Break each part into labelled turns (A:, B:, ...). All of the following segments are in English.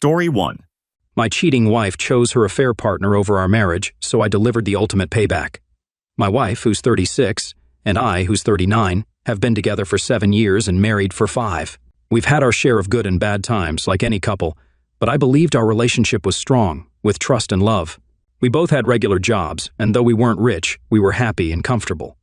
A: Story 1.
B: My cheating wife chose her affair partner over our marriage, so I delivered the ultimate payback. My wife, who's 36, and I, who's 39, have been together for 7 years and married for 5. We've had our share of good and bad times, like any couple, but I believed our relationship was strong, with trust and love. We both had regular jobs, and though we weren't rich, we were happy and comfortable.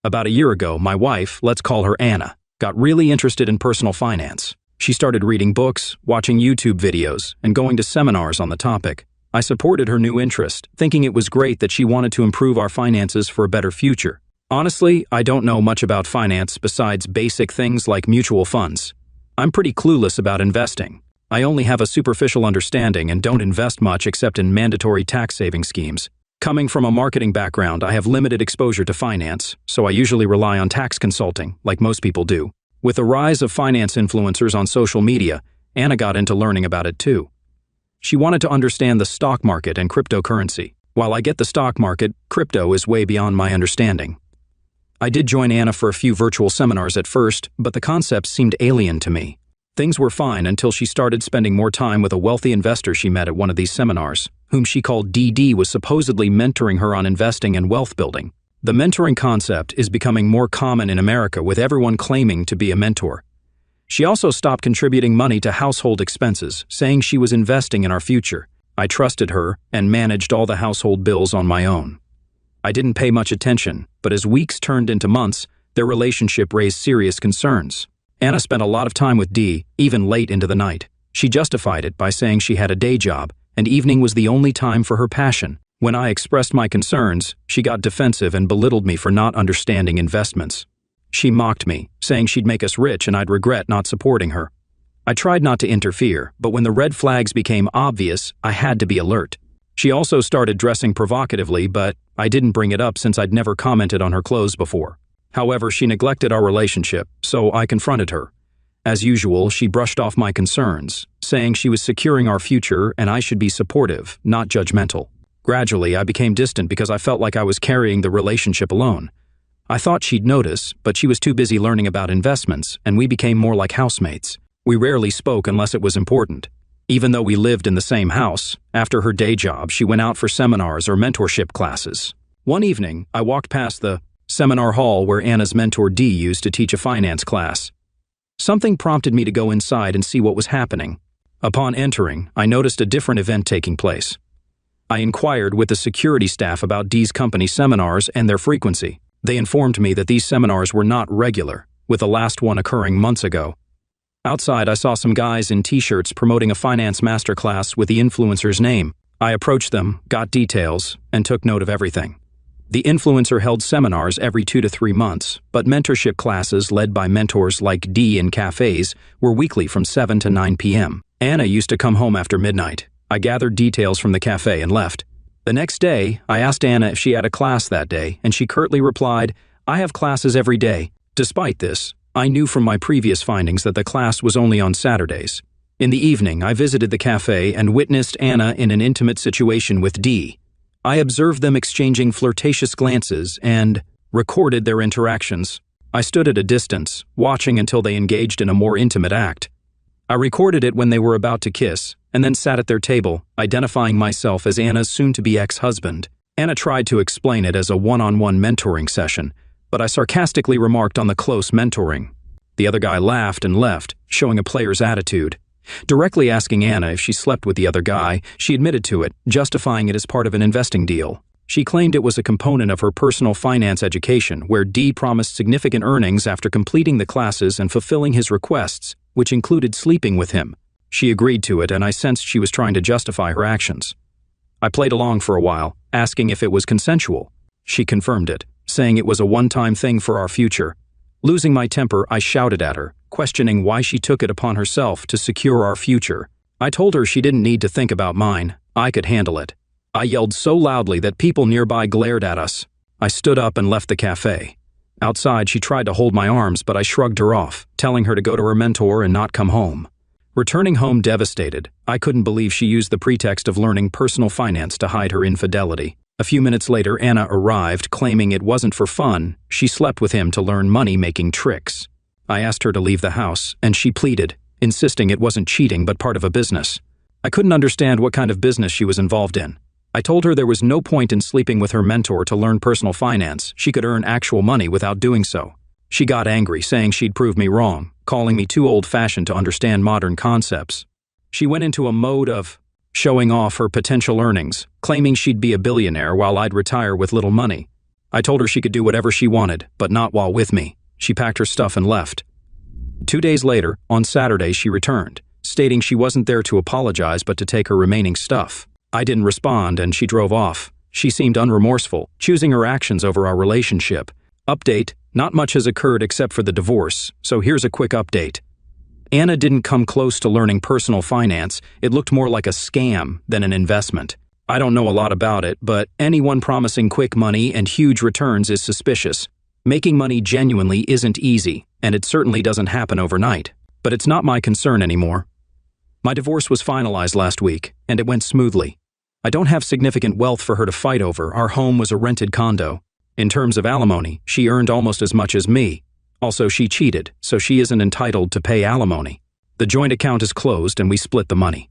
B: About a year ago, my wife, let's call her Anna, got really interested in personal finance. She started reading books, watching YouTube videos, and going to seminars on the topic. I supported her new interest, thinking it was great that she wanted to improve our finances for a better future. Honestly, I don't know much about finance besides basic things like mutual funds. I'm pretty clueless about investing. I only have a superficial understanding and don't invest much except in mandatory tax-saving schemes. Coming from a marketing background, I have limited exposure to finance, so I usually rely on tax consulting, like most people do. With the rise of finance influencers on social media, Anna got into learning about it too. She wanted to understand the stock market and cryptocurrency. While I get the stock market, crypto is way beyond my understanding. I did join Anna for a few virtual seminars at first, but the concepts seemed alien to me. Things were fine until she started spending more time with a wealthy investor she met at one of these seminars, whom she called DD was supposedly mentoring her on investing and wealth building. The mentoring concept is becoming more common in America, with everyone claiming to be a mentor. She also stopped contributing money to household expenses, saying she was investing in our future. I trusted her and managed all the household bills on my own. I didn't pay much attention, but as weeks turned into months, their relationship raised serious concerns. Anna spent a lot of time with Dee, even late into the night. She justified it by saying she had a day job, and evening was the only time for her passion. When I expressed my concerns, she got defensive and belittled me for not understanding investments. She mocked me, saying she'd make us rich and I'd regret not supporting her. I tried not to interfere, but when the red flags became obvious, I had to be alert. She also started dressing provocatively, but I didn't bring it up since I'd never commented on her clothes before. However, she neglected our relationship, so I confronted her. As usual, she brushed off my concerns, saying she was securing our future and I should be supportive, not judgmental. Gradually, I became distant because I felt like I was carrying the relationship alone. I thought she'd notice, but she was too busy learning about investments, and we became more like housemates. We rarely spoke unless it was important. Even though we lived in the same house, after her day job, she went out for seminars or mentorship classes. One evening, I walked past the seminar hall where Anna's mentor Dee used to teach a finance class. Something prompted me to go inside and see what was happening. Upon entering, I noticed a different event taking place. I inquired with the security staff about Dee's company seminars and their frequency. They informed me that these seminars were not regular, with the last one occurring months ago. Outside, I saw some guys in t-shirts promoting a finance masterclass with the influencer's name. I approached them, got details, and took note of everything. The influencer held seminars every 2 to 3 months, but mentorship classes led by mentors like Dee in cafes were weekly from 7 to 9 p.m. Anna used to come home after midnight. I gathered details from the cafe and left. The next day, I asked Anna if she had a class that day, and she curtly replied, "I have classes every day." Despite this, I knew from my previous findings that the class was only on Saturdays. In the evening, I visited the cafe and witnessed Anna in an intimate situation with Dee. I observed them exchanging flirtatious glances and recorded their interactions. I stood at a distance, watching until they engaged in a more intimate act. I recorded it when they were about to kiss, and then sat at their table, identifying myself as Anna's soon-to-be ex-husband. Anna tried to explain it as a one-on-one mentoring session, but I sarcastically remarked on the close mentoring. The other guy laughed and left, showing a player's attitude. Directly asking Anna if she slept with the other guy, she admitted to it, justifying it as part of an investing deal. She claimed it was a component of her personal finance education, where Dee promised significant earnings after completing the classes and fulfilling his requests, which included sleeping with him. She agreed to it, and I sensed she was trying to justify her actions. I played along for a while, asking if it was consensual. She confirmed it, saying it was a one-time thing for our future. Losing my temper, I shouted at her, questioning why she took it upon herself to secure our future. I told her she didn't need to think about mine. I could handle it. I yelled so loudly that people nearby glared at us. I stood up and left the cafe. Outside, she tried to hold my arms, but I shrugged her off, telling her to go to her mentor and not come home. Returning home devastated, I couldn't believe she used the pretext of learning personal finance to hide her infidelity. A few minutes later, Anna arrived, claiming it wasn't for fun. She slept with him to learn money-making tricks. I asked her to leave the house, and she pleaded, insisting it wasn't cheating but part of a business. I couldn't understand what kind of business she was involved in. I told her there was no point in sleeping with her mentor to learn personal finance. She could earn actual money without doing so. She got angry, saying she'd prove me wrong, calling me too old-fashioned to understand modern concepts. She went into a mode of showing off her potential earnings, claiming she'd be a billionaire while I'd retire with little money. I told her she could do whatever she wanted, but not while with me. She packed her stuff and left. 2 days later, on Saturday, she returned, stating she wasn't there to apologize but to take her remaining stuff. I didn't respond and she drove off. She seemed unremorseful, choosing her actions over our relationship. Update: not much has occurred except for the divorce, so here's a quick update. Anna didn't come close to learning personal finance. It looked more like a scam than an investment. I don't know a lot about it, but anyone promising quick money and huge returns is suspicious. Making money genuinely isn't easy, and it certainly doesn't happen overnight. But it's not my concern anymore. My divorce was finalized last week, and it went smoothly. I don't have significant wealth for her to fight over. Our home was a rented condo. In terms of alimony, she earned almost as much as me. Also, she cheated, so she isn't entitled to pay alimony. The joint account is closed and we split the money.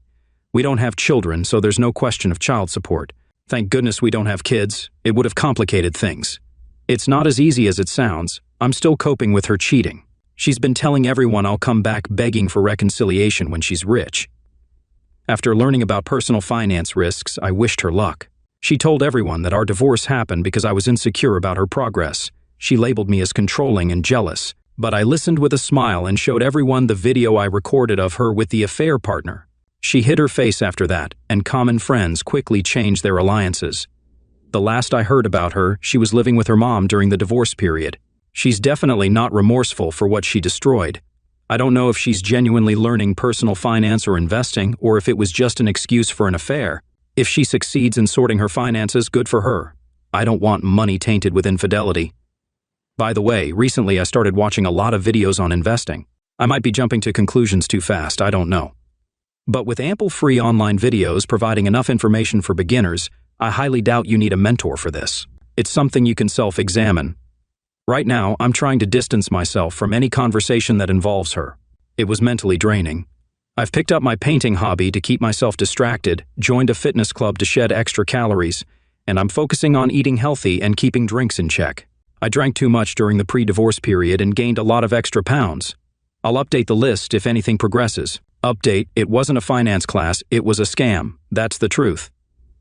B: We don't have children, so there's no question of child support. Thank goodness we don't have kids. It would have complicated things. It's not as easy as it sounds. I'm still coping with her cheating. She's been telling everyone I'll come back begging for reconciliation when she's rich. After learning about personal finance risks, I wished her luck. She told everyone that our divorce happened because I was insecure about her progress. She labeled me as controlling and jealous, but I listened with a smile and showed everyone the video I recorded of her with the affair partner. She hid her face after that, and common friends quickly changed their alliances. The last I heard about her, she was living with her mom during the divorce period. She's definitely not remorseful for what she destroyed. I don't know if she's genuinely learning personal finance or investing, or if it was just an excuse for an affair. If she succeeds in sorting her finances, good for her. I don't want money tainted with infidelity. By the way, recently I started watching a lot of videos on investing. I might be jumping to conclusions too fast, I don't know. But with ample free online videos providing enough information for beginners, I highly doubt you need a mentor for this. It's something you can self-examine. Right now, I'm trying to distance myself from any conversation that involves her. It was mentally draining. I've picked up my painting hobby to keep myself distracted, joined a fitness club to shed extra calories, and I'm focusing on eating healthy and keeping drinks in check. I drank too much during the pre-divorce period and gained a lot of extra pounds. I'll update the list if anything progresses. Update: it wasn't a finance class, it was a scam. That's the truth.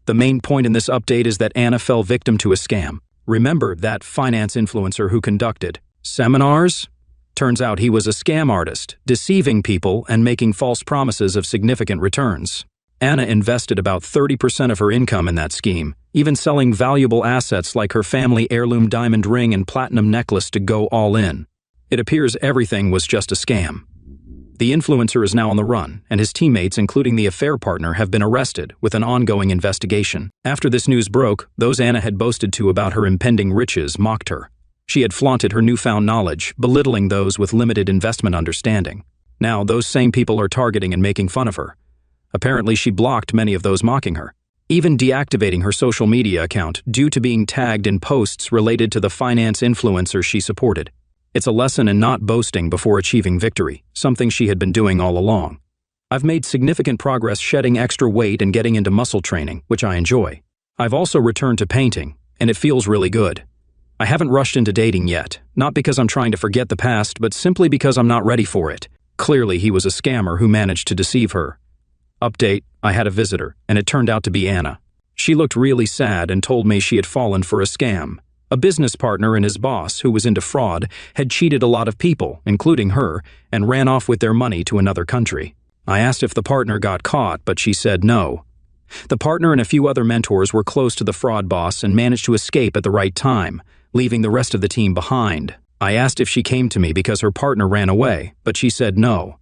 B: The main point in this update is that Anna fell victim to a scam. Remember that finance influencer who conducted seminars? Turns out he was a scam artist, deceiving people and making false promises of significant returns. Anna invested about 30% of her income in that scheme, even selling valuable assets like her family heirloom diamond ring and platinum necklace to go all in. It appears everything was just a scam. The influencer is now on the run, and his teammates, including the affair partner, have been arrested with an ongoing investigation. After this news broke, those Anna had boasted to about her impending riches mocked her. She had flaunted her newfound knowledge, belittling those with limited investment understanding. Now, those same people are targeting and making fun of her. Apparently, she blocked many of those mocking her, even deactivating her social media account due to being tagged in posts related to the finance influencer she supported. It's a lesson in not boasting before achieving victory, something she had been doing all along. I've made significant progress shedding extra weight and getting into muscle training, which I enjoy. I've also returned to painting, and it feels really good. I haven't rushed into dating yet, not because I'm trying to forget the past, but simply because I'm not ready for it. Clearly, he was a scammer who managed to deceive her. Update: I had a visitor, and it turned out to be Anna. She looked really sad and told me she had fallen for a scam. A business partner and his boss, who was into fraud, had cheated a lot of people, including her, and ran off with their money to another country. I asked if the partner got caught, but she said no. The partner and a few other mentors were close to the fraud boss and managed to escape at the right time, leaving the rest of the team behind. I asked if she came to me because her partner ran away, but she said no.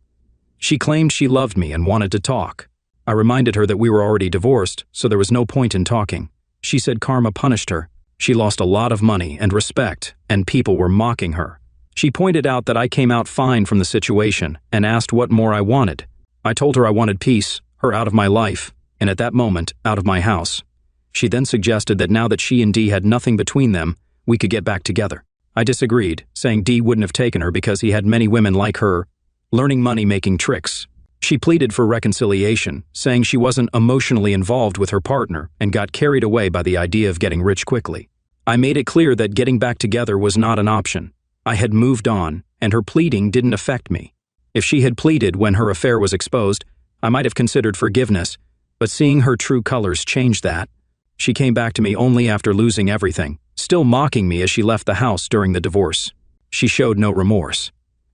B: She claimed she loved me and wanted to talk. I reminded her that we were already divorced, so there was no point in talking. She said karma punished her. She lost a lot of money and respect, and people were mocking her. She pointed out that I came out fine from the situation and asked what more I wanted. I told her I wanted peace, her out of my life, and at that moment, out of my house. She then suggested that now that she and Dee had nothing between them, we could get back together. I disagreed, saying Dee wouldn't have taken her because he had many women like her, learning money-making tricks. She pleaded for reconciliation, saying she wasn't emotionally involved with her partner and got carried away by the idea of getting rich quickly. I made it clear that getting back together was not an option. I had moved on, and her pleading didn't affect me. If she had pleaded when her affair was exposed, I might have considered forgiveness, but seeing her true colors changed that. She came back to me only after losing everything, still mocking me as she left the house during the divorce. She showed no remorse.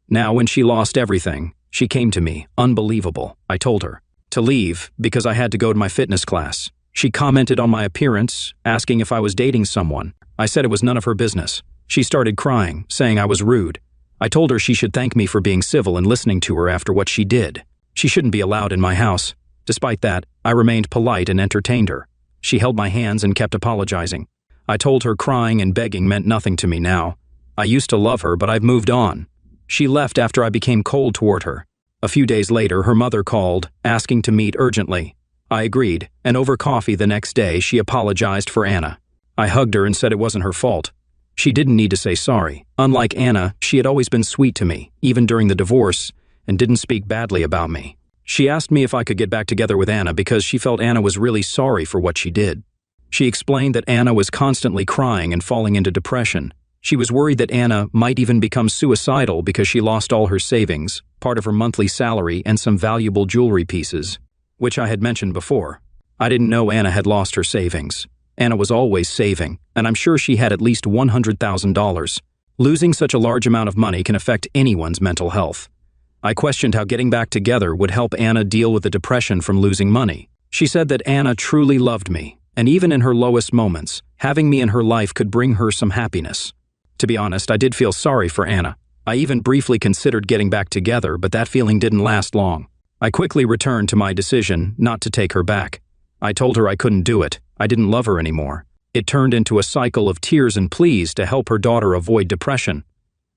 B: Now, when she lost everything, she came to me, unbelievable, I told her, to leave because I had to go to my fitness class. She commented on my appearance, asking if I was dating someone. I said it was none of her business. She started crying, saying I was rude. I told her she should thank me for being civil and listening to her after what she did. She shouldn't be allowed in my house. Despite that, I remained polite and entertained her. She held my hands and kept apologizing. I told her crying and begging meant nothing to me now. I used to love her, but I've moved on. She left after I became cold toward her. A few days later, her mother called, asking to meet urgently. I agreed, and over coffee the next day, she apologized for Anna. I hugged her and said it wasn't her fault. She didn't need to say sorry. Unlike Anna, she had always been sweet to me, even during the divorce, and didn't speak badly about me. She asked me if I could get back together with Anna because she felt Anna was really sorry for what she did. She explained that Anna was constantly crying and falling into depression. She was worried that Anna might even become suicidal because she lost all her savings, part of her monthly salary, and some valuable jewelry pieces, which I had mentioned before. I didn't know Anna had lost her savings. Anna was always saving, and I'm sure she had at least $100,000. Losing such a large amount of money can affect anyone's mental health. I questioned how getting back together would help Anna deal with the depression from losing money. She said that Anna truly loved me, and even in her lowest moments, having me in her life could bring her some happiness. To be honest, I did feel sorry for Anna. I even briefly considered getting back together, but that feeling didn't last long. I quickly returned to my decision not to take her back. I told her I couldn't do it. I didn't love her anymore. It turned into a cycle of tears and pleas to help her daughter avoid depression.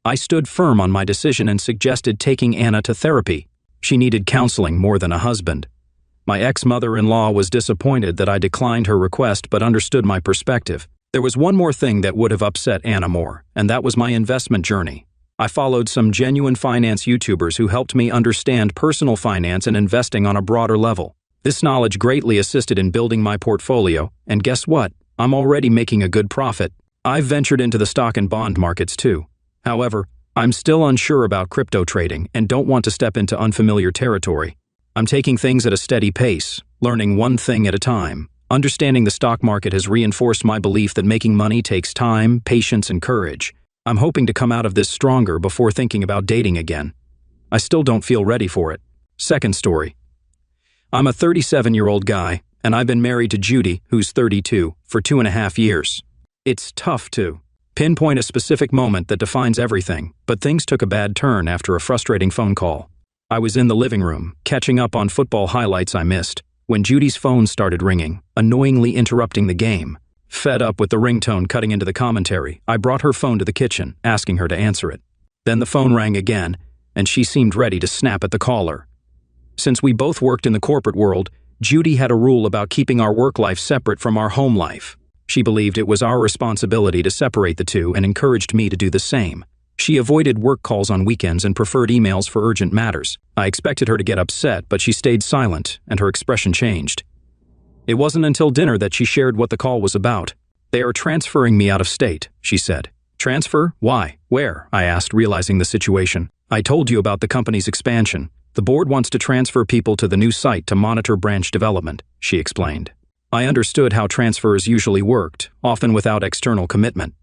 B: I stood firm on my decision and suggested taking Anna to therapy. She needed counseling more than a husband. My ex-mother-in-law was disappointed that I declined her request but understood my perspective. There was one more thing that would have upset Anna more, and that was my investment journey. I followed some genuine finance YouTubers who helped me understand personal finance and investing on a broader level. This knowledge greatly assisted in building my portfolio, and guess what? I'm already making a good profit. I've ventured into the stock and bond markets too. However, I'm still unsure about crypto trading and don't want to step into unfamiliar territory. I'm taking things at a steady pace, learning one thing at a time. Understanding the stock market has reinforced my belief that making money takes time, patience, and courage. I'm hoping to come out of this stronger before thinking about dating again. I still don't feel ready for it. Second story. I'm a 37-year-old guy, and I've been married to Judy, who's 32, for 2.5 years. It's tough to pinpoint a specific moment that defines everything, but things took a bad turn after a frustrating phone call. I was in the living room, catching up on football highlights I missed, when Judy's phone started ringing, annoyingly interrupting the game. Fed up with the ringtone cutting into the commentary, I brought her phone to the kitchen, asking her to answer it. Then the phone rang again, and she seemed ready to snap at the caller. Since we both worked in the corporate world, Judy had a rule about keeping our work life separate from our home life. She believed it was our responsibility to separate the two and encouraged me to do the same. She avoided work calls on weekends and preferred emails for urgent matters. I expected her to get upset, but she stayed silent, and her expression changed. It wasn't until dinner that she shared what the call was about. "They are transferring me out of state," she said. "Transfer? Why? Where?" I asked, realizing the situation. "I told you about the company's expansion. The board wants to transfer people to the new site to monitor branch development," she explained. I understood how transfers usually worked, often without external commitment.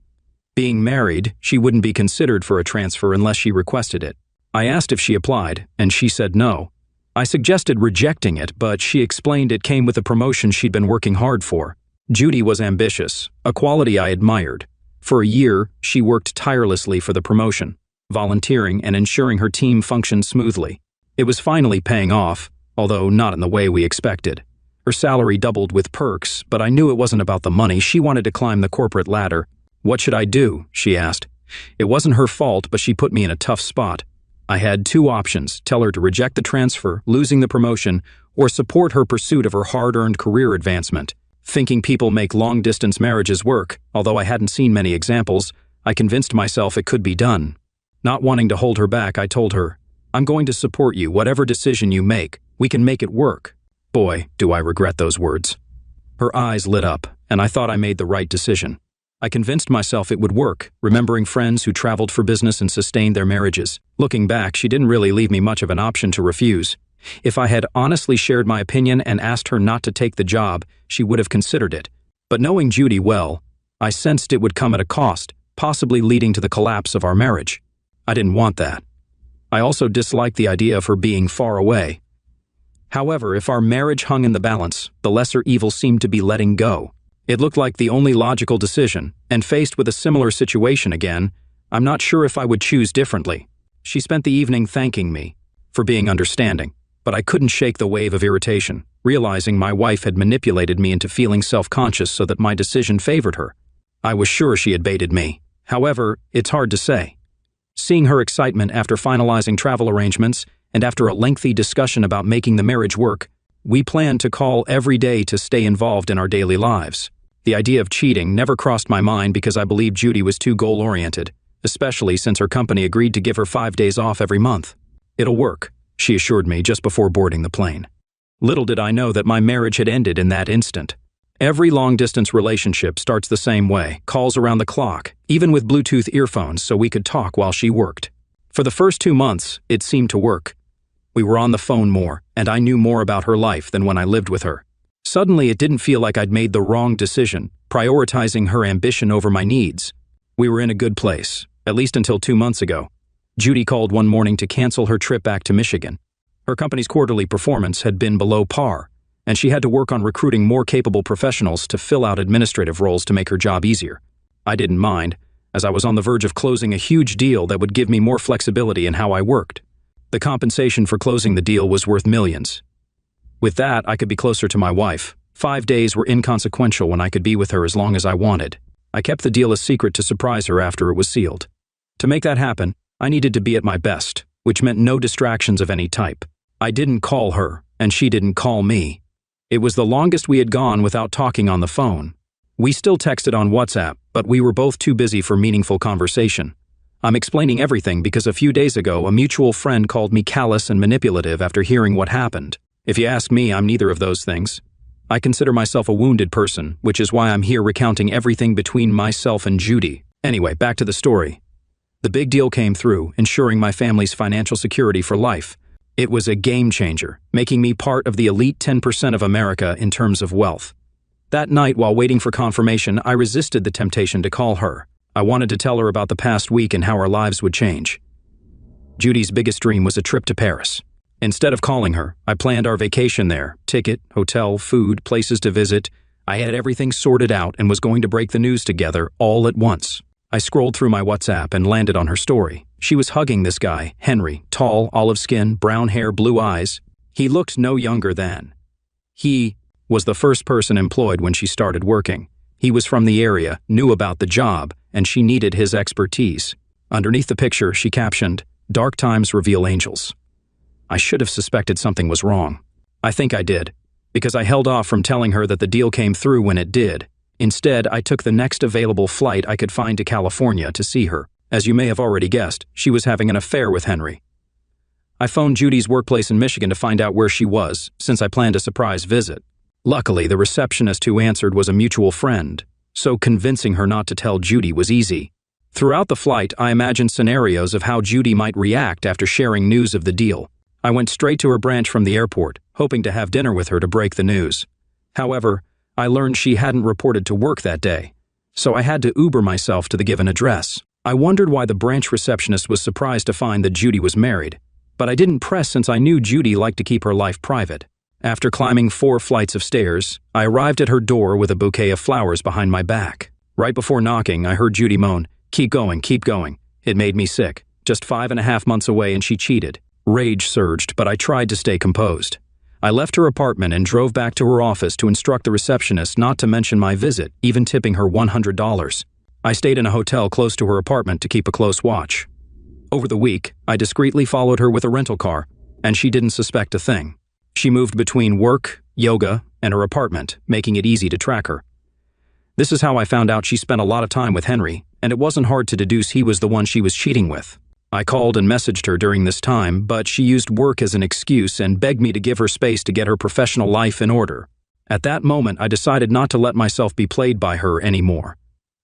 B: Being married, she wouldn't be considered for a transfer unless she requested it. I asked if she applied, and she said no. I suggested rejecting it, but she explained it came with a promotion she'd been working hard for. Judy was ambitious, a quality I admired. For a year, she worked tirelessly for the promotion, volunteering and ensuring her team functioned smoothly. It was finally paying off, although not in the way we expected. Her salary doubled with perks, but I knew it wasn't about the money. She wanted to climb the corporate ladder. "What should I do?" she asked. It wasn't her fault, but she put me in a tough spot. I had two options: tell her to reject the transfer, losing the promotion, or support her pursuit of her hard-earned career advancement. Thinking people make long-distance marriages work, although I hadn't seen many examples, I convinced myself it could be done. Not wanting to hold her back, I told her, I'm going to support you, whatever decision you make. We can make it work." Boy, do I regret those words. Her eyes lit up, and I thought I made the right decision. I convinced myself it would work, remembering friends who traveled for business and sustained their marriages. Looking back, she didn't really leave me much of an option to refuse. If I had honestly shared my opinion and asked her not to take the job, she would have considered it. But knowing Judy well, I sensed it would come at a cost, possibly leading to the collapse of our marriage. I didn't want that. I also disliked the idea of her being far away. However, if our marriage hung in the balance, the lesser evil seemed to be letting go. It looked like the only logical decision, and faced with a similar situation again, I'm not sure if I would choose differently. She spent the evening thanking me for being understanding, but I couldn't shake the wave of irritation, realizing my wife had manipulated me into feeling self-conscious so that my decision favored her. I was sure she had baited me. However, it's hard to say. Seeing her excitement after finalizing travel arrangements, and after a lengthy discussion about making the marriage work, we planned to call every day to stay involved in our daily lives. The idea of cheating never crossed my mind because I believed Judy was too goal-oriented, especially since her company agreed to give her 5 days off every month. "It'll work," she assured me just before boarding the plane. Little did I know that my marriage had ended in that instant. Every long-distance relationship starts the same way, calls around the clock, even with Bluetooth earphones so we could talk while she worked. For the first 2 months, it seemed to work. We were on the phone more, and I knew more about her life than when I lived with her. Suddenly, it didn't feel like I'd made the wrong decision, prioritizing her ambition over my needs. We were in a good place, at least until 2 months ago. Judy called one morning to cancel her trip back to Michigan. Her company's quarterly performance had been below par, and she had to work on recruiting more capable professionals to fill out administrative roles to make her job easier. I didn't mind, as I was on the verge of closing a huge deal that would give me more flexibility in how I worked. The compensation for closing the deal was worth millions. With that, I could be closer to my wife. 5 days were inconsequential when I could be with her as long as I wanted. I kept the deal a secret to surprise her after it was sealed. To make that happen, I needed to be at my best, which meant no distractions of any type. I didn't call her, and she didn't call me. It was the longest we had gone without talking on the phone. We still texted on WhatsApp, but we were both too busy for meaningful conversation. I'm explaining everything because a few days ago, a mutual friend called me callous and manipulative after hearing what happened. If you ask me, I'm neither of those things. I consider myself a wounded person, which is why I'm here recounting everything between myself and Judy. Anyway, back to the story. The big deal came through, ensuring my family's financial security for life. It was a game changer, making me part of the elite 10% of America in terms of wealth. That night, while waiting for confirmation, I resisted the temptation to call her. I wanted to tell her about the past week and how our lives would change. Judy's biggest dream was a trip to Paris. Instead of calling her, I planned our vacation there, ticket, hotel, food, places to visit. I had everything sorted out and was going to break the news together all at once. I scrolled through my WhatsApp and landed on her story. She was hugging this guy, Henry, tall, olive skin, brown hair, blue eyes. He looked no younger than. He was the first person employed when she started working. He was from the area, knew about the job, and she needed his expertise. Underneath the picture, she captioned, "Dark times reveal angels." I should have suspected something was wrong. I think I did, because I held off from telling her that the deal came through when it did. Instead, I took the next available flight I could find to California to see her. As you may have already guessed, she was having an affair with Henry. I phoned Judy's workplace in Michigan to find out where she was, since I planned a surprise visit. Luckily, the receptionist who answered was a mutual friend, so convincing her not to tell Judy was easy. Throughout the flight, I imagined scenarios of how Judy might react after sharing news of the deal. I went straight to her branch from the airport, hoping to have dinner with her to break the news. However, I learned she hadn't reported to work that day, so I had to Uber myself to the given address. I wondered why the branch receptionist was surprised to find that Judy was married, but I didn't press since I knew Judy liked to keep her life private. After climbing 4 flights of stairs, I arrived at her door with a bouquet of flowers behind my back. Right before knocking, I heard Judy moan, keep going, keep going." It made me sick. Just 5.5 months away and she cheated. Rage surged, but I tried to stay composed. I left her apartment and drove back to her office to instruct the receptionist not to mention my visit, even tipping her $100. I stayed in a hotel close to her apartment to keep a close watch. Over the week, I discreetly followed her with a rental car, and she didn't suspect a thing. She moved between work, yoga, and her apartment, making it easy to track her. This is how I found out she spent a lot of time with Henry, and it wasn't hard to deduce he was the one she was cheating with. I called and messaged her during this time, but she used work as an excuse and begged me to give her space to get her professional life in order. At that moment, I decided not to let myself be played by her anymore.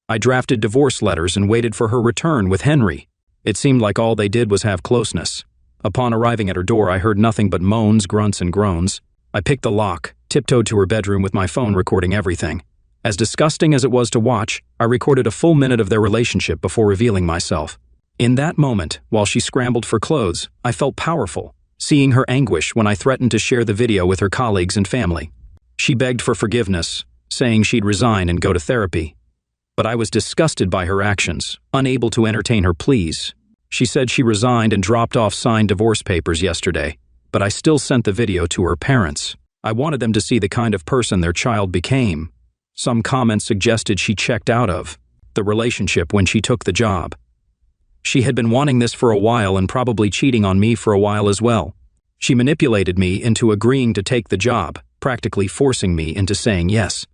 B: I drafted divorce letters and waited for her return with Henry. It seemed like all they did was have closeness. Upon arriving at her door, I heard nothing but moans, grunts, and groans. I picked the lock, tiptoed to her bedroom with my phone recording everything. As disgusting as it was to watch, I recorded a full minute of their relationship before revealing myself. In that moment, while she scrambled for clothes, I felt powerful, seeing her anguish when I threatened to share the video with her colleagues and family. She begged for forgiveness, saying she'd resign and go to therapy. But I was disgusted by her actions, unable to entertain her pleas. She said she resigned and dropped off signed divorce papers yesterday, but I still sent the video to her parents. I wanted them to see the kind of person their child became. Some comments suggested she checked out of the relationship when she took the job. She had been wanting this for a while and probably cheating on me for a while as well. She manipulated me into agreeing to take the job, practically forcing me into saying yes.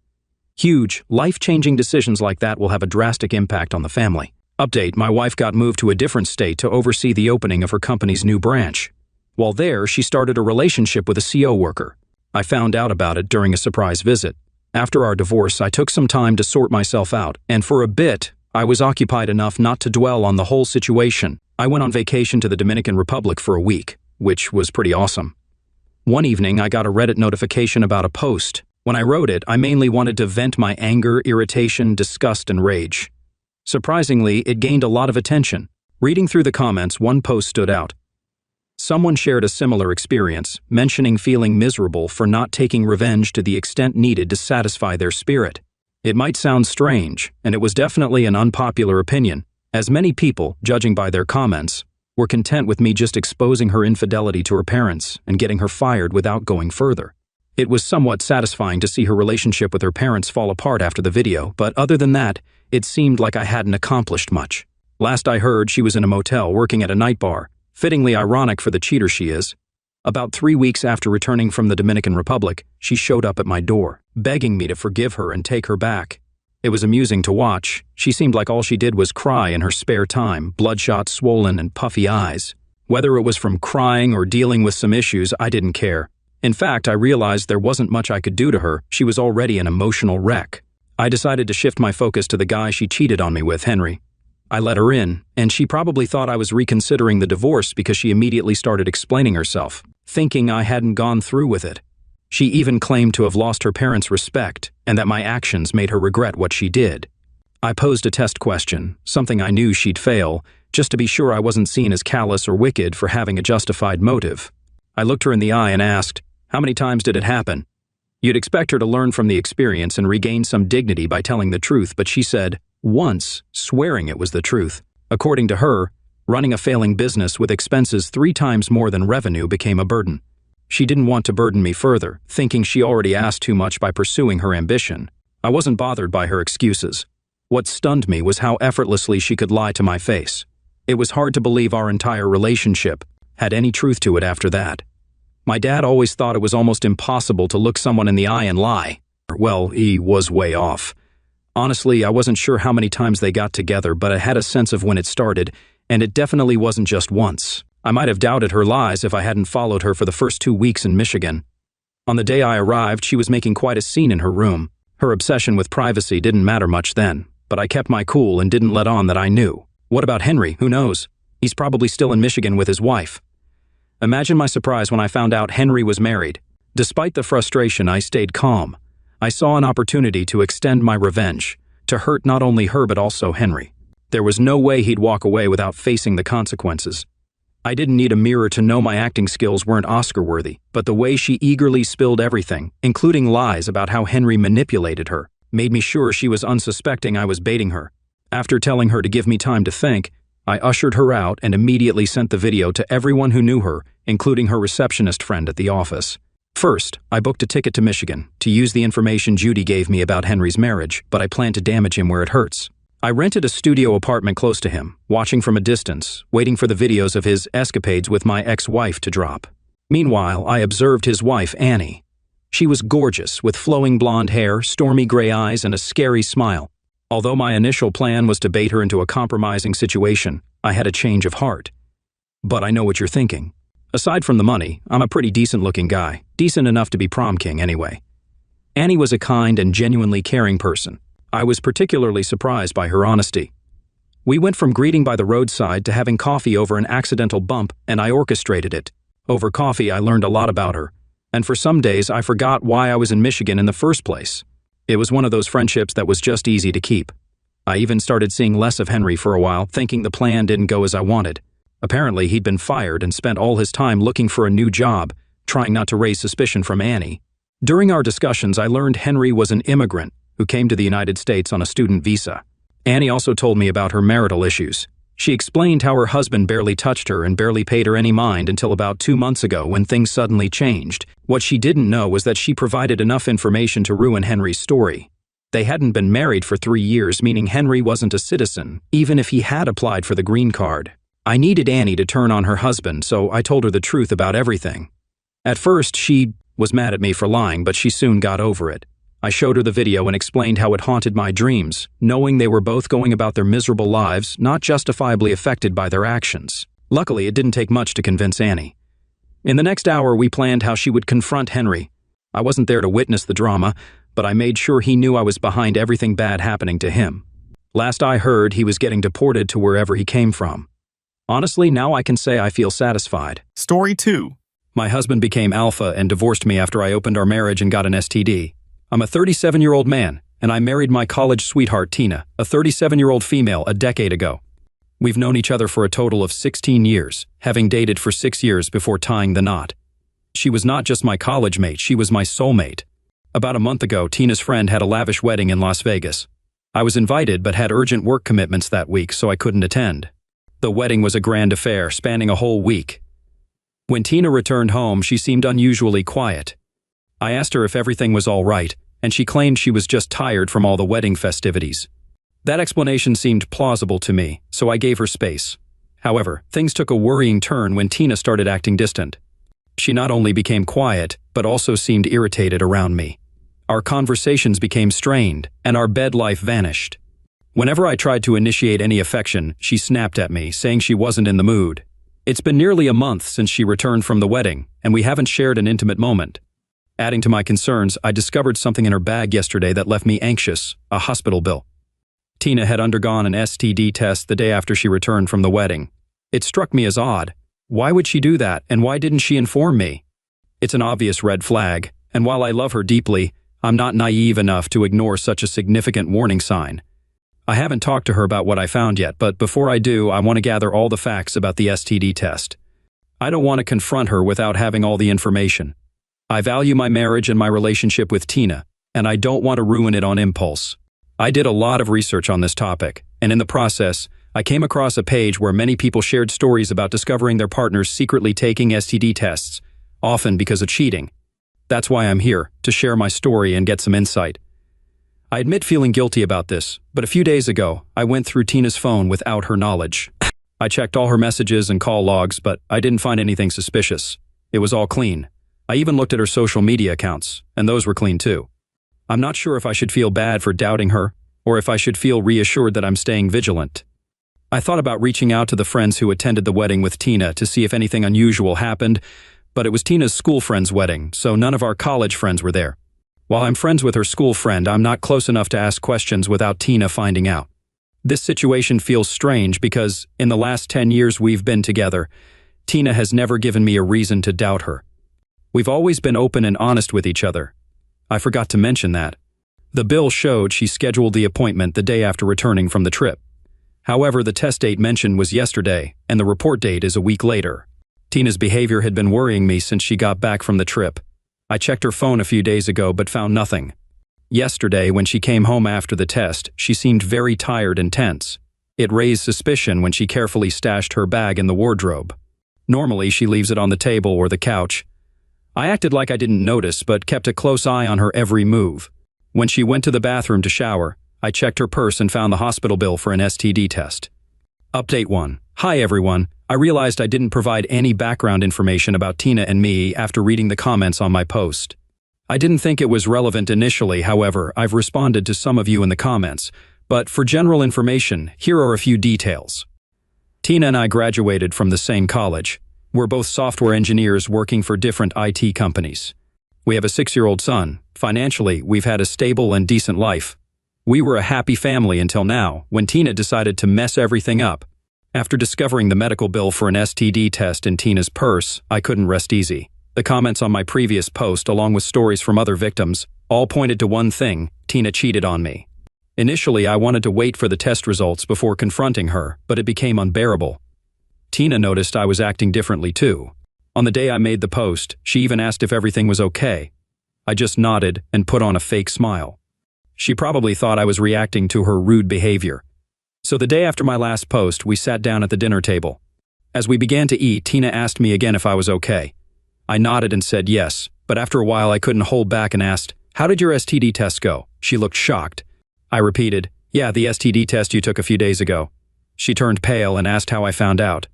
B: Huge, life-changing decisions like that will have a drastic impact on the family. Update: my wife got moved to a different state to oversee the opening of her company's new branch. While there, she started a relationship with a CO worker. I found out about it during a surprise visit. After our divorce, I took some time to sort myself out, and for a bit, I was occupied enough not to dwell on the whole situation. I went on vacation to the Dominican Republic for a week, which was pretty awesome. One evening, I got a Reddit notification about a post. When I wrote it, I mainly wanted to vent my anger, irritation, disgust, and rage. Surprisingly, it gained a lot of attention. Reading through the comments, one post stood out. Someone shared a similar experience, mentioning feeling miserable for not taking revenge to the extent needed to satisfy their spirit. It might sound strange, and it was definitely an unpopular opinion, as many people, judging by their comments, were content with me just exposing her infidelity to her parents and getting her fired without going further. It was somewhat satisfying to see her relationship with her parents fall apart after the video, but other than that, it seemed like I hadn't accomplished much. Last I heard, she was in a motel working at a night bar, fittingly ironic for the cheater she is. About 3 weeks after returning from the Dominican Republic, she showed up at my door, begging me to forgive her and take her back. It was amusing to watch. She seemed like all she did was cry in her spare time, bloodshot, swollen, and puffy eyes. Whether it was from crying or dealing with some issues, I didn't care. In fact, I realized there wasn't much I could do to her. She was already an emotional wreck. I decided to shift my focus to the guy she cheated on me with, Henry. I let her in, and she probably thought I was reconsidering the divorce because she immediately started explaining herself, thinking I hadn't gone through with it. She even claimed to have lost her parents' respect and that my actions made her regret what she did. I posed a test question, something I knew she'd fail, just to be sure I wasn't seen as callous or wicked for having a justified motive. I looked her in the eye and asked, "How many times did it happen?" You'd expect her to learn from the experience and regain some dignity by telling the truth, but she said, once, swearing it was the truth. According to her, running a failing business with expenses 3 times more than revenue became a burden. She didn't want to burden me further, thinking she already asked too much by pursuing her ambition. I wasn't bothered by her excuses. What stunned me was how effortlessly she could lie to my face. It was hard to believe our entire relationship had any truth to it after that. My dad always thought it was almost impossible to look someone in the eye and lie. Well, he was way off. Honestly, I wasn't sure how many times they got together, but I had a sense of when it started, and it definitely wasn't just once. I might have doubted her lies if I hadn't followed her for the first 2 weeks in Michigan. On the day I arrived, she was making quite a scene in her room. Her obsession with privacy didn't matter much then, but I kept my cool and didn't let on that I knew. What about Henry? Who knows? He's probably still in Michigan with his wife. Imagine my surprise when I found out Henry was married. Despite the frustration, I stayed calm. I saw an opportunity to extend my revenge, to hurt not only her but also Henry. There was no way he'd walk away without facing the consequences. I didn't need a mirror to know my acting skills weren't Oscar-worthy, but the way she eagerly spilled everything, including lies about how Henry manipulated her, made me sure she was unsuspecting I was baiting her. After telling her to give me time to think, I ushered her out and immediately sent the video to everyone who knew her, including her receptionist friend at the office. First, I booked a ticket to Michigan to use the information Judy gave me about Henry's marriage, but I planned to damage him where it hurts. I rented a studio apartment close to him, watching from a distance, waiting for the videos of his escapades with my ex-wife to drop. Meanwhile, I observed his wife, Annie. She was gorgeous, with flowing blonde hair, stormy gray eyes, and a scary smile. Although my initial plan was to bait her into a compromising situation, I had a change of heart. But I know what you're thinking. Aside from the money, I'm a pretty decent-looking guy, decent enough to be prom king anyway. Annie was a kind and genuinely caring person. I was particularly surprised by her honesty. We went from greeting by the roadside to having coffee over an accidental bump, and I orchestrated it. Over coffee, I learned a lot about her, and for some days I forgot why I was in Michigan in the first place. It was one of those friendships that was just easy to keep. I even started seeing less of Henry for a while, thinking the plan didn't go as I wanted. Apparently, he'd been fired and spent all his time looking for a new job, trying not to raise suspicion from Annie. During our discussions, I learned Henry was an immigrant who came to the United States on a student visa. Annie also told me about her marital issues. She explained how her husband barely touched her and barely paid her any mind until about 2 months ago when things suddenly changed. What she didn't know was that she provided enough information to ruin Henry's story. They hadn't been married for 3 years, meaning Henry wasn't a citizen, even if he had applied for the green card. I needed Annie to turn on her husband, so I told her the truth about everything. At first, she was mad at me for lying, but she soon got over it. I showed her the video and explained how it haunted my dreams, knowing they were both going about their miserable lives, not justifiably affected by their actions. Luckily, it didn't take much to convince Annie. In the next hour, we planned how she would confront Henry. I wasn't there to witness the drama, but I made sure he knew I was behind everything bad happening to him. Last I heard, he was getting deported to wherever he came from. Honestly, now I can say I feel satisfied.
A: Story 2.
B: My husband became alpha and divorced me after I opened our marriage and got an STD. I'm a 37-year-old man, and I married my college sweetheart Tina, a 37-year-old female, a decade ago. We've known each other for a total of 16 years, having dated for 6 years before tying the knot. She was not just my college mate, she was my soulmate. About a month ago, Tina's friend had a lavish wedding in Las Vegas. I was invited but had urgent work commitments that week, so I couldn't attend. The wedding was a grand affair, spanning a whole week. When Tina returned home, she seemed unusually quiet. I asked her if everything was all right, and she claimed she was just tired from all the wedding festivities. That explanation seemed plausible to me, so I gave her space. However, things took a worrying turn when Tina started acting distant. She not only became quiet, but also seemed irritated around me. Our conversations became strained, and our bed life vanished. Whenever I tried to initiate any affection, she snapped at me, saying she wasn't in the mood. It's been nearly a month since she returned from the wedding, and we haven't shared an intimate moment. Adding to my concerns, I discovered something in her bag yesterday that left me anxious, a hospital bill. Tina had undergone an STD test the day after she returned from the wedding. It struck me as odd. Why would she do that, and why didn't she inform me? It's an obvious red flag, and while I love her deeply, I'm not naive enough to ignore such a significant warning sign. I haven't talked to her about what I found yet, but before I do, I want to gather all the facts about the STD test. I don't want to confront her without having all the information. I value my marriage and my relationship with Tina, and I don't want to ruin it on impulse. I did a lot of research on this topic, and in the process, I came across a page where many people shared stories about discovering their partners secretly taking STD tests, often because of cheating. That's why I'm here, to share my story and get some insight. I admit feeling guilty about this, but a few days ago, I went through Tina's phone without her knowledge. I checked all her messages and call logs, but I didn't find anything suspicious. It was all clean. I even looked at her social media accounts, and those were clean too. I'm not sure if I should feel bad for doubting her, or if I should feel reassured that I'm staying vigilant. I thought about reaching out to the friends who attended the wedding with Tina to see if anything unusual happened, but it was Tina's school friend's wedding, so none of our college friends were there. While I'm friends with her school friend, I'm not close enough to ask questions without Tina finding out. This situation feels strange because, in the last 10 years we've been together, Tina has never given me a reason to doubt her. We've always been open and honest with each other. I forgot to mention that. The bill showed she scheduled the appointment the day after returning from the trip. However, the test date mentioned was yesterday, and the report date is a week later. Tina's behavior had been worrying me since she got back from the trip. I checked her phone a few days ago but found nothing. Yesterday, when she came home after the test, she seemed very tired and tense. It raised suspicion when she carefully stashed her bag in the wardrobe. Normally, she leaves it on the table or the couch. I acted like I didn't notice but kept a close eye on her every move. When she went to the bathroom to shower, I checked her purse and found the hospital bill for an STD test. Update 1. Hi everyone. I realized I didn't provide any background information about Tina and me after reading the comments on my post. I didn't think it was relevant initially, however, I've responded to some of you in the comments. But for general information, here are a few details. Tina and I graduated from the same college. We're both software engineers working for different IT companies. We have a 6-year-old son. Financially, we've had a stable and decent life. We were a happy family until now, when Tina decided to mess everything up. After discovering the medical bill for an STD test in Tina's purse, I couldn't rest easy. The comments on my previous post, along with stories from other victims, all pointed to one thing: Tina cheated on me. Initially, I wanted to wait for the test results before confronting her, but it became unbearable. Tina noticed I was acting differently too. On the day I made the post, she even asked if everything was okay. I just nodded and put on a fake smile. She probably thought I was reacting to her rude behavior. So the day after my last post, we sat down at the dinner table. As we began to eat, Tina asked me again if I was okay. I nodded and said yes, but after a while I couldn't hold back and asked, "How did your STD test go?" She looked shocked. I repeated, "Yeah, the STD test you took a few days ago." She turned pale and asked how I found out.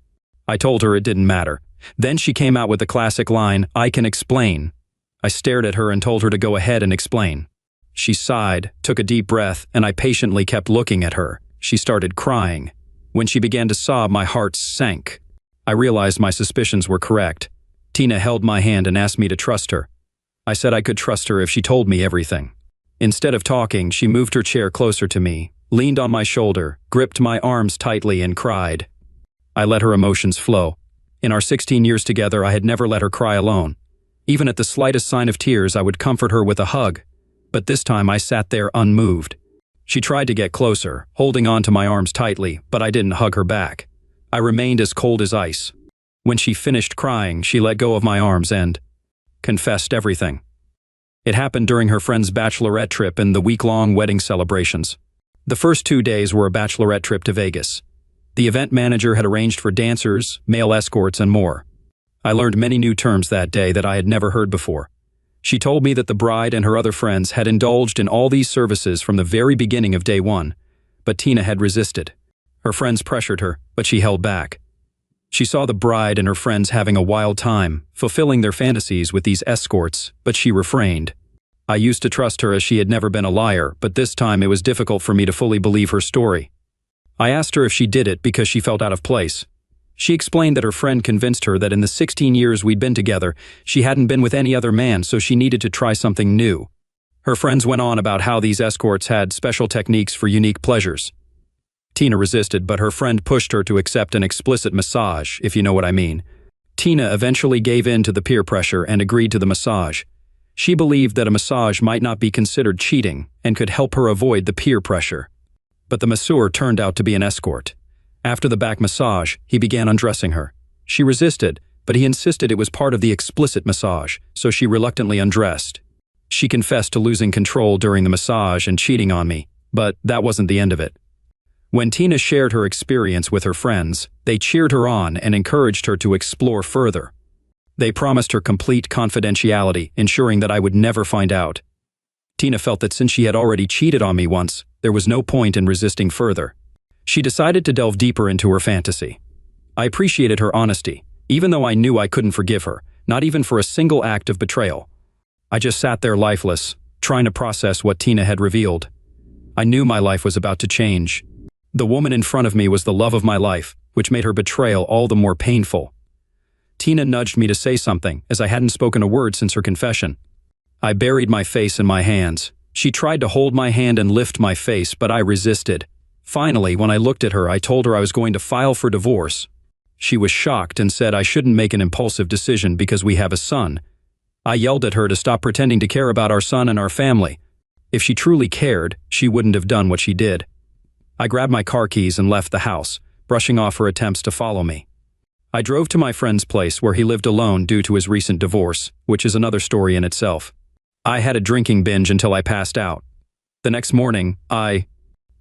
B: I told her it didn't matter. Then she came out with the classic line, "I can explain." I stared at her and told her to go ahead and explain. She sighed, took a deep breath, and I patiently kept looking at her. She started crying. When she began to sob, my heart sank. I realized my suspicions were correct. Tina held my hand and asked me to trust her. I said I could trust her if she told me everything. Instead of talking, she moved her chair closer to me, leaned on my shoulder, gripped my arms tightly, and cried. I let her emotions flow. In our 16 years together, I had never let her cry alone. Even at the slightest sign of tears, I would comfort her with a hug. But this time I sat there unmoved. She tried to get closer, holding on to my arms tightly, but I didn't hug her back. I remained as cold as ice. When she finished crying, she let go of my arms and confessed everything. It happened during her friend's bachelorette trip and the week-long wedding celebrations. The first 2 days were a bachelorette trip to Vegas. The event manager had arranged for dancers, male escorts, and more. I learned many new terms that day that I had never heard before. She told me that the bride and her other friends had indulged in all these services from the very beginning of day one, but Tina had resisted. Her friends pressured her, but she held back. She saw the bride and her friends having a wild time, fulfilling their fantasies with these escorts, but she refrained. I used to trust her as she had never been a liar, but this time it was difficult for me to fully believe her story. I asked her if she did it because she felt out of place. She explained that her friend convinced her that in the 16 years we'd been together, she hadn't been with any other man, so she needed to try something new. Her friends went on about how these escorts had special techniques for unique pleasures. Tina resisted, but her friend pushed her to accept an explicit massage, if you know what I mean. Tina eventually gave in to the peer pressure and agreed to the massage. She believed that a massage might not be considered cheating and could help her avoid the peer pressure. But the masseur turned out to be an escort. After the back massage, he began undressing her. She resisted, but he insisted it was part of the explicit massage, so she reluctantly undressed. She confessed to losing control during the massage and cheating on me, but that wasn't the end of it. When Tina shared her experience with her friends, they cheered her on and encouraged her to explore further. They promised her complete confidentiality, ensuring that I would never find out. Tina felt that since she had already cheated on me once, there was no point in resisting further. She decided to delve deeper into her fantasy. I appreciated her honesty, even though I knew I couldn't forgive her, not even for a single act of betrayal. I just sat there lifeless, trying to process what Tina had revealed. I knew my life was about to change. The woman in front of me was the love of my life, which made her betrayal all the more painful. Tina nudged me to say something, as I hadn't spoken a word since her confession. I buried my face in my hands. She tried to hold my hand and lift my face, but I resisted. Finally, when I looked at her, I told her I was going to file for divorce. She was shocked and said I shouldn't make an impulsive decision because we have a son. I yelled at her to stop pretending to care about our son and our family. If she truly cared, she wouldn't have done what she did. I grabbed my car keys and left the house, brushing off her attempts to follow me. I drove to my friend's place where he lived alone due to his recent divorce, which is another story in itself. I had a drinking binge until I passed out. The next morning, I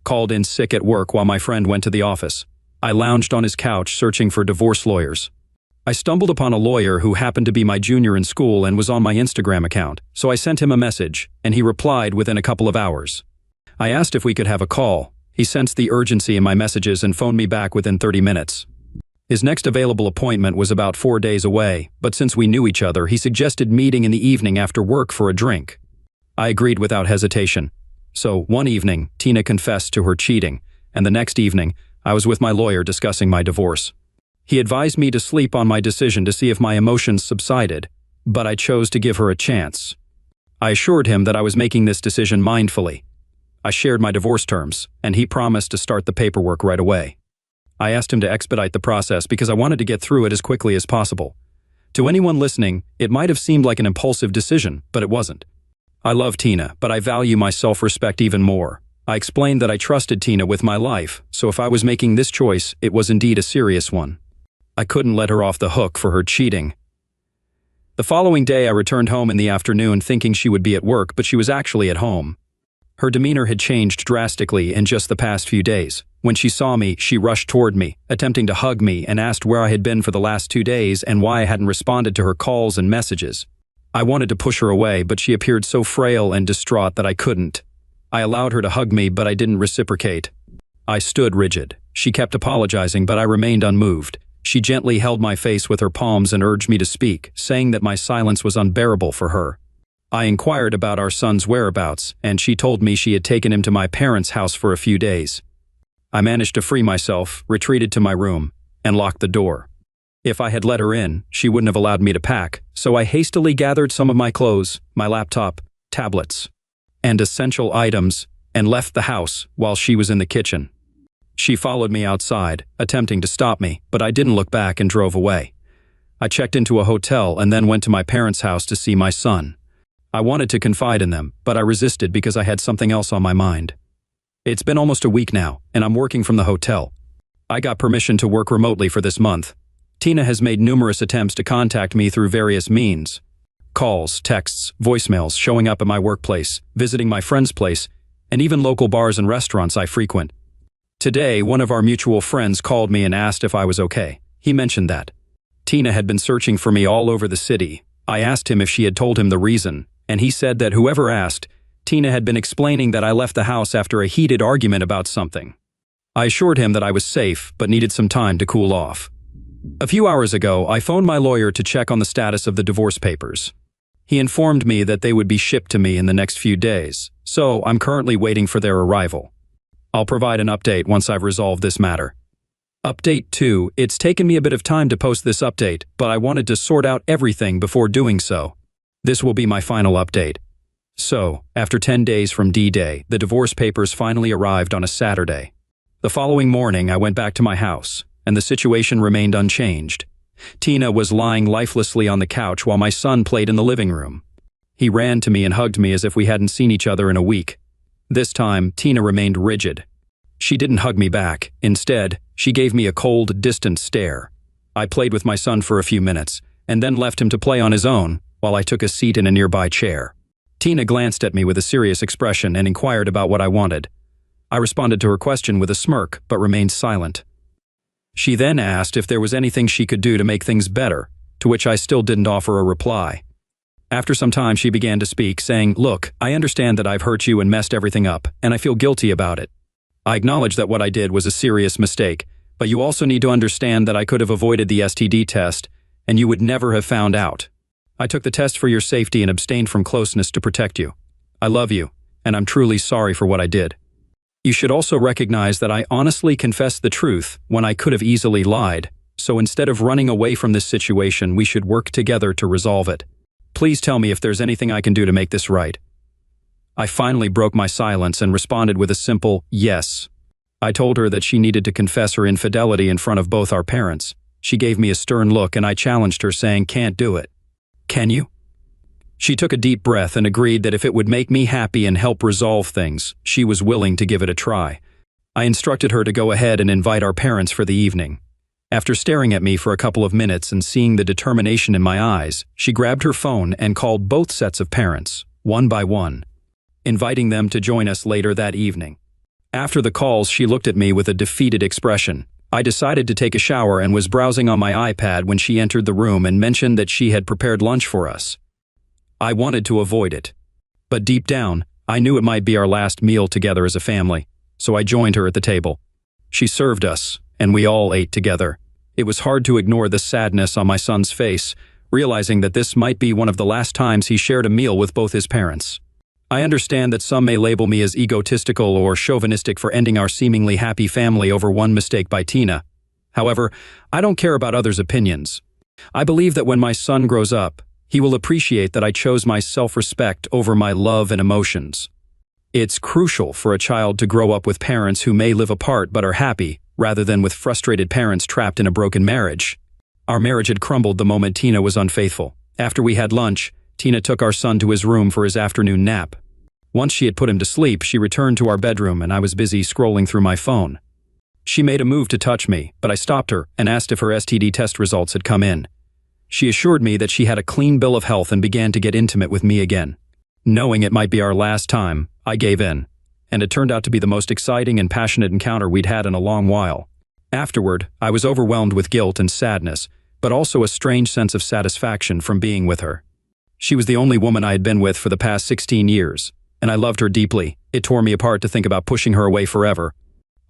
B: called in sick at work while my friend went to the office. I lounged on his couch searching for divorce lawyers. I stumbled upon a lawyer who happened to be my junior in school and was on my Instagram account, so I sent him a message, and he replied within a couple of hours. I asked if we could have a call. He sensed the urgency in my messages and phoned me back within 30 minutes. His next available appointment was about 4 days away, but since we knew each other, he suggested meeting in the evening after work for a drink. I agreed without hesitation. So, one evening, Tina confessed to her cheating, and the next evening, I was with my lawyer discussing my divorce. He advised me to sleep on my decision to see if my emotions subsided, but I chose to give her a chance. I assured him that I was making this decision mindfully. I shared my divorce terms, and he promised to start the paperwork right away. I asked him to expedite the process because I wanted to get through it as quickly as possible. To anyone listening, it might have seemed like an impulsive decision, but it wasn't. I love Tina, but I value my self-respect even more. I explained that I trusted Tina with my life, so if I was making this choice, it was indeed a serious one. I couldn't let her off the hook for her cheating. The following day, I returned home in the afternoon thinking she would be at work, but she was actually at home. Her demeanor had changed drastically in just the past few days. When she saw me, she rushed toward me, attempting to hug me, and asked where I had been for the last 2 days and why I hadn't responded to her calls and messages. I wanted to push her away, but she appeared so frail and distraught that I couldn't. I allowed her to hug me, but I didn't reciprocate. I stood rigid. She kept apologizing, but I remained unmoved. She gently held my face with her palms and urged me to speak, saying that my silence was unbearable for her. I inquired about our son's whereabouts, and she told me she had taken him to my parents' house for a few days. I managed to free myself, retreated to my room, and locked the door. If I had let her in, she wouldn't have allowed me to pack, so I hastily gathered some of my clothes, my laptop, tablets, and essential items, and left the house while she was in the kitchen. She followed me outside, attempting to stop me, but I didn't look back and drove away. I checked into a hotel and then went to my parents' house to see my son. I wanted to confide in them, but I resisted because I had something else on my mind. It's been almost a week now, and I'm working from the hotel. I got permission to work remotely for this month. Tina has made numerous attempts to contact me through various means. Calls, texts, voicemails showing up at my workplace, visiting my friend's place, and even local bars and restaurants I frequent. Today, one of our mutual friends called me and asked if I was okay. He mentioned that Tina had been searching for me all over the city. I asked him if she had told him the reason, and he said that whoever asked, Tina had been explaining that I left the house after a heated argument about something. I assured him that I was safe, but needed some time to cool off. A few hours ago, I phoned my lawyer to check on the status of the divorce papers. He informed me that they would be shipped to me in the next few days, so I'm currently waiting for their arrival. I'll provide an update once I've resolved this matter. Update 2. It's taken me a bit of time to post this update, but I wanted to sort out everything before doing so. This will be my final update. So, after 10 days from D-Day, the divorce papers finally arrived on a Saturday. The following morning, I went back to my house, and the situation remained unchanged. Tina was lying lifelessly on the couch while my son played in the living room. He ran to me and hugged me as if we hadn't seen each other in a week. This time, Tina remained rigid. She didn't hug me back. Instead, she gave me a cold, distant stare. I played with my son for a few minutes, and then left him to play on his own while I took a seat in a nearby chair. Tina glanced at me with a serious expression and inquired about what I wanted. I responded to her question with a smirk, but remained silent. She then asked if there was anything she could do to make things better, to which I still didn't offer a reply. After some time, she began to speak, saying, "Look, I understand that I've hurt you and messed everything up, and I feel guilty about it. I acknowledge that what I did was a serious mistake, but you also need to understand that I could have avoided the STD test, and you would never have found out. I took the test for your safety and abstained from closeness to protect you. I love you, and I'm truly sorry for what I did. You should also recognize that I honestly confessed the truth when I could have easily lied, so instead of running away from this situation, we should work together to resolve it. Please tell me if there's anything I can do to make this right." I finally broke my silence and responded with a simple yes. I told her that she needed to confess her infidelity in front of both our parents. She gave me a stern look and I challenged her, saying, "Can't do it. Can you?" She took a deep breath and agreed that if it would make me happy and help resolve things, she was willing to give it a try. I instructed her to go ahead and invite our parents for the evening. After staring at me for a couple of minutes and seeing the determination in my eyes, she grabbed her phone and called both sets of parents, one by one, inviting them to join us later that evening. After the calls, she looked at me with a defeated expression. I decided to take a shower and was browsing on my iPad when she entered the room and mentioned that she had prepared lunch for us. I wanted to avoid it, but deep down, I knew it might be our last meal together as a family, so I joined her at the table. She served us, and we all ate together. It was hard to ignore the sadness on my son's face, realizing that this might be one of the last times he shared a meal with both his parents. I understand that some may label me as egotistical or chauvinistic for ending our seemingly happy family over one mistake by Tina. However, I don't care about others' opinions. I believe that when my son grows up, he will appreciate that I chose my self-respect over my love and emotions. It's crucial for a child to grow up with parents who may live apart but are happy, rather than with frustrated parents trapped in a broken marriage. Our marriage had crumbled the moment Tina was unfaithful. After we had lunch, Tina took our son to his room for his afternoon nap. Once she had put him to sleep, she returned to our bedroom and I was busy scrolling through my phone. She made a move to touch me, but I stopped her and asked if her STD test results had come in. She assured me that she had a clean bill of health and began to get intimate with me again. Knowing it might be our last time, I gave in, and it turned out to be the most exciting and passionate encounter we'd had in a long while. Afterward, I was overwhelmed with guilt and sadness, but also a strange sense of satisfaction from being with her. She was the only woman I had been with for the past 16 years, and I loved her deeply. It tore me apart to think about pushing her away forever.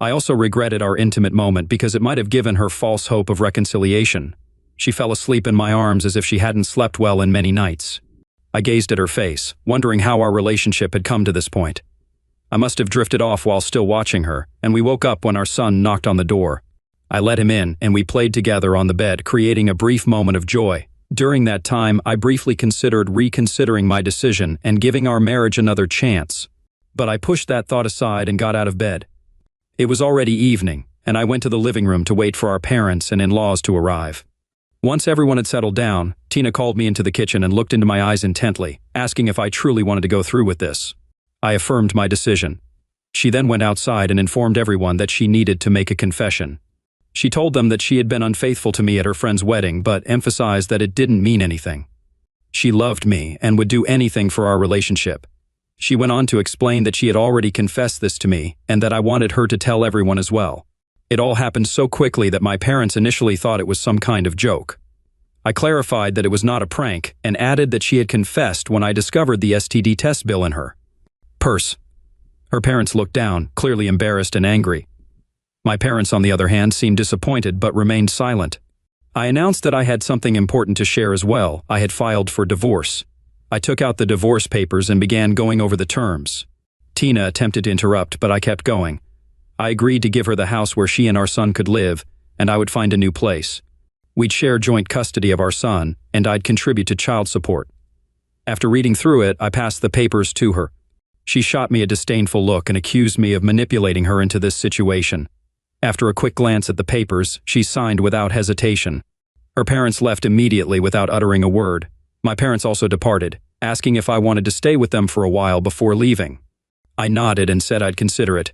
B: I also regretted our intimate moment because it might have given her false hope of reconciliation. She fell asleep in my arms as if she hadn't slept well in many nights. I gazed at her face, wondering how our relationship had come to this point. I must have drifted off while still watching her, and we woke up when our son knocked on the door. I let him in, and we played together on the bed, creating a brief moment of joy. During that time, I briefly considered reconsidering my decision and giving our marriage another chance. But I pushed that thought aside and got out of bed. It was already evening, and I went to the living room to wait for our parents and in-laws to arrive. Once everyone had settled down, Tina called me into the kitchen and looked into my eyes intently, asking if I truly wanted to go through with this. I affirmed my decision. She then went outside and informed everyone that she needed to make a confession. She told them that she had been unfaithful to me at her friend's wedding, but emphasized that it didn't mean anything. She loved me and would do anything for our relationship. She went on to explain that she had already confessed this to me and that I wanted her to tell everyone as well. It all happened so quickly that my parents initially thought it was some kind of joke. I clarified that it was not a prank and added that she had confessed when I discovered the STD test bill in her purse. Her parents looked down, clearly embarrassed and angry. My parents, on the other hand, seemed disappointed but remained silent. I announced that I had something important to share as well. I had filed for divorce. I took out the divorce papers and began going over the terms. Tina attempted to interrupt, but I kept going. I agreed to give her the house where she and our son could live, and I would find a new place. We'd share joint custody of our son, and I'd contribute to child support. After reading through it, I passed the papers to her. She shot me a disdainful look and accused me of manipulating her into this situation. After a quick glance at the papers, she signed without hesitation. Her parents left immediately without uttering a word. My parents also departed, asking if I wanted to stay with them for a while before leaving. I nodded and said I'd consider it.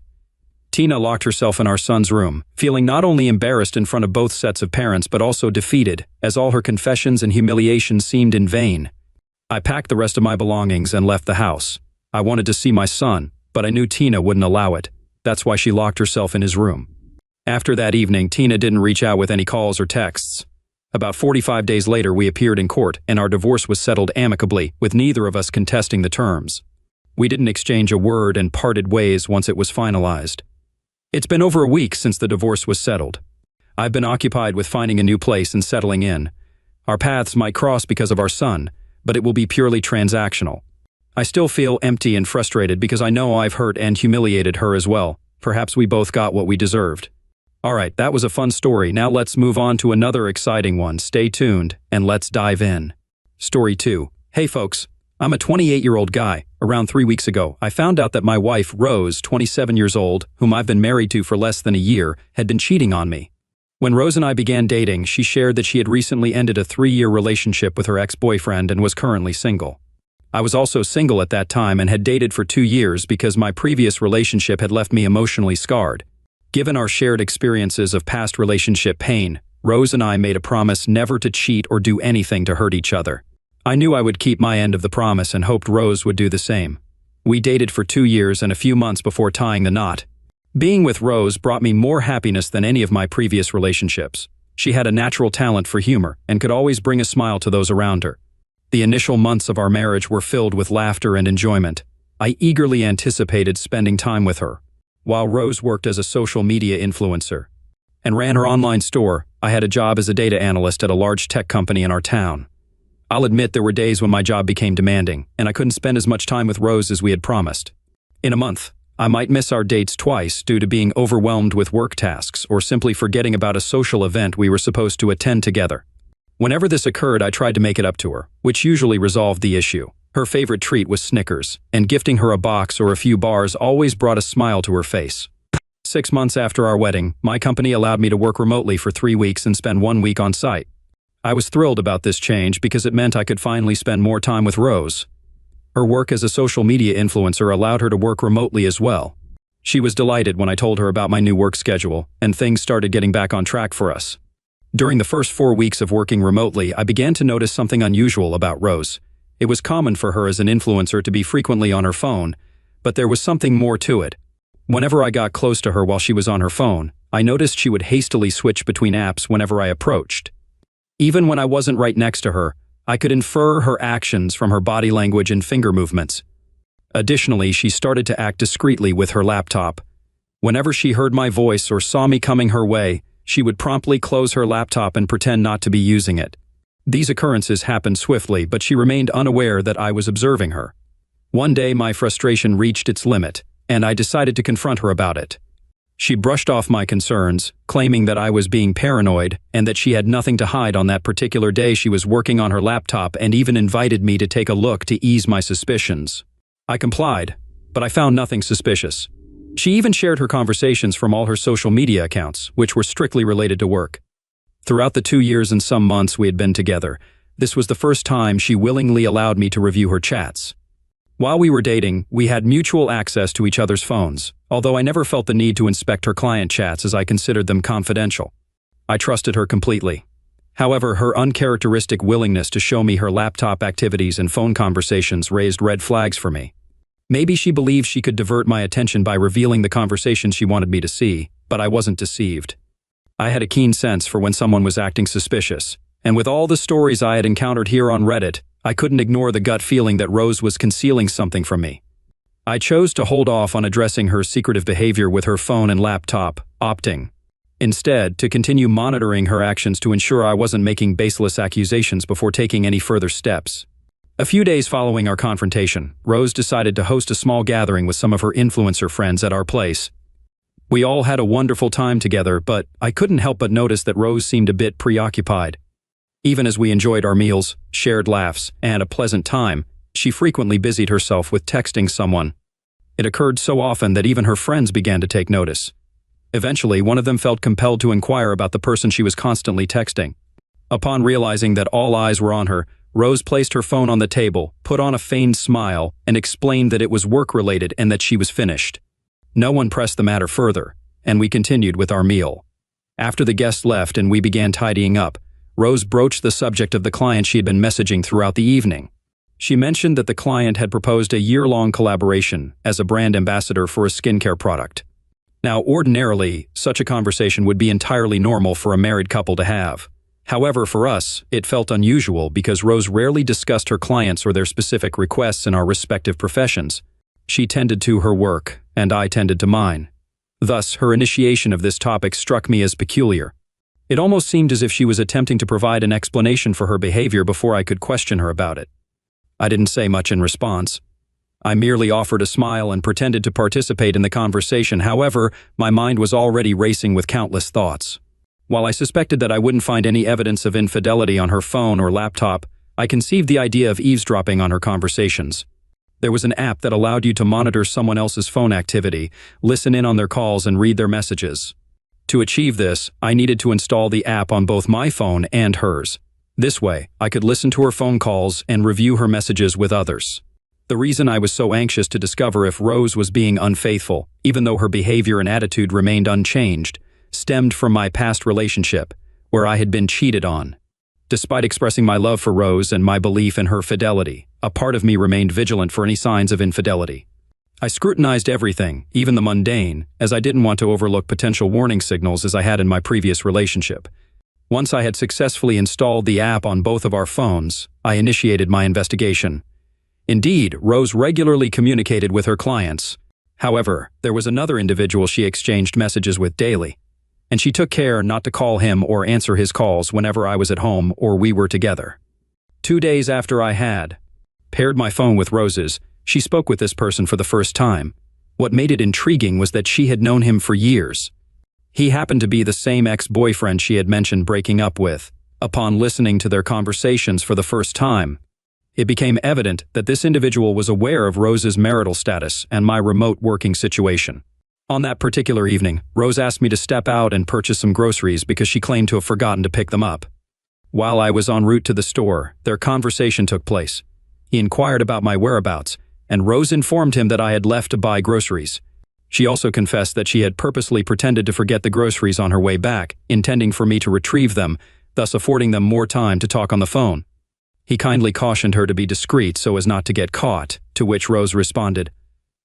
B: Tina locked herself in our son's room, feeling not only embarrassed in front of both sets of parents but also defeated, as all her confessions and humiliation seemed in vain. I packed the rest of my belongings and left the house. I wanted to see my son, but I knew Tina wouldn't allow it. That's why she locked herself in his room. After that evening, Tina didn't reach out with any calls or texts. About 45 days later, we appeared in court, and our divorce was settled amicably, with neither of us contesting the terms. We didn't exchange a word and parted ways once it was finalized. It's been over a week since the divorce was settled. I've been occupied with finding a new place and settling in. Our paths might cross because of our son, but it will be purely transactional. I still feel empty and frustrated because I know I've hurt and humiliated her as well. Perhaps we both got what we deserved. Alright, that was a fun story. Now let's move on to another exciting one. Stay tuned, and let's dive in. Story 2. Hey folks, I'm a 28-year-old guy. Around 3 weeks ago, I found out that my wife, Rose, 27 years old, whom I've been married to for less than a year, had been cheating on me. When Rose and I began dating, she shared that she had recently ended a 3-year relationship with her ex-boyfriend and was currently single. I was also single at that time and had dated for 2 years because my previous relationship had left me emotionally scarred. Given our shared experiences of past relationship pain, Rose and I made a promise never to cheat or do anything to hurt each other. I knew I would keep my end of the promise and hoped Rose would do the same. We dated for 2 years and a few months before tying the knot. Being with Rose brought me more happiness than any of my previous relationships. She had a natural talent for humor and could always bring a smile to those around her. The initial months of our marriage were filled with laughter and enjoyment. I eagerly anticipated spending time with her. While Rose worked as a social media influencer and ran her online store, I had a job as a data analyst at a large tech company in our town. I'll admit there were days when my job became demanding, and I couldn't spend as much time with Rose as we had promised. In a month, I might miss our dates twice due to being overwhelmed with work tasks or simply forgetting about a social event we were supposed to attend together. Whenever this occurred, I tried to make it up to her, which usually resolved the issue. Her favorite treat was Snickers, and gifting her a box or a few bars always brought a smile to her face. 6 months after our wedding, my company allowed me to work remotely for 3 weeks and spend 1 week on site. I was thrilled about this change because it meant I could finally spend more time with Rose. Her work as a social media influencer allowed her to work remotely as well. She was delighted when I told her about my new work schedule, and things started getting back on track for us. During the first 4 weeks of working remotely, I began to notice something unusual about Rose. It was common for her as an influencer to be frequently on her phone, but there was something more to it. Whenever I got close to her while she was on her phone, I noticed she would hastily switch between apps whenever I approached. Even when I wasn't right next to her, I could infer her actions from her body language and finger movements. Additionally, she started to act discreetly with her laptop. Whenever she heard my voice or saw me coming her way, she would promptly close her laptop and pretend not to be using it. These occurrences happened swiftly, but she remained unaware that I was observing her. One day, my frustration reached its limit, and I decided to confront her about it. She brushed off my concerns, claiming that I was being paranoid and that she had nothing to hide. On that particular day, she was working on her laptop and even invited me to take a look to ease my suspicions. I complied, but I found nothing suspicious. She even shared her conversations from all her social media accounts, which were strictly related to work. Throughout the 2 years and some months we had been together, this was the first time she willingly allowed me to review her chats. While we were dating, we had mutual access to each other's phones, although I never felt the need to inspect her client chats as I considered them confidential. I trusted her completely. However, her uncharacteristic willingness to show me her laptop activities and phone conversations raised red flags for me. Maybe she believed she could divert my attention by revealing the conversations she wanted me to see, but I wasn't deceived. I had a keen sense for when someone was acting suspicious, and with all the stories I had encountered here on Reddit, I couldn't ignore the gut feeling that Rose was concealing something from me. I chose to hold off on addressing her secretive behavior with her phone and laptop, opting instead to continue monitoring her actions to ensure I wasn't making baseless accusations before taking any further steps. A few days following our confrontation, Rose decided to host a small gathering with some of her influencer friends at our place. We all had a wonderful time together, but I couldn't help but notice that Rose seemed a bit preoccupied. Even as we enjoyed our meals, shared laughs, and a pleasant time, she frequently busied herself with texting someone. It occurred so often that even her friends began to take notice. Eventually, one of them felt compelled to inquire about the person she was constantly texting. Upon realizing that all eyes were on her, Rose placed her phone on the table, put on a feigned smile, and explained that it was work-related and that she was finished. No one pressed the matter further, and we continued with our meal. After the guests left and we began tidying up, Rose broached the subject of the client she had been messaging throughout the evening. She mentioned that the client had proposed a year-long collaboration as a brand ambassador for a skincare product. Now, ordinarily, such a conversation would be entirely normal for a married couple to have. However, for us, it felt unusual because Rose rarely discussed her clients or their specific requests in our respective professions. She tended to her work, and I tended to mine. Thus, her initiation of this topic struck me as peculiar. It almost seemed as if she was attempting to provide an explanation for her behavior before I could question her about it. I didn't say much in response. I merely offered a smile and pretended to participate in the conversation. However, my mind was already racing with countless thoughts. While I suspected that I wouldn't find any evidence of infidelity on her phone or laptop, I conceived the idea of eavesdropping on her conversations. There was an app that allowed you to monitor someone else's phone activity, listen in on their calls, and read their messages. To achieve this, I needed to install the app on both my phone and hers. This way, I could listen to her phone calls and review her messages with others. The reason I was so anxious to discover if Rose was being unfaithful, even though her behavior and attitude remained unchanged, stemmed from my past relationship, where I had been cheated on. Despite expressing my love for Rose and my belief in her fidelity, a part of me remained vigilant for any signs of infidelity. I scrutinized everything, even the mundane, as I didn't want to overlook potential warning signals as I had in my previous relationship. Once I had successfully installed the app on both of our phones, I initiated my investigation. Indeed, Rose regularly communicated with her clients. However, there was another individual she exchanged messages with daily, and she took care not to call him or answer his calls whenever I was at home or we were together. 2 days after I had paired my phone with Rose's, she spoke with this person for the first time. What made it intriguing was that she had known him for years. He happened to be the same ex-boyfriend she had mentioned breaking up with. Upon listening to their conversations for the first time, it became evident that this individual was aware of Rose's marital status and my remote working situation. On that particular evening, Rose asked me to step out and purchase some groceries because she claimed to have forgotten to pick them up. While I was en route to the store, their conversation took place. He inquired about my whereabouts, and Rose informed him that I had left to buy groceries. She also confessed that she had purposely pretended to forget the groceries on her way back, intending for me to retrieve them, thus affording them more time to talk on the phone. He kindly cautioned her to be discreet so as not to get caught, to which Rose responded,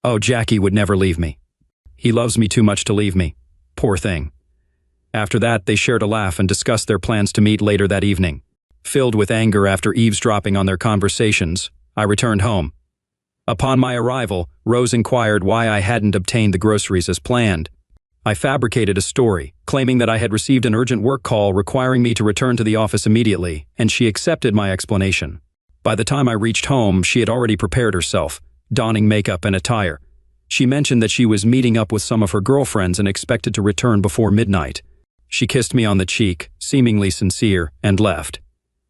B: "Oh, Jackie would never leave me. He loves me too much to leave me. Poor thing." After that, they shared a laugh and discussed their plans to meet later that evening. Filled with anger after eavesdropping on their conversations, I returned home. Upon my arrival, Rose inquired why I hadn't obtained the groceries as planned. I fabricated a story, claiming that I had received an urgent work call requiring me to return to the office immediately, and she accepted my explanation. By the time I reached home, she had already prepared herself, donning makeup and attire. She mentioned that she was meeting up with some of her girlfriends and expected to return before midnight. She kissed me on the cheek, seemingly sincere, and left.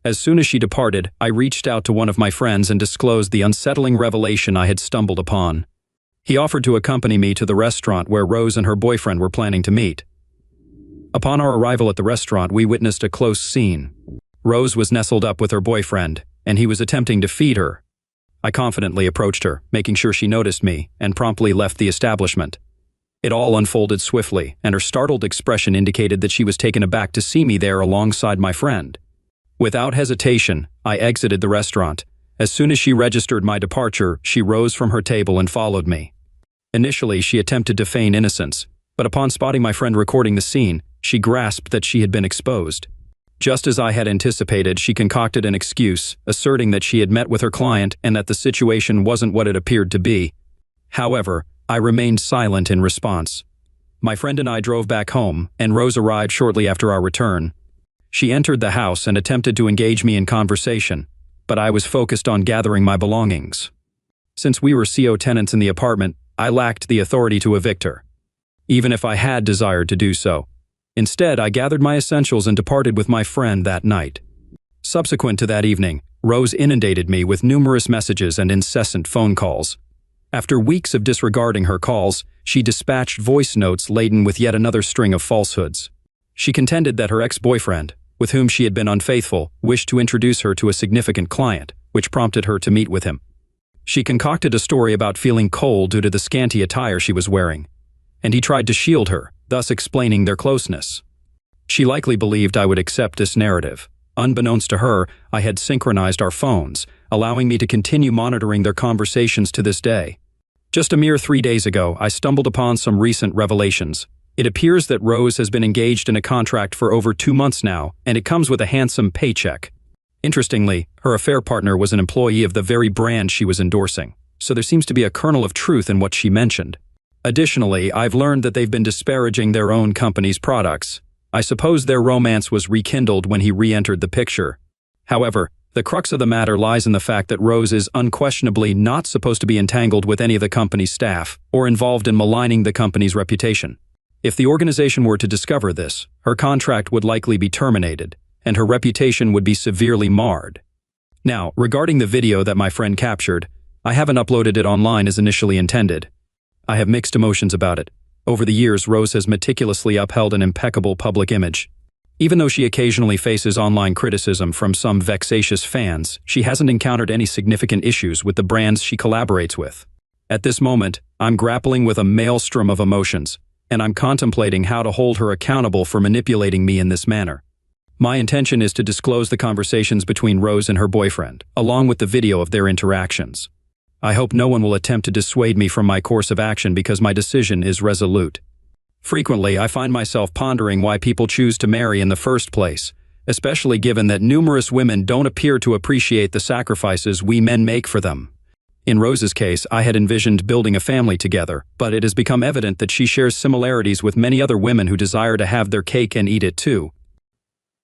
B: As soon as she departed, I reached out to one of my friends and disclosed the unsettling revelation I had stumbled upon. He offered to accompany me to the restaurant where Rose and her boyfriend were planning to meet. Upon our arrival at the restaurant, we witnessed a close scene. Rose was nestled up with her boyfriend, and he was attempting to feed her. I confidently approached her, making sure she noticed me, and promptly left the establishment. It all unfolded swiftly, and her startled expression indicated that she was taken aback to see me there alongside my friend. Without hesitation, I exited the restaurant. As soon as she registered my departure, she rose from her table and followed me. Initially, she attempted to feign innocence, but upon spotting my friend recording the scene, she grasped that she had been exposed. Just as I had anticipated, she concocted an excuse, asserting that she had met with her client and that the situation wasn't what it appeared to be. However, I remained silent in response. My friend and I drove back home, and Rose arrived shortly after our return. She entered the house and attempted to engage me in conversation, but I was focused on gathering my belongings. Since we were CO tenants in the apartment, I lacked the authority to evict her, even if I had desired to do so. Instead, I gathered my essentials and departed with my friend that night. Subsequent to that evening, Rose inundated me with numerous messages and incessant phone calls. After weeks of disregarding her calls, she dispatched voice notes laden with yet another string of falsehoods. She contended that her ex-boyfriend, with whom she had been unfaithful, wished to introduce her to a significant client, which prompted her to meet with him. She concocted a story about feeling cold due to the scanty attire she was wearing, and he tried to shield her, thus explaining their closeness. She likely believed I would accept this narrative. Unbeknownst to her, I had synchronized our phones, allowing me to continue monitoring their conversations to this day. Just a mere 3 days ago, I stumbled upon some recent revelations. It appears that Rose has been engaged in a contract for over 2 months now, and it comes with a handsome paycheck. Interestingly, her affair partner was an employee of the very brand she was endorsing, so there seems to be a kernel of truth in what she mentioned. Additionally, I've learned that they've been disparaging their own company's products. I suppose their romance was rekindled when he re-entered the picture. However, the crux of the matter lies in the fact that Rose is unquestionably not supposed to be entangled with any of the company's staff or involved in maligning the company's reputation. If the organization were to discover this, her contract would likely be terminated, and her reputation would be severely marred. Now, regarding the video that my friend captured, I haven't uploaded it online as initially intended. I have mixed emotions about it. Over the years, Rose has meticulously upheld an impeccable public image. Even though she occasionally faces online criticism from some vexatious fans, she hasn't encountered any significant issues with the brands she collaborates with. At this moment, I'm grappling with a maelstrom of emotions, and I'm contemplating how to hold her accountable for manipulating me in this manner. My intention is to disclose the conversations between Rose and her boyfriend, along with the video of their interactions. I hope no one will attempt to dissuade me from my course of action because my decision is resolute. Frequently, I find myself pondering why people choose to marry in the first place, especially given that numerous women don't appear to appreciate the sacrifices we men make for them. In Rose's case, I had envisioned building a family together, but it has become evident that she shares similarities with many other women who desire to have their cake and eat it too.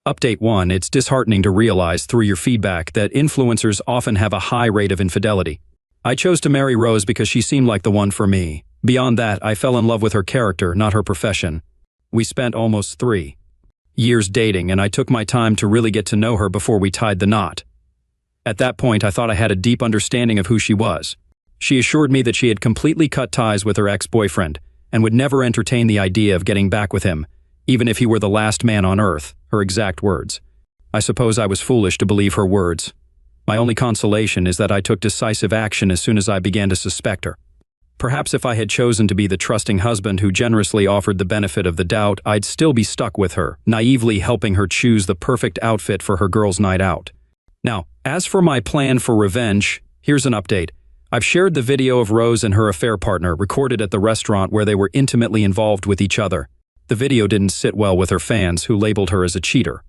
B: Update 1. It's disheartening to realize through your feedback that influencers often have a high rate of infidelity. I chose to marry Rose because she seemed like the one for me. Beyond that, I fell in love with her character, not her profession. We spent almost 3 years dating, and I took my time to really get to know her before we tied the knot. At that point, I thought I had a deep understanding of who she was. She assured me that she had completely cut ties with her ex-boyfriend and would never entertain the idea of getting back with him, even if he were the last man on earth, her exact words. I suppose I was foolish to believe her words. My only consolation is that I took decisive action as soon as I began to suspect her. Perhaps if I had chosen to be the trusting husband who generously offered the benefit of the doubt, I'd still be stuck with her, naively helping her choose the perfect outfit for her girls' night out. Now, as for my plan for revenge, here's an update. I've shared the video of Rose and her affair partner recorded at the restaurant where they were intimately involved with each other. The video didn't sit well with her fans, who labeled her as a cheater.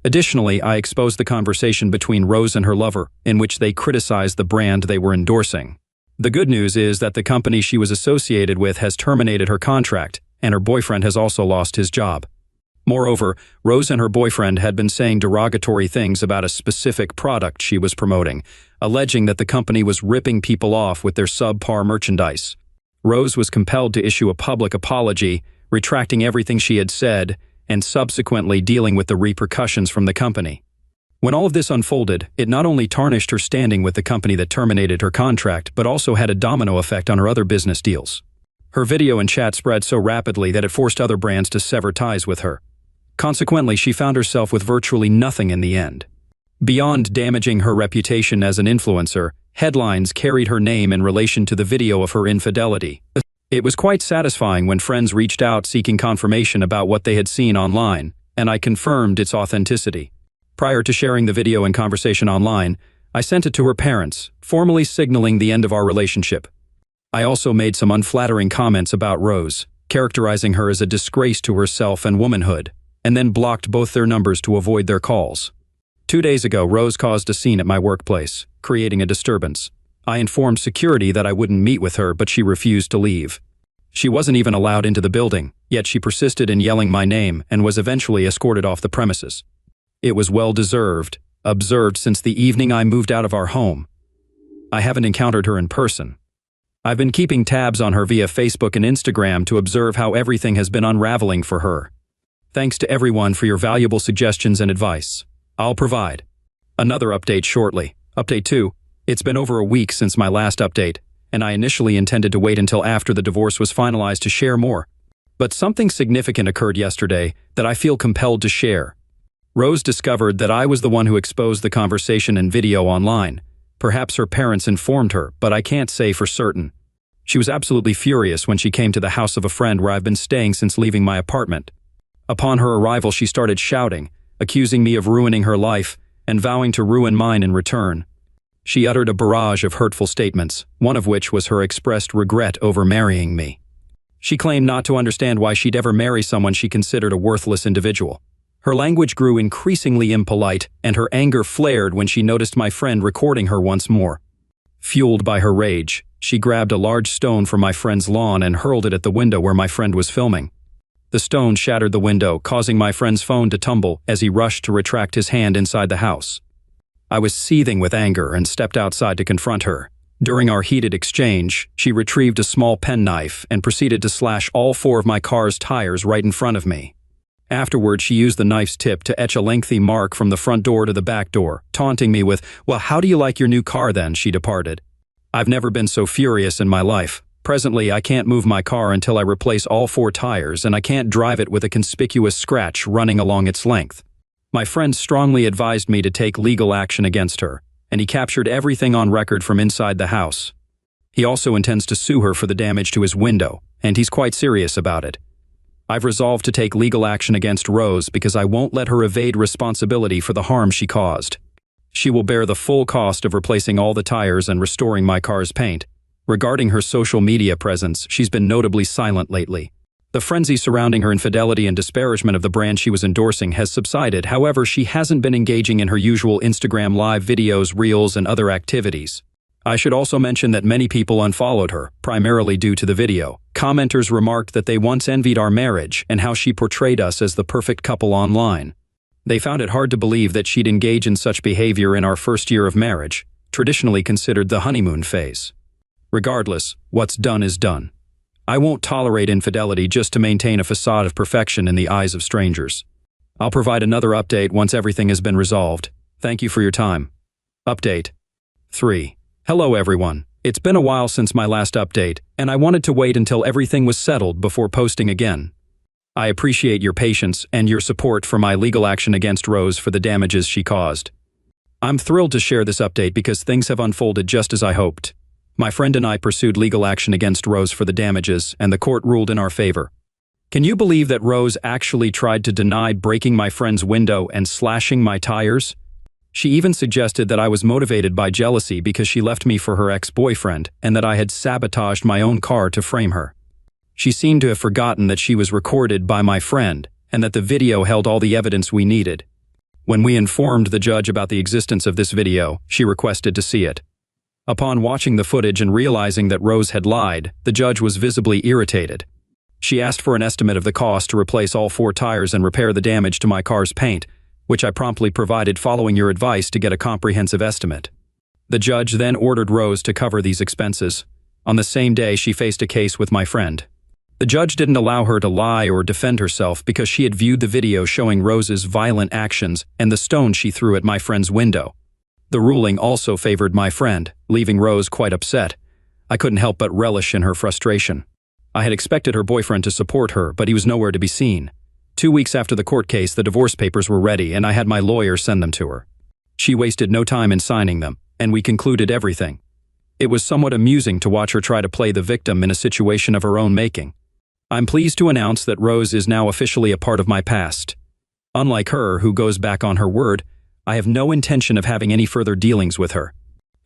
B: Additionally, I exposed the conversation between Rose and her lover, in which they criticized the brand they were endorsing. The good news is that the company she was associated with has terminated her contract, and her boyfriend has also lost his job. Moreover, Rose and her boyfriend had been saying derogatory things about a specific product she was promoting, alleging that the company was ripping people off with their subpar merchandise. Rose was compelled to issue a public apology, retracting everything she had said, and subsequently dealing with the repercussions from the company. When all of this unfolded, it not only tarnished her standing with the company that terminated her contract, but also had a domino effect on her other business deals. Her video and chat spread so rapidly that it forced other brands to sever ties with her. Consequently, she found herself with virtually nothing in the end. Beyond damaging her reputation as an influencer, headlines carried her name in relation to the video of her infidelity. It was quite satisfying when friends reached out seeking confirmation about what they had seen online, and I confirmed its authenticity. Prior to sharing the video and conversation online, I sent it to her parents, formally signaling the end of our relationship. I also made some unflattering comments about Rose, characterizing her as a disgrace to herself and womanhood, and then blocked both their numbers to avoid their calls. 2 days ago, Rose caused a scene at my workplace, creating a disturbance. I informed security that I wouldn't meet with her, but she refused to leave. She wasn't even allowed into the building, yet she persisted in yelling my name and was eventually escorted off the premises. It was well-deserved, observed since the evening I moved out of our home. I haven't encountered her in person. I've been keeping tabs on her via Facebook and Instagram to observe how everything has been unraveling for her. Thanks to everyone for your valuable suggestions and advice. I'll provide another update shortly. Update 2. It's been over a week since my last update, and I initially intended to wait until after the divorce was finalized to share more. But something significant occurred yesterday that I feel compelled to share. Rose discovered that I was the one who exposed the conversation and video online. Perhaps her parents informed her, but I can't say for certain. She was absolutely furious when she came to the house of a friend where I've been staying since leaving my apartment. Upon her arrival, she started shouting, accusing me of ruining her life and vowing to ruin mine in return. She uttered a barrage of hurtful statements, one of which was her expressed regret over marrying me. She claimed not to understand why she'd ever marry someone she considered a worthless individual. Her language grew increasingly impolite, and her anger flared when she noticed my friend recording her once more. Fueled by her rage, she grabbed a large stone from my friend's lawn and hurled it at the window where my friend was filming. The stone shattered the window, causing my friend's phone to tumble as he rushed to retract his hand inside the house. I was seething with anger and stepped outside to confront her. During our heated exchange, she retrieved a small penknife and proceeded to slash all 4 of my car's tires right in front of me. Afterward, she used the knife's tip to etch a lengthy mark from the front door to the back door, taunting me with, "Well, how do you like your new car then?" She departed. I've never been so furious in my life. Presently, I can't move my car until I replace all 4 tires, and I can't drive it with a conspicuous scratch running along its length. My friend strongly advised me to take legal action against her, and he captured everything on record from inside the house. He also intends to sue her for the damage to his window, and he's quite serious about it. I've resolved to take legal action against Rose because I won't let her evade responsibility for the harm she caused. She will bear the full cost of replacing all the tires and restoring my car's paint. Regarding her social media presence, she's been notably silent lately. The frenzy surrounding her infidelity and disparagement of the brand she was endorsing has subsided. However, she hasn't been engaging in her usual Instagram live videos, reels, and other activities. I should also mention that many people unfollowed her, primarily due to the video. Commenters remarked that they once envied our marriage and how she portrayed us as the perfect couple online. They found it hard to believe that she'd engage in such behavior in our first year of marriage, traditionally considered the honeymoon phase. Regardless, what's done is done. I won't tolerate infidelity just to maintain a facade of perfection in the eyes of strangers. I'll provide another update once everything has been resolved. Thank you for your time. Update 3. Hello everyone. It's been a while since my last update, and I wanted to wait until everything was settled before posting again. I appreciate your patience and your support for my legal action against Rose for the damages she caused. I'm thrilled to share this update because things have unfolded just as I hoped. My friend and I pursued legal action against Rose for the damages, and the court ruled in our favor. Can you believe that Rose actually tried to deny breaking my friend's window and slashing my tires? She even suggested that I was motivated by jealousy because she left me for her ex-boyfriend and that I had sabotaged my own car to frame her. She seemed to have forgotten that she was recorded by my friend and that the video held all the evidence we needed. When we informed the judge about the existence of this video, she requested to see it. Upon watching the footage and realizing that Rose had lied, the judge was visibly irritated. She asked for an estimate of the cost to replace all 4 tires and repair the damage to my car's paint, which I promptly provided following your advice to get a comprehensive estimate. The judge then ordered Rose to cover these expenses. On the same day, she faced a case with my friend. The judge didn't allow her to lie or defend herself because she had viewed the video showing Rose's violent actions and the stone she threw at my friend's window. The ruling also favored my friend, leaving Rose quite upset. I couldn't help but relish in her frustration. I had expected her boyfriend to support her, but he was nowhere to be seen. 2 weeks after the court case, the divorce papers were ready and I had my lawyer send them to her. She wasted no time in signing them, and we concluded everything. It was somewhat amusing to watch her try to play the victim in a situation of her own making. I'm pleased to announce that Rose is now officially a part of my past. Unlike her, who goes back on her word, I have no intention of having any further dealings with her.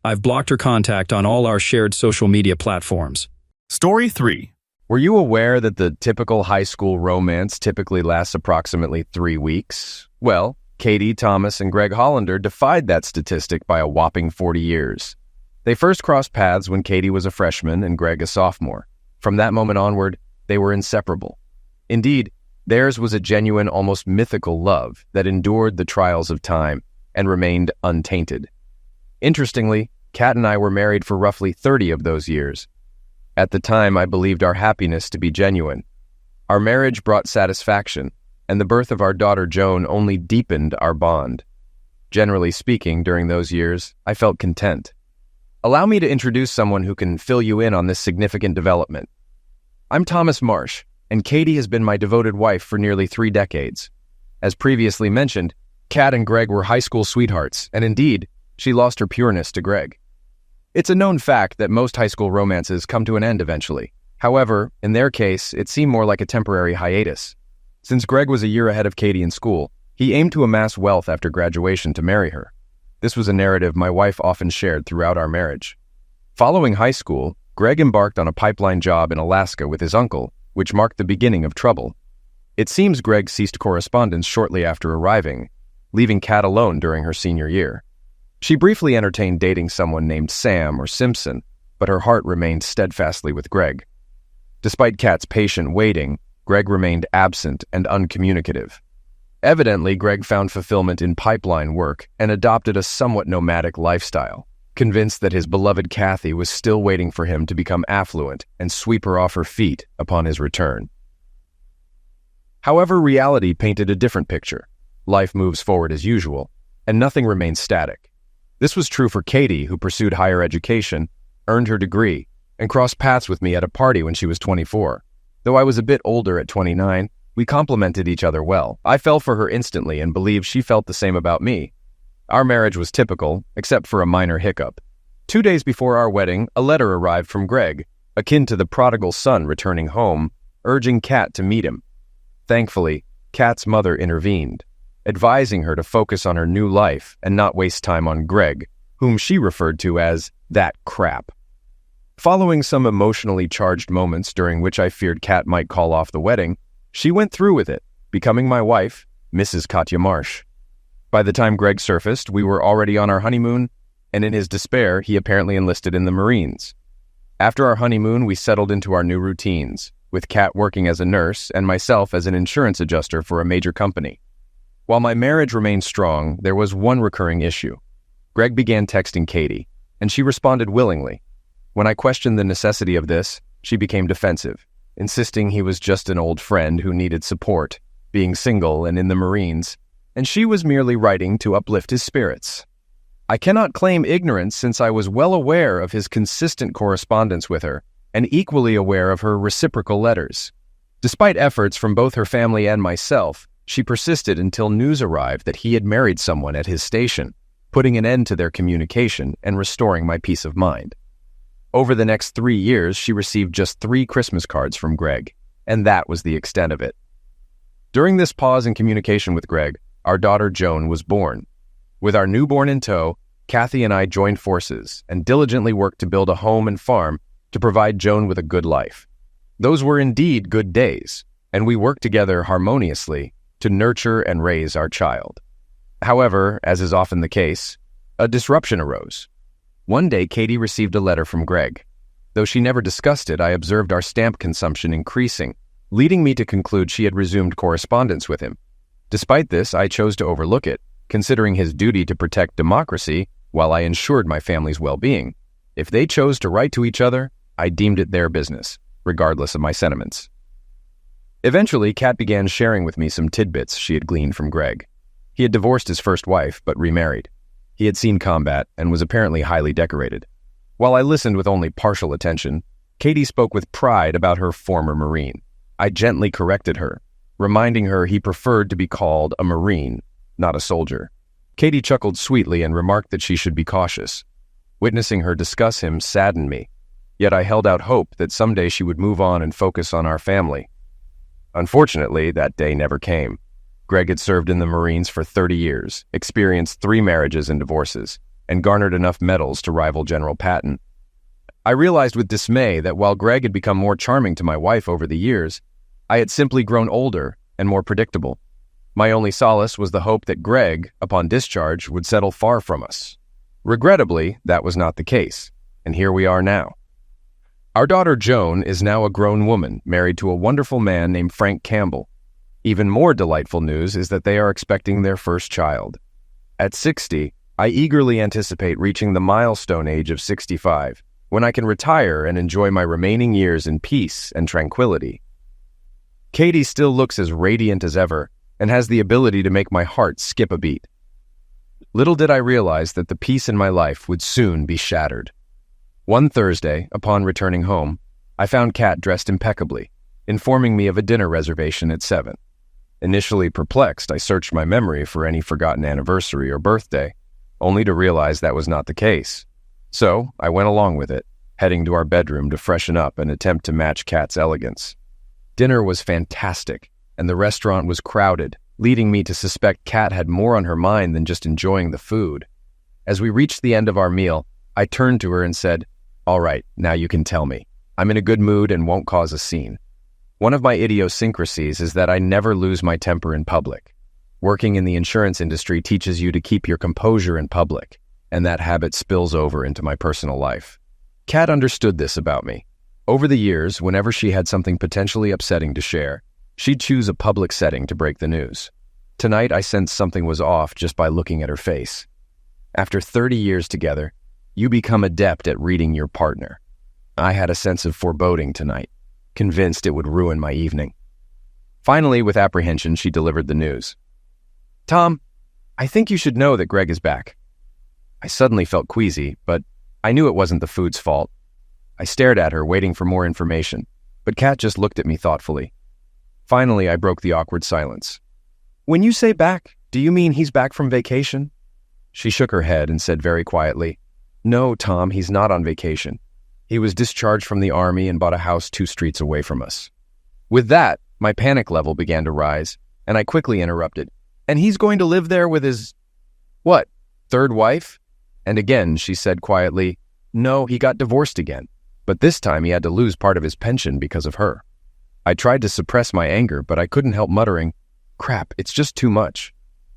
B: I've blocked her contact on all our shared social media platforms.
A: Story 3.
C: Were you aware that the typical high school romance typically lasts approximately 3 weeks? Well, Katie, Thomas, and Greg Hollander defied that statistic by a whopping 40 years. They first crossed paths when Katie was a freshman and Greg a sophomore. From that moment onward, they were inseparable. Indeed, theirs was a genuine, almost mythical love that endured the trials of time and remained untainted. Interestingly, Kat and I were married for roughly 30 of those years. At the time, I believed our happiness to be genuine. Our marriage brought satisfaction, and the birth of our daughter Joan only deepened our bond. Generally speaking, during those years, I felt content. Allow me to introduce someone who can fill you in on this significant development. I'm Thomas Marsh, and Katie has been my devoted wife for nearly 3 decades. As previously mentioned, Kat and Greg were high school sweethearts, and indeed, she lost her pureness to Greg. It's a known fact that most high school romances come to an end eventually. However, in their case, it seemed more like a temporary hiatus. Since Greg was a year ahead of Katie in school, he aimed to amass wealth after graduation to marry her. This was a narrative my wife often shared throughout our marriage. Following high school, Greg embarked on a pipeline job in Alaska with his uncle, which marked the beginning of trouble. It seems Greg ceased correspondence shortly after arriving, leaving Kat alone during her senior year. She briefly entertained dating someone named Sam or Simpson, but her heart remained steadfastly with Greg. Despite Kat's patient waiting, Greg remained absent and uncommunicative. Evidently, Greg found fulfillment in pipeline work and adopted a somewhat nomadic lifestyle, convinced that his beloved Kathy was still waiting for him to become affluent and sweep her off her feet upon his return. However, reality painted a different picture. Life moves forward as usual, and nothing remains static. This was true for Katie, who pursued higher education, earned her degree, and crossed paths with me at a party when she was 24. Though I was a bit older at 29, we complemented each other well. I fell for her instantly and believed she felt the same about me. Our marriage was typical, except for a minor hiccup. 2 days before our wedding, a letter arrived from Greg, akin to the prodigal son returning home, urging Kat to meet him. Thankfully, Kat's mother intervened, advising her to focus on her new life and not waste time on Greg, whom she referred to as that crap. Following some emotionally charged moments during which I feared Kat might call off the wedding, she went through with it, becoming my wife, Mrs. Katya Marsh. By the time Greg surfaced, we were already on our honeymoon, and in his despair, he apparently enlisted in the Marines. After our honeymoon, we settled into our new routines, with Kat working as a nurse and myself as an insurance adjuster for a major company. While my marriage remained strong, there was one recurring issue. Greg began texting Katie, and she responded willingly. When I questioned the necessity of this, she became defensive, insisting he was just an old friend who needed support, being single and in the Marines, and she was merely writing to uplift his spirits. I cannot claim ignorance since I was well aware of his consistent correspondence with her and equally aware of her reciprocal letters. Despite efforts from both her family and myself, she persisted until news arrived that he had married someone at his station, putting an end to their communication and restoring my peace of mind. Over the next 3 years, she received just 3 Christmas cards from Greg, and that was the extent of it. During this pause in communication with Greg, our daughter Joan was born. With our newborn in tow, Kathy and I joined forces and diligently worked to build a home and farm to provide Joan with a good life. Those were indeed good days, and we worked together harmoniously to nurture and raise our child. However, as is often the case, a disruption arose. One day, Katie received a letter from Greg. Though she never discussed it, I observed our stamp consumption increasing, leading me to conclude she had resumed correspondence with him. Despite this, I chose to overlook it, considering his duty to protect democracy while I ensured my family's well-being. If they chose to write to each other, I deemed it their business, regardless of my sentiments. Eventually, Kat began sharing with me some tidbits she had gleaned from Greg. He had divorced his first wife, but remarried. He had seen combat and was apparently highly decorated. While I listened with only partial attention, Katie spoke with pride about her former Marine. I gently corrected her, reminding her he preferred to be called a Marine, not a soldier. Katie chuckled sweetly and remarked that she should be cautious. Witnessing her discuss him saddened me, yet I held out hope that someday she would move on and focus on our family. Unfortunately, that day never came. Greg had served in the Marines for 30 years, experienced 3 marriages and divorces, and garnered enough medals to rival General Patton. I realized with dismay that while Greg had become more charming to my wife over the years, I had simply grown older and more predictable. My only solace was the hope that Greg, upon discharge, would settle far from us. Regrettably, that was not the case, and here we are now. Our daughter Joan is now a grown woman, married to a wonderful man named Frank Campbell. Even more delightful news is that they are expecting their first child. At 60, I eagerly anticipate reaching the milestone age of 65, when I can retire and enjoy my remaining years in peace and tranquility. Katie still looks as radiant as ever and has the ability to make my heart skip a beat. Little did I realize that the peace in my life would soon be shattered. One Thursday, upon returning home, I found Kat dressed impeccably, informing me of a dinner reservation at 7. Initially perplexed, I searched my memory for any forgotten anniversary or birthday, only to realize that was not the case. So, I went along with it, heading to our bedroom to freshen up and attempt to match Kat's elegance. Dinner was fantastic, and the restaurant was crowded, leading me to suspect Kat had more on her mind than just enjoying the food. As we reached the end of our meal, I turned to her and said, "All right, now you can tell me. I'm in a good mood and won't cause a scene." One of my idiosyncrasies is that I never lose my temper in public. Working in the insurance industry teaches you to keep your composure in public, and that habit spills over into my personal life. Kat understood this about me. Over the years, whenever she had something potentially upsetting to share, she'd choose a public setting to break the news. Tonight, I sensed something was off just by looking at her face. After 30 years together, you become adept at reading your partner. I had a sense of foreboding tonight, convinced it would ruin my evening. Finally, with apprehension, she delivered the news. "Tom, I think you should know that Greg is back." I suddenly felt queasy, but I knew it wasn't the food's fault. I stared at her, waiting for more information, but Kat just looked at me thoughtfully. Finally, I broke the awkward silence. "When you say back, do you mean he's back from vacation?" She shook her head and said very quietly, "No, Tom, he's not on vacation. He was discharged from the Army and bought a house 2 streets away from us." With that, my panic level began to rise, and I quickly interrupted. "And he's going to live there with his, what, 3rd wife?" And again, she said quietly, "No, he got divorced again, but this time he had to lose part of his pension because of her." I tried to suppress my anger, but I couldn't help muttering, "Crap, it's just too much."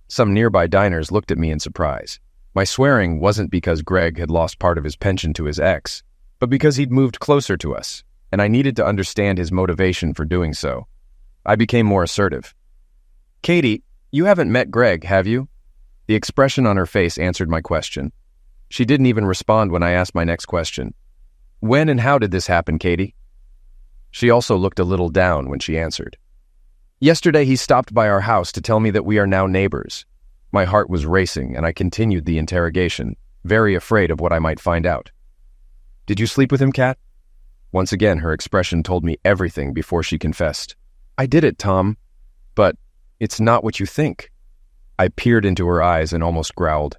C: Some nearby diners looked at me in surprise. My swearing wasn't because Greg had lost part of his pension to his ex, but because he'd moved closer to us, and I needed to understand his motivation for doing so. I became more assertive. "Katie, You haven't met Greg, have you? The expression on her face answered my question. She didn't even respond when I asked my next question. When and how did this happen, Katie? She also looked a little down when she answered. Yesterday he stopped by our house to tell me that we are now neighbors. My heart was racing and I continued the interrogation, very afraid of what I might find out. Did you sleep with him, Kat? Once again, her expression told me everything before she confessed. I did it, Tom, but it's not what you think. I peered into her eyes and almost growled.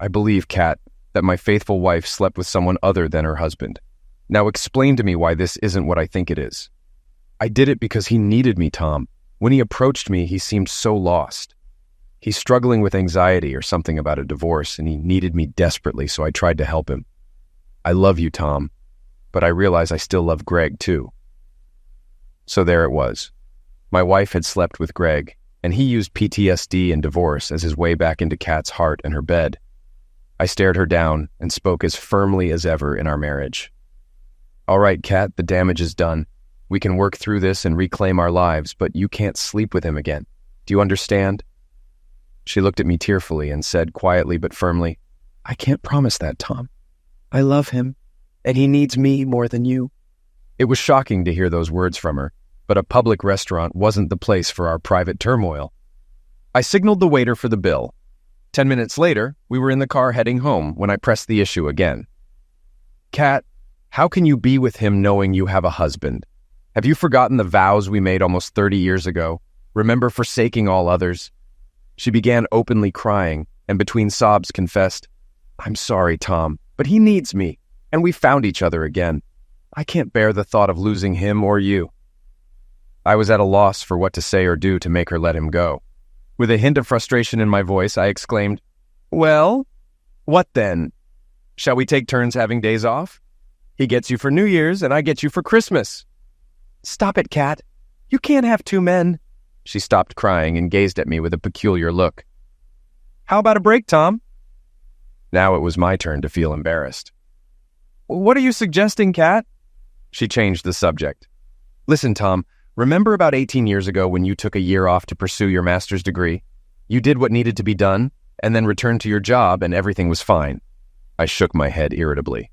C: I believe, Kat, that my faithful wife slept with someone other than her husband. Now explain to me why this isn't what I think it is. I did it because he needed me, Tom. When he approached me, he seemed so lost. He's struggling with anxiety or something about a divorce, and he needed me desperately, so I tried to help him. I love you, Tom, but I realize I still love Greg, too. So there it was. My wife had slept with Greg, and he used PTSD and divorce as his way back into Kat's heart and her bed. I stared her down and spoke as firmly as ever in our marriage. All right, Kat, the damage is done. We can work through this and reclaim our lives, but you can't sleep with him again. Do you understand? She looked at me tearfully and said quietly but firmly, I can't promise that, Tom. I love him, and he needs me more than you. It was shocking to hear those words from her, but a public restaurant wasn't the place for our private turmoil. I signaled the waiter for the bill. 10 minutes later, we were in the car heading home when I pressed the issue again. Kat, how can you be with him knowing you have a husband? Have you forgotten the vows we made almost 30 years ago? Remember forsaking all others? She began openly crying, and between sobs confessed, I'm sorry, Tom, but he needs me, and we found each other again. I can't bear the thought of losing him or you. I was at a loss for what to say or do to make her let him go. With a hint of frustration in my voice, I exclaimed, Well, what then? Shall we take turns having days off? He gets you for New Year's, and I get you for Christmas. Stop it, Kat. You can't have two men. She stopped crying and gazed at me with a peculiar look. How about a break, Tom? Now it was my turn to feel embarrassed. What are you suggesting, Kat? She changed the subject. Listen, Tom, remember about 18 years ago when you took a year off to pursue your master's degree? You did what needed to be done, and then returned to your job and everything was fine. I shook my head irritably.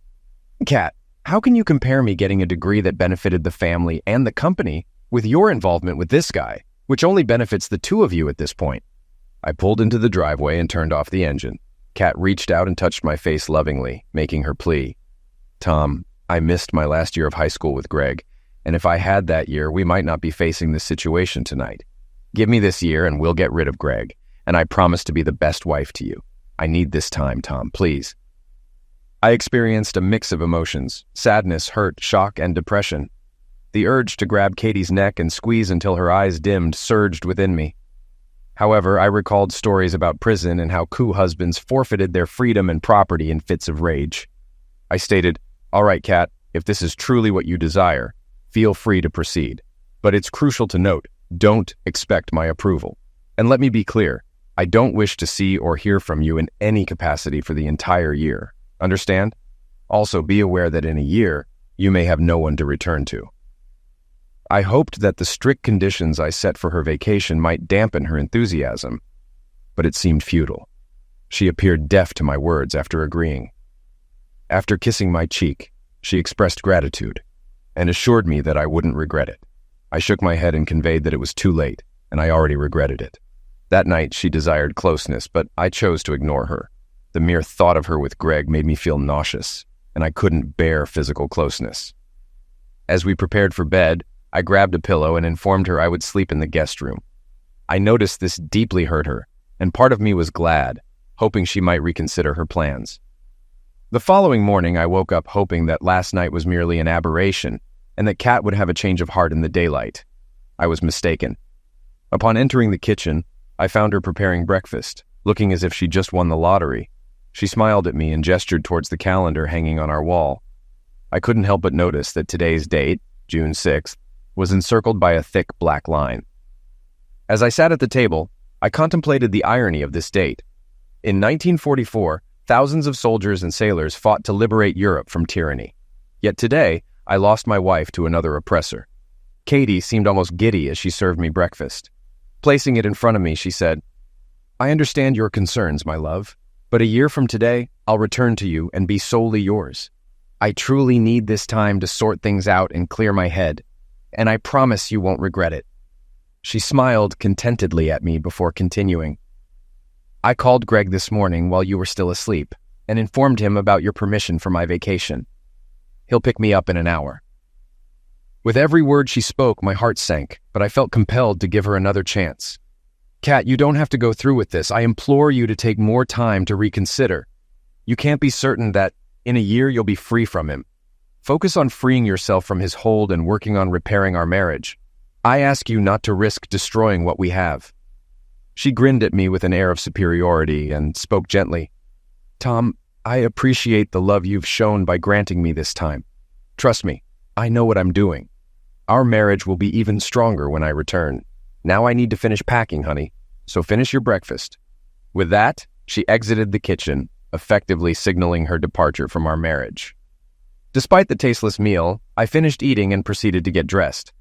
C: Kat, how can you compare me getting a degree that benefited the family and the company with your involvement with this guy, which only benefits the two of you at this point? I pulled into the driveway and turned off the engine. Kat reached out and touched my face lovingly, making her plea. Tom, I missed my last year of high school with Greg, and if I had that year, we might not be facing this situation tonight. Give me this year and we'll get rid of Greg, and I promise to be the best wife to you. I need this time, Tom, please. I experienced a mix of emotions, sadness, hurt, shock, and depression. The urge to grab Katie's neck and squeeze until her eyes dimmed surged within me. However, I recalled stories about prison and how coup husbands forfeited their freedom and property in fits of rage. I stated, All right, Kat, if this is truly what you desire, feel free to proceed. But it's crucial to note, don't expect my approval. And let me be clear, I don't wish to see or hear from you in any capacity for the entire year. Understand? Also, be aware that in a year, you may have no one to return to. I hoped that the strict conditions I set for her vacation might dampen her enthusiasm, but it seemed futile. She appeared deaf to my words after agreeing. After kissing my cheek, she expressed gratitude and assured me that I wouldn't regret it. I shook my head and conveyed that it was too late, and I already regretted it. That night, she desired closeness, but I chose to ignore her. The mere thought of her with Greg made me feel nauseous, and I couldn't bear physical closeness. As we prepared for bed, I grabbed a pillow and informed her I would sleep in the guest room. I noticed this deeply hurt her, and part of me was glad, hoping she might reconsider her plans. The following morning, I woke up hoping that last night was merely an aberration, and that Kat would have a change of heart in the daylight. I was mistaken. Upon entering the kitchen, I found her preparing breakfast, looking as if she just won the lottery. She smiled at me and gestured towards the calendar hanging on our wall. I couldn't help but notice that today's date, June 6th, was encircled by a thick black line. As I sat at the table, I contemplated the irony of this date. In 1944, thousands of soldiers and sailors fought to liberate Europe from tyranny. Yet today, I lost my wife to another oppressor. Katie seemed almost giddy as she served me breakfast. Placing it in front of me, she said, "I understand your concerns, my love, but a year from today, I'll return to you and be solely yours. I truly need this time to sort things out and clear my head, and I promise you won't regret it." She smiled contentedly at me before continuing. "I called Greg this morning while you were still asleep and informed him about your permission for my vacation. He'll pick me up in an hour." With every word she spoke, my heart sank, but I felt compelled to give her another chance. "Kat, you don't have to go through with this. I implore you to take more time to reconsider. You can't be certain that in a year you'll be free from him. Focus on freeing yourself from his hold and working on repairing our marriage. I ask you not to risk destroying what we have." She grinned at me with an air of superiority and spoke gently. "Tom, I appreciate the love you've shown by granting me this time. Trust me, I know what I'm doing. Our marriage will be even stronger when I return. Now I need to finish packing, honey, so finish your breakfast." With that, she exited the kitchen, effectively signaling her departure from our marriage. Despite the tasteless meal, I finished eating and proceeded to get dressed.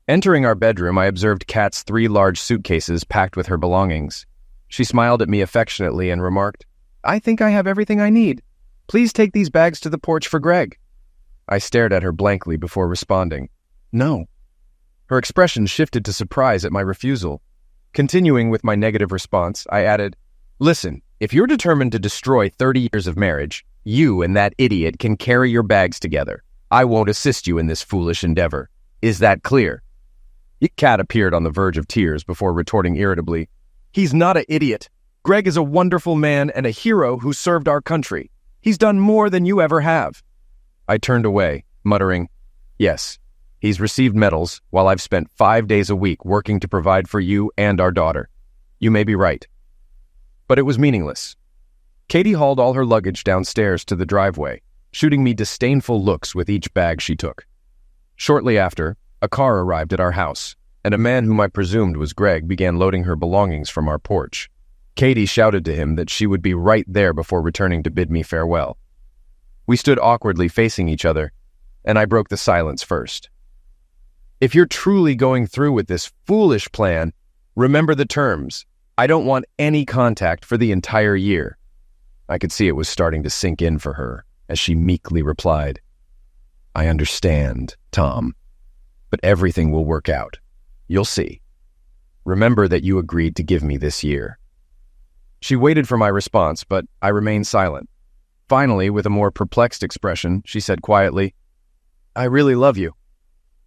C: Entering our bedroom, I observed Kat's 3 large suitcases packed with her belongings. She smiled at me affectionately and remarked, "I think I have everything I need. Please take these bags to the porch for Greg." I stared at her blankly before responding, "No." Her expression shifted to surprise at my refusal. Continuing with my negative response, I added, "Listen, if you're determined to destroy 30 years of marriage, you and that idiot can carry your bags together. I won't assist you in this foolish endeavor. Is that clear?" Kat appeared on the verge of tears before retorting irritably, "He's not an idiot. Greg is a wonderful man and a hero who served our country. He's done more than you ever have." I turned away, muttering, "Yes, he's received medals while I've spent 5 days a week working to provide for you and our daughter. You may be right." But it was meaningless. Katie hauled all her luggage downstairs to the driveway, shooting me disdainful looks with each bag she took. Shortly after, a car arrived at our house, and a man whom I presumed was Greg began loading her belongings from our porch. Katie shouted to him that she would be right there before returning to bid me farewell. We stood awkwardly facing each other, and I broke the silence first. "If you're truly going through with this foolish plan, remember the terms. I don't want any contact for the entire year." I could see it was starting to sink in for her, as she meekly replied, "I understand, Tom, but everything will work out. You'll see. Remember that you agreed to give me this year." She waited for my response, but I remained silent. Finally, with a more perplexed expression, she said quietly, "I really love you."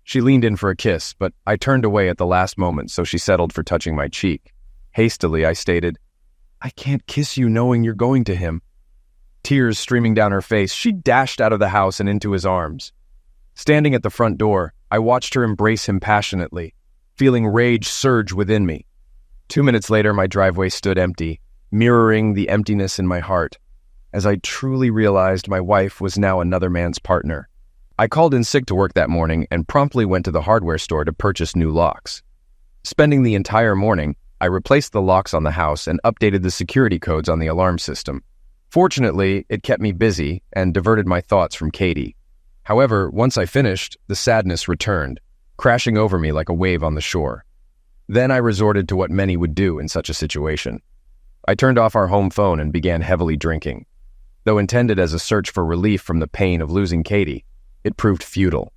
C: She leaned in for a kiss, but I turned away at the last moment, so she settled for touching my cheek. Hastily, I stated, "I can't kiss you knowing you're going to him." Tears streaming down her face, she dashed out of the house and into his arms. Standing at the front door, I watched her embrace him passionately, feeling rage surge within me. 2 minutes later, my driveway stood empty, mirroring the emptiness in my heart, as I truly realized my wife was now another man's partner. I called in sick to work that morning and promptly went to the hardware store to purchase new locks. Spending the entire morning, I replaced the locks on the house and updated the security codes on the alarm system. Fortunately, it kept me busy and diverted my thoughts from Katie. However, once I finished, the sadness returned, crashing over me like a wave on the shore. Then I resorted to what many would do in such a situation. I turned off our home phone and began heavily drinking. Though intended as a search for relief from the pain of losing Katie, it proved futile.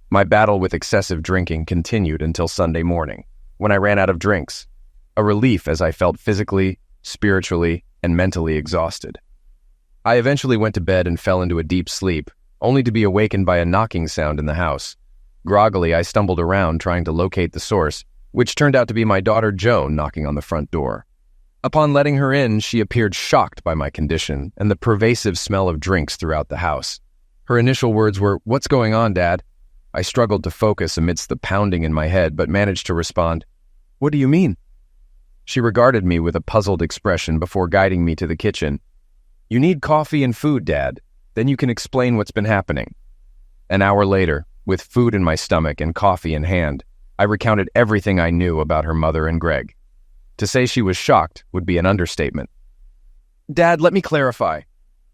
C: My battle with excessive drinking continued until Sunday morning, when I ran out of drinks, a relief as I felt physically, spiritually, and mentally exhausted. I eventually went to bed and fell into a deep sleep, only to be awakened by a knocking sound in the house. Groggily, I stumbled around trying to locate the source, which turned out to be my daughter Joan knocking on the front door. Upon letting her in, she appeared shocked by my condition and the pervasive smell of drinks throughout the house. Her initial words were, "What's going on, Dad?" I struggled to focus amidst the pounding in my head, but managed to respond, "What do you mean?" She regarded me with a puzzled expression before guiding me to the kitchen. "You need coffee and food, Dad. Then you can explain what's been happening." An hour later, with food in my stomach and coffee in hand, I recounted everything I knew about her mother and Greg. To say she was shocked would be an understatement. "Dad, let me clarify.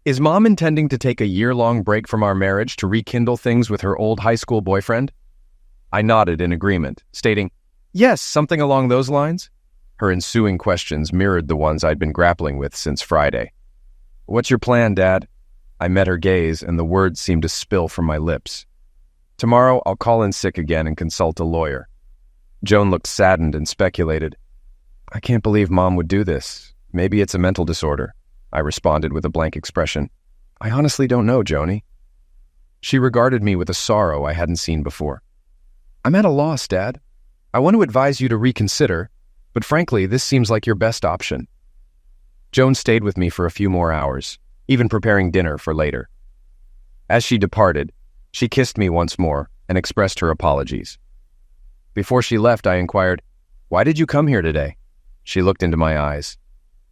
C: Is Mom intending to take a year-long break from our marriage to rekindle things with her old high school boyfriend?" I nodded in agreement, stating, Yes, something along those lines. Her ensuing questions mirrored the ones I'd been grappling with since Friday. What's your plan, Dad? I met her gaze, and the words seemed to spill from my lips. Tomorrow, I'll call in sick again and consult a lawyer. Joan looked saddened and speculated. I can't believe Mom would do this. Maybe it's a mental disorder. I responded with a blank expression. I honestly don't know, Joni. She regarded me with a sorrow I hadn't seen before. I'm at a loss, Dad. I want to advise you to reconsider, but frankly, this seems like your best option. Joan stayed with me for a few more hours, even preparing dinner for later. As she departed, she kissed me once more and expressed her apologies. Before she left, I inquired, Why did you come here today? She looked into my eyes.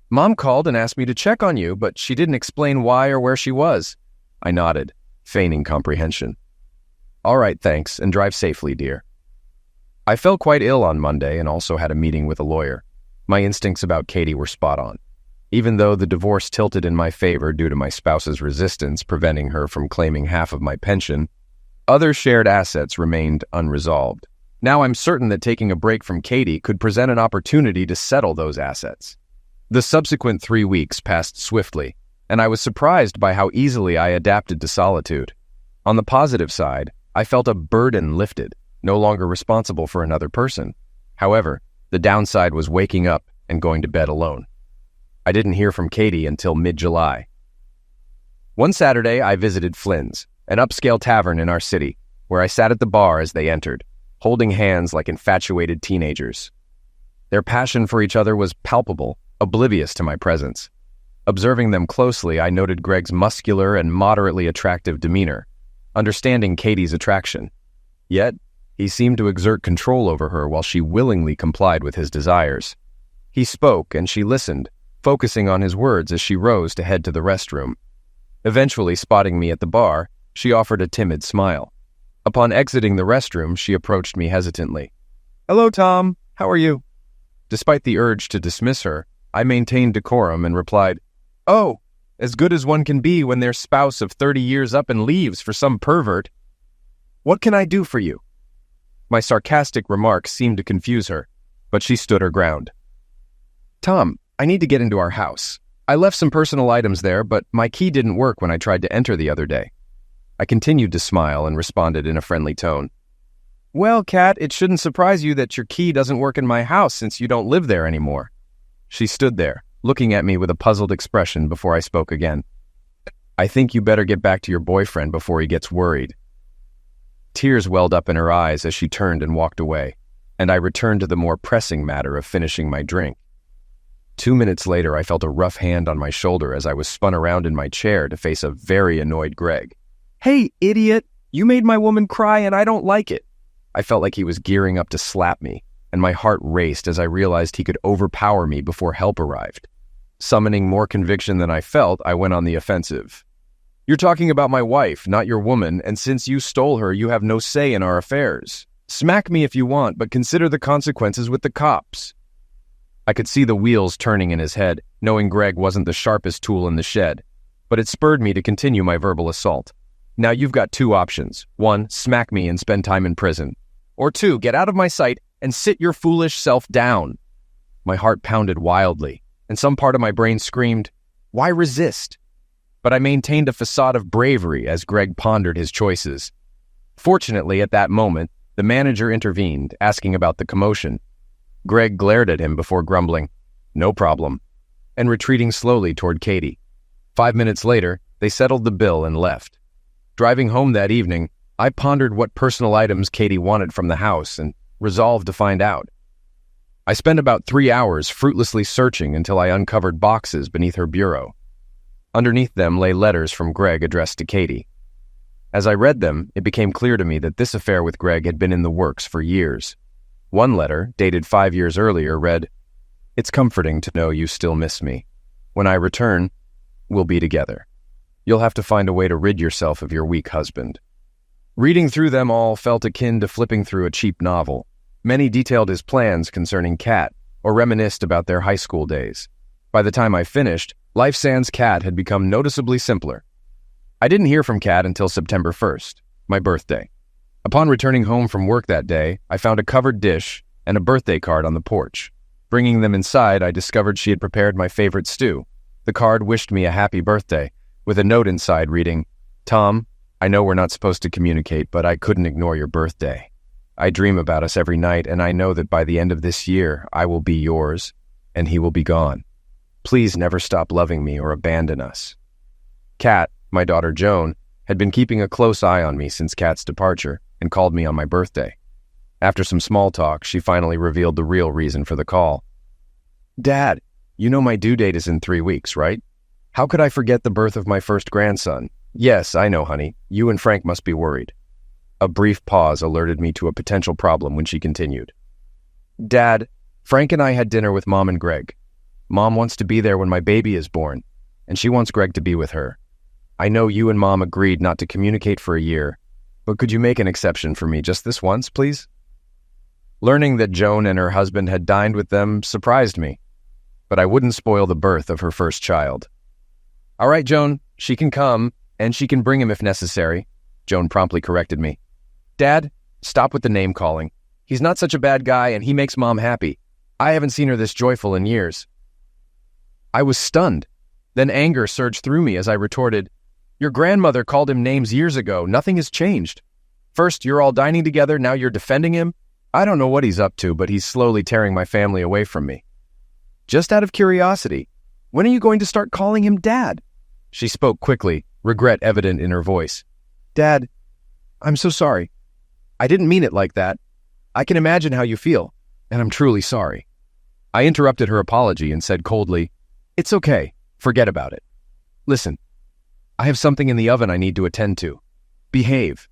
C: Mom called and asked me to check on you, but she didn't explain why or where she was. I nodded, feigning comprehension. All right, thanks, and drive safely, dear. I felt quite ill on Monday and also had a meeting with a lawyer. My instincts about Katie were spot on. Even though the divorce tilted in my favor due to my spouse's resistance preventing her from claiming half of my pension, other shared assets remained unresolved. Now I'm certain that taking a break from Katie could present an opportunity to settle those assets. The subsequent 3 weeks passed swiftly, and I was surprised by how easily I adapted to solitude. On the positive side, I felt a burden lifted, no longer responsible for another person. However, the downside was waking up and going to bed alone. I didn't hear from Katie until mid-July. One Saturday, I visited Flynn's, an upscale tavern in our city, where I sat at the bar as they entered, holding hands like infatuated teenagers. Their passion for each other was palpable, oblivious to my presence. Observing them closely, I noted Greg's muscular and moderately attractive demeanor, understanding Katie's attraction. Yet, he seemed to exert control over her while she willingly complied with his desires. He spoke, and she listened, focusing on his words as she rose to head to the restroom. Eventually, spotting me at the bar, she offered a timid smile. Upon exiting the restroom, she approached me hesitantly. Hello, Tom. How are you? Despite the urge to dismiss her, I maintained decorum and replied, Oh, as good as one can be when their spouse of 30 years up and leaves for some pervert. What can I do for you? My sarcastic remarks seemed to confuse her, but she stood her ground. Tom, I need to get into our house. I left some personal items there, but my key didn't work when I tried to enter the other day. I continued to smile and responded in a friendly tone. Well, Kat, it shouldn't surprise you that your key doesn't work in my house since you don't live there anymore. She stood there, looking at me with a puzzled expression before I spoke again. I think you better get back to your boyfriend before he gets worried. Tears welled up in her eyes as she turned and walked away, and I returned to the more pressing matter of finishing my drink. 2 minutes later, I felt a rough hand on my shoulder as I was spun around in my chair to face a very annoyed Greg. Hey, idiot! You made my woman cry and I don't like it. I felt like he was gearing up to slap me, and my heart raced as I realized he could overpower me before help arrived. Summoning more conviction than I felt, I went on the offensive. You're talking about my wife, not your woman, and since you stole her, you have no say in our affairs. Smack me if you want, but consider the consequences with the cops. I could see the wheels turning in his head, knowing Greg wasn't the sharpest tool in the shed, but it spurred me to continue my verbal assault. Now you've got 2 options. 1, smack me and spend time in prison. Or 2, get out of my sight and sit your foolish self down. My heart pounded wildly, and some part of my brain screamed, why resist? But I maintained a facade of bravery as Greg pondered his choices. Fortunately, at that moment, the manager intervened, asking about the commotion. Greg glared at him before grumbling, no problem, and retreating slowly toward Katie. 5 minutes later, they settled the bill and left. Driving home that evening, I pondered what personal items Katie wanted from the house and resolved to find out. I spent about 3 hours fruitlessly searching until I uncovered boxes beneath her bureau. Underneath them lay letters from Greg addressed to Katie. As I read them, it became clear to me that this affair with Greg had been in the works for years. One letter, dated 5 years earlier, read, It's comforting to know you still miss me. When I return, we'll be together. You'll have to find a way to rid yourself of your weak husband. Reading through them all felt akin to flipping through a cheap novel. Many detailed his plans concerning Kat, or reminisced about their high school days. By the time I finished, life sans Kat had become noticeably simpler. I didn't hear from Kat until September 1st, my birthday. Upon returning home from work that day, I found a covered dish and a birthday card on the porch. Bringing them inside, I discovered she had prepared my favorite stew. The card wished me a happy birthday, with a note inside reading, "Tom, I know we're not supposed to communicate, but I couldn't ignore your birthday. I dream about us every night, and I know that by the end of this year, I will be yours, and he will be gone. Please never stop loving me or abandon us." Kat, my daughter Joan, had been keeping a close eye on me since Kat's departure and called me on my birthday. After some small talk, she finally revealed the real reason for the call. "Dad, you know my due date is in 3 weeks, right? How could I forget the birth of my first grandson? Yes, I know, honey. You and Frank must be worried." A brief pause alerted me to a potential problem when she continued. "Dad, Frank and I had dinner with Mom and Greg. Mom wants to be there when my baby is born, and she wants Greg to be with her. I know you and Mom agreed not to communicate for a year, but could you make an exception for me just this once, please?" Learning that Joan and her husband had dined with them surprised me, but I wouldn't spoil the birth of her first child. "All right, Joan, she can come, and she can bring him if necessary," Joan promptly corrected me. "Dad, stop with the name-calling. He's not such a bad guy, and he makes Mom happy. I haven't seen her this joyful in years." I was stunned. Then anger surged through me as I retorted, "Your grandmother called him names years ago. Nothing has changed. First, you're all dining together, now you're defending him. I don't know what he's up to, but he's slowly tearing my family away from me. Just out of curiosity, when are you going to start calling him Dad?" She spoke quickly, regret evident in her voice. "Dad, I'm so sorry. I didn't mean it like that. I can imagine how you feel, and I'm truly sorry." I interrupted her apology and said coldly, "It's okay. Forget about it. Listen, I have something in the oven I need to attend to. Behave."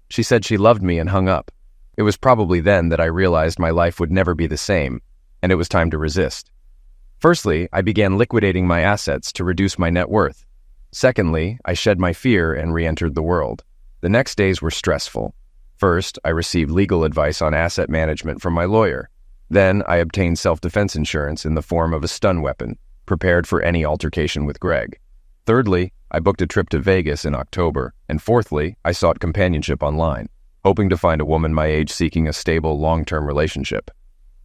C: She said she loved me and hung up. It was probably then that I realized my life would never be the same, and it was time to resist. Firstly, I began liquidating my assets to reduce my net worth. Secondly, I shed my fear and re-entered the world. The next days were stressful. First, I received legal advice on asset management from my lawyer. Then, I obtained self-defense insurance in the form of a stun weapon, prepared for any altercation with Greg. Thirdly, I booked a trip to Vegas in October. And fourthly, I sought companionship online, hoping to find a woman my age seeking a stable, long-term relationship.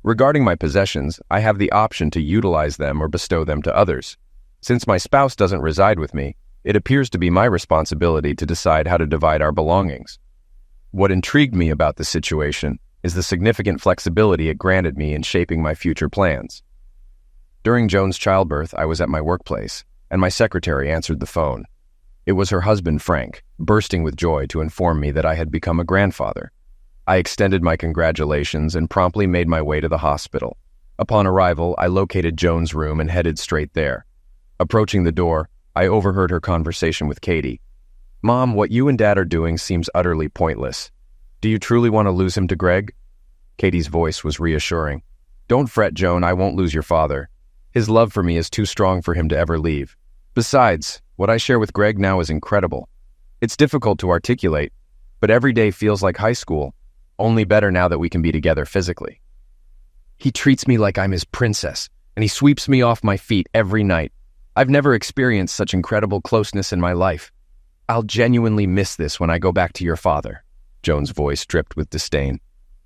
C: Regarding my possessions, I have the option to utilize them or bestow them to others. Since my spouse doesn't reside with me, it appears to be my responsibility to decide how to divide our belongings. What intrigued me about this situation is the significant flexibility it granted me in shaping my future plans. During Joan's childbirth, I was at my workplace, and my secretary answered the phone. It was her husband, Frank, bursting with joy to inform me that I had become a grandfather. I extended my congratulations and promptly made my way to the hospital. Upon arrival, I located Joan's room and headed straight there. Approaching the door, I overheard her conversation with Katie. "Mom, what you and Dad are doing seems utterly pointless. Do you truly want to lose him to Greg?" Katie's voice was reassuring. "Don't fret, Joan, I won't lose your father. His love for me is too strong for him to ever leave. Besides, what I share with Greg now is incredible. It's difficult to articulate, but every day feels like high school, only better now that we can be together physically. He treats me like I'm his princess, and he sweeps me off my feet every night. I've never experienced such incredible closeness in my life. I'll genuinely miss this when I go back to your father." Joan's voice dripped with disdain.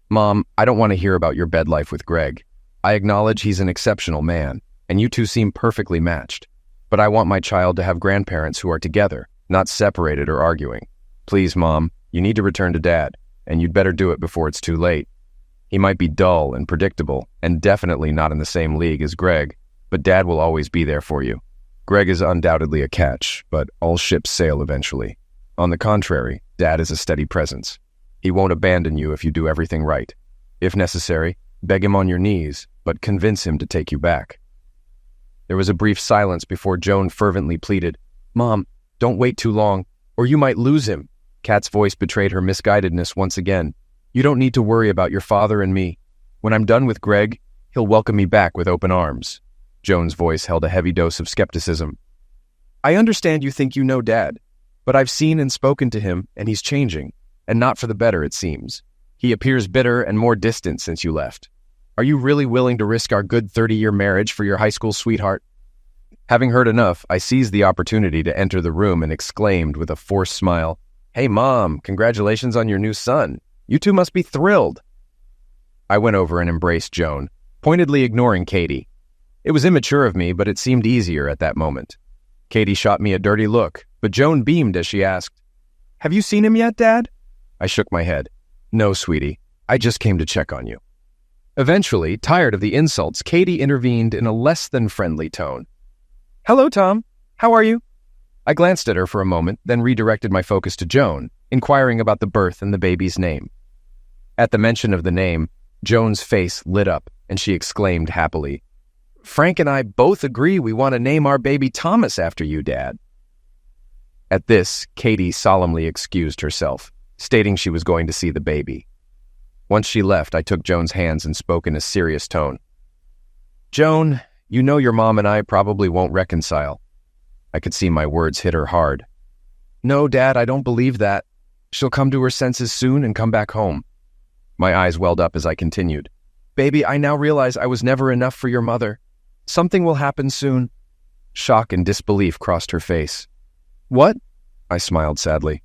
C: "Mom, I don't want to hear about your bed life with Greg. I acknowledge he's an exceptional man, and you two seem perfectly matched. But I want my child to have grandparents who are together, not separated or arguing. Please, Mom, you need to return to Dad, and you'd better do it before it's too late. He might be dull and predictable, and definitely not in the same league as Greg, but Dad will always be there for you. Greg is undoubtedly a catch, but all ships sail eventually. On the contrary, Dad is a steady presence. He won't abandon you if you do everything right. If necessary, beg him on your knees, but convince him to take you back." There was a brief silence before Joan fervently pleaded, "Mom, don't wait too long, or you might lose him." Kat's voice betrayed her misguidedness once again. "You don't need to worry about your father and me. When I'm done with Greg, he'll welcome me back with open arms." Joan's voice held a heavy dose of skepticism. "I understand you think you know Dad, but I've seen and spoken to him, and he's changing, and not for the better, it seems. He appears bitter and more distant since you left. Are you really willing to risk our good 30-year marriage for your high school sweetheart?" Having heard enough, I seized the opportunity to enter the room and exclaimed with a forced smile, "Hey, Mom, congratulations on your new son. You two must be thrilled." I went over and embraced Joan, pointedly ignoring Katie. It was immature of me, but it seemed easier at that moment. Katie shot me a dirty look, but Joan beamed as she asked, "Have you seen him yet, Dad?" I shook my head. "No, sweetie. I just came to check on you." Eventually, tired of the insults, Katie intervened in a less-than-friendly tone. "Hello, Tom. How are you?" I glanced at her for a moment, then redirected my focus to Joan, inquiring about the birth and the baby's name. At the mention of the name, Joan's face lit up, and she exclaimed happily, "Frank and I both agree we want to name our baby Thomas after you, Dad." At this, Katie solemnly excused herself, stating she was going to see the baby. Once she left, I took Joan's hands and spoke in a serious tone. "Joan, you know your mom and I probably won't reconcile." I could see my words hit her hard. "No, Dad, I don't believe that. She'll come to her senses soon and come back home." My eyes welled up as I continued. "Baby, I now realize I was never enough for your mother. Something will happen soon." Shock and disbelief crossed her face. "What?" I smiled sadly.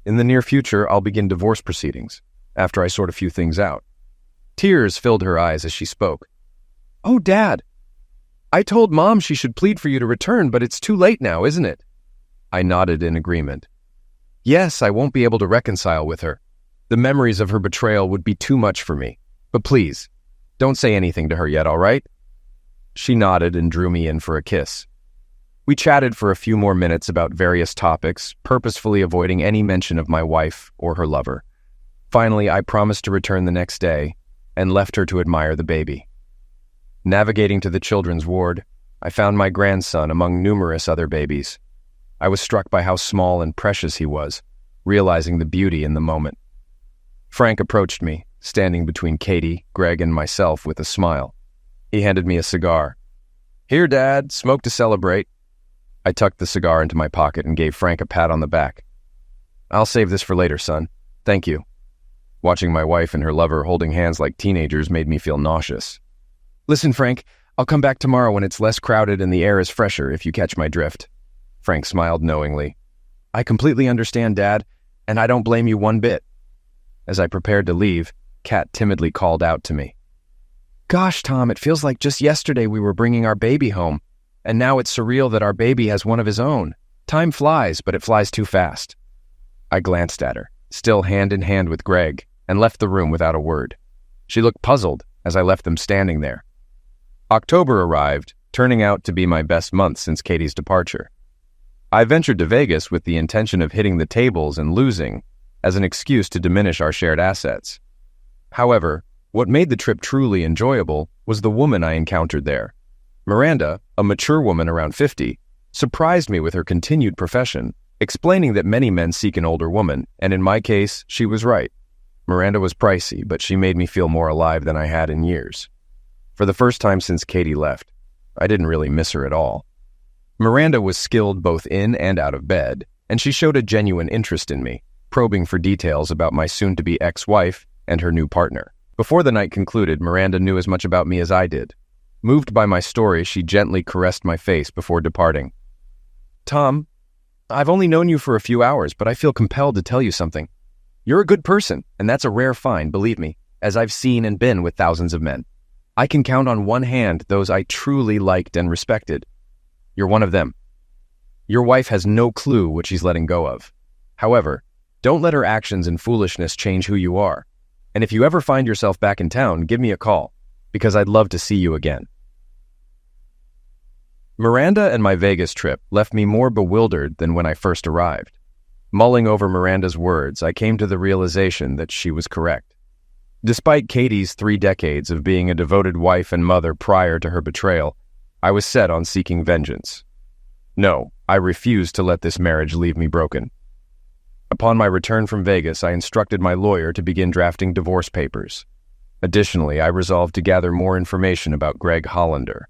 C: "In the near future, I'll begin divorce proceedings, after I sort a few things out." Tears filled her eyes as she spoke. "Oh, Dad, I told Mom she should plead for you to return, but it's too late now, isn't it?" I nodded in agreement. "Yes, I won't be able to reconcile with her. The memories of her betrayal would be too much for me. But please, don't say anything to her yet, all right?" She nodded and drew me in for a kiss. We chatted for a few more minutes about various topics, purposefully avoiding any mention of my wife or her lover. Finally, I promised to return the next day and left her to admire the baby. Navigating to the children's ward, I found my grandson among numerous other babies. I was struck by how small and precious he was, realizing the beauty in the moment. Frank approached me, standing between Katie, Greg, and myself with a smile. He handed me a cigar. "Here, Dad, smoke to celebrate." I tucked the cigar into my pocket and gave Frank a pat on the back. "I'll save this for later, son. Thank you." Watching my wife and her lover holding hands like teenagers made me feel nauseous. "Listen, Frank, I'll come back tomorrow when it's less crowded and the air is fresher, if you catch my drift." Frank smiled knowingly. "I completely understand, Dad, and I don't blame you one bit." As I prepared to leave, Kat timidly called out to me. "Gosh, Tom, it feels like just yesterday we were bringing our baby home, and now it's surreal that our baby has one of his own. Time flies, but it flies too fast." I glanced at her, still hand in hand with Greg, and left the room without a word. She looked puzzled as I left them standing there. October arrived, turning out to be my best month since Katie's departure. I ventured to Vegas with the intention of hitting the tables and losing as an excuse to diminish our shared assets. However, what made the trip truly enjoyable was the woman I encountered there. Miranda, a mature woman around 50, surprised me with her continued profession, explaining that many men seek an older woman, and in my case, she was right. Miranda was pricey, but she made me feel more alive than I had in years. For the first time since Katie left, I didn't really miss her at all. Miranda was skilled both in and out of bed, and she showed a genuine interest in me, probing for details about my soon-to-be ex-wife and her new partner. Before the night concluded, Miranda knew as much about me as I did. Moved by my story, she gently caressed my face before departing. "Tom, I've only known you for a few hours, but I feel compelled to tell you something. You're a good person, and that's a rare find, believe me, as I've seen and been with thousands of men. I can count on one hand those I truly liked and respected. You're one of them. Your wife has no clue what she's letting go of. However, don't let her actions and foolishness change who you are. And if you ever find yourself back in town, give me a call, because I'd love to see you again." Miranda and my Vegas trip left me more bewildered than when I first arrived. Mulling over Miranda's words, I came to the realization that she was correct. Despite Katie's 3 decades of being a devoted wife and mother prior to her betrayal, I was set on seeking vengeance. No, I refused to let this marriage leave me broken. Upon my return from Vegas, I instructed my lawyer to begin drafting divorce papers. Additionally, I resolved to gather more information about Greg Hollander.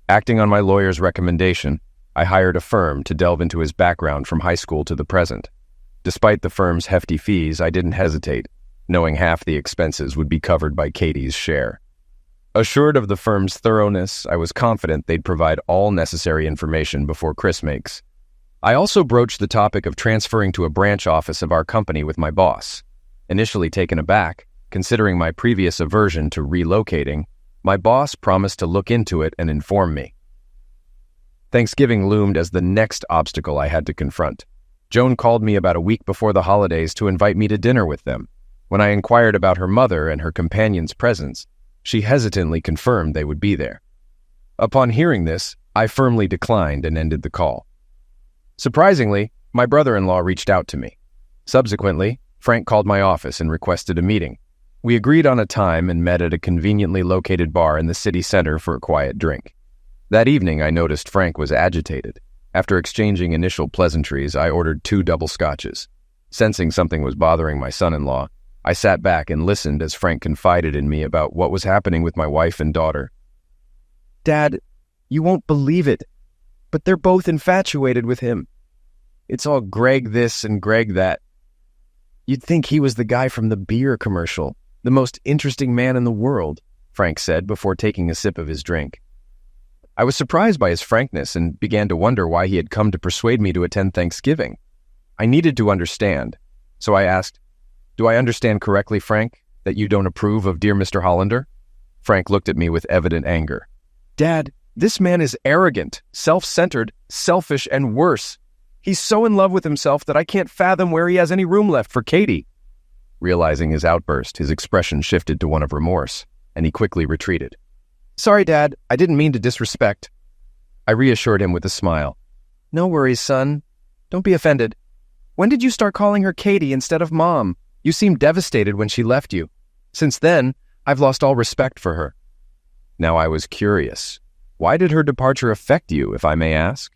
C: Acting on my lawyer's recommendation, I hired a firm to delve into his background from high school to the present. Despite the firm's hefty fees, I didn't hesitate, knowing half the expenses would be covered by Katie's share. Assured of the firm's thoroughness, I was confident they'd provide all necessary information before Chris makes. I also broached the topic of transferring to a branch office of our company with my boss. Initially taken aback, Considering my previous aversion to relocating, my boss promised to look into it and inform me. Thanksgiving loomed as the next obstacle I had to confront. Joan called me about a week before the holidays to invite me to dinner with them. When I inquired about her mother and her companion's presence, she hesitantly confirmed they would be there. Upon hearing this, I firmly declined and ended the call. Surprisingly, my brother-in-law reached out to me. Subsequently, Frank called my office and requested a meeting. We agreed on a time and met at a conveniently located bar in the city center for a quiet drink. That evening, I noticed Frank was agitated. After exchanging initial pleasantries, I ordered 2 double scotches. Sensing something was bothering my son-in-law, I sat back and listened as Frank confided in me about what was happening with my wife and daughter. "Dad, you won't believe it, but they're both infatuated with him. It's all Greg this and Greg that. You'd think he was the guy from the beer commercial, the most interesting man in the world," Frank said before taking a sip of his drink. I was surprised by his frankness and began to wonder why he had come to persuade me to attend Thanksgiving. I needed to understand, so I asked, "Do I understand correctly, Frank, that you don't approve of dear Mr. Hollander?" Frank looked at me with evident anger. "Dad, this man is arrogant, self-centered, selfish, and worse. He's so in love with himself that I can't fathom where he has any room left for Katie." Realizing his outburst, his expression shifted to one of remorse, and he quickly retreated. "Sorry, Dad, I didn't mean to disrespect." I reassured him with a smile. "No worries, son. Don't be offended. When did you start calling her Katie instead of Mom? You seemed devastated when she left you. Since then, I've lost all respect for her." Now I was curious. Why did her departure affect you, if I may ask?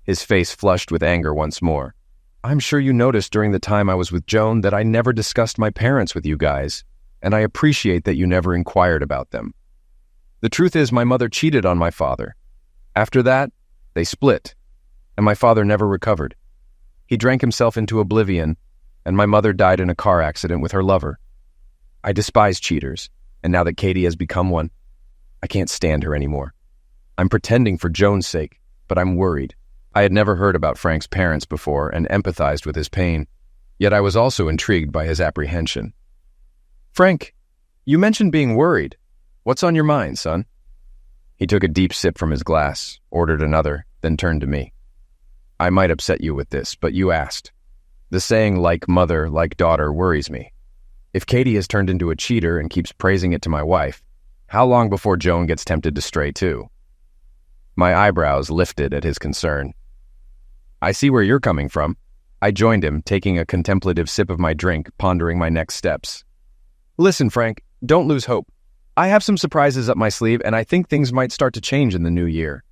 C: His face flushed with anger once more. "I'm sure you noticed during the time I was with Joan that I never discussed my parents with you guys, and I appreciate that you never inquired about them. The truth is my mother cheated on my father. After that, they split, and my father never recovered. He drank himself into oblivion, and my mother died in a car accident with her lover. I despise cheaters, and now that Katie has become one, I can't stand her anymore. I'm pretending for Joan's sake, but I'm worried." I had never heard about Frank's parents before and empathized with his pain, yet I was also intrigued by his apprehension. "Frank, you mentioned being worried. What's on your mind, son?" He took a deep sip from his glass, ordered another, then turned to me. "I might upset you with this, but you asked. The saying, like mother, like daughter, worries me. If Katie has turned into a cheater and keeps praising it to my wife, how long before Joan gets tempted to stray too?" My eyebrows lifted at his concern. "I see where you're coming from." I joined him, taking a contemplative sip of my drink, pondering my next steps. "Listen, Frank, don't lose hope. I have some surprises up my sleeve, and I think things might start to change in the new year.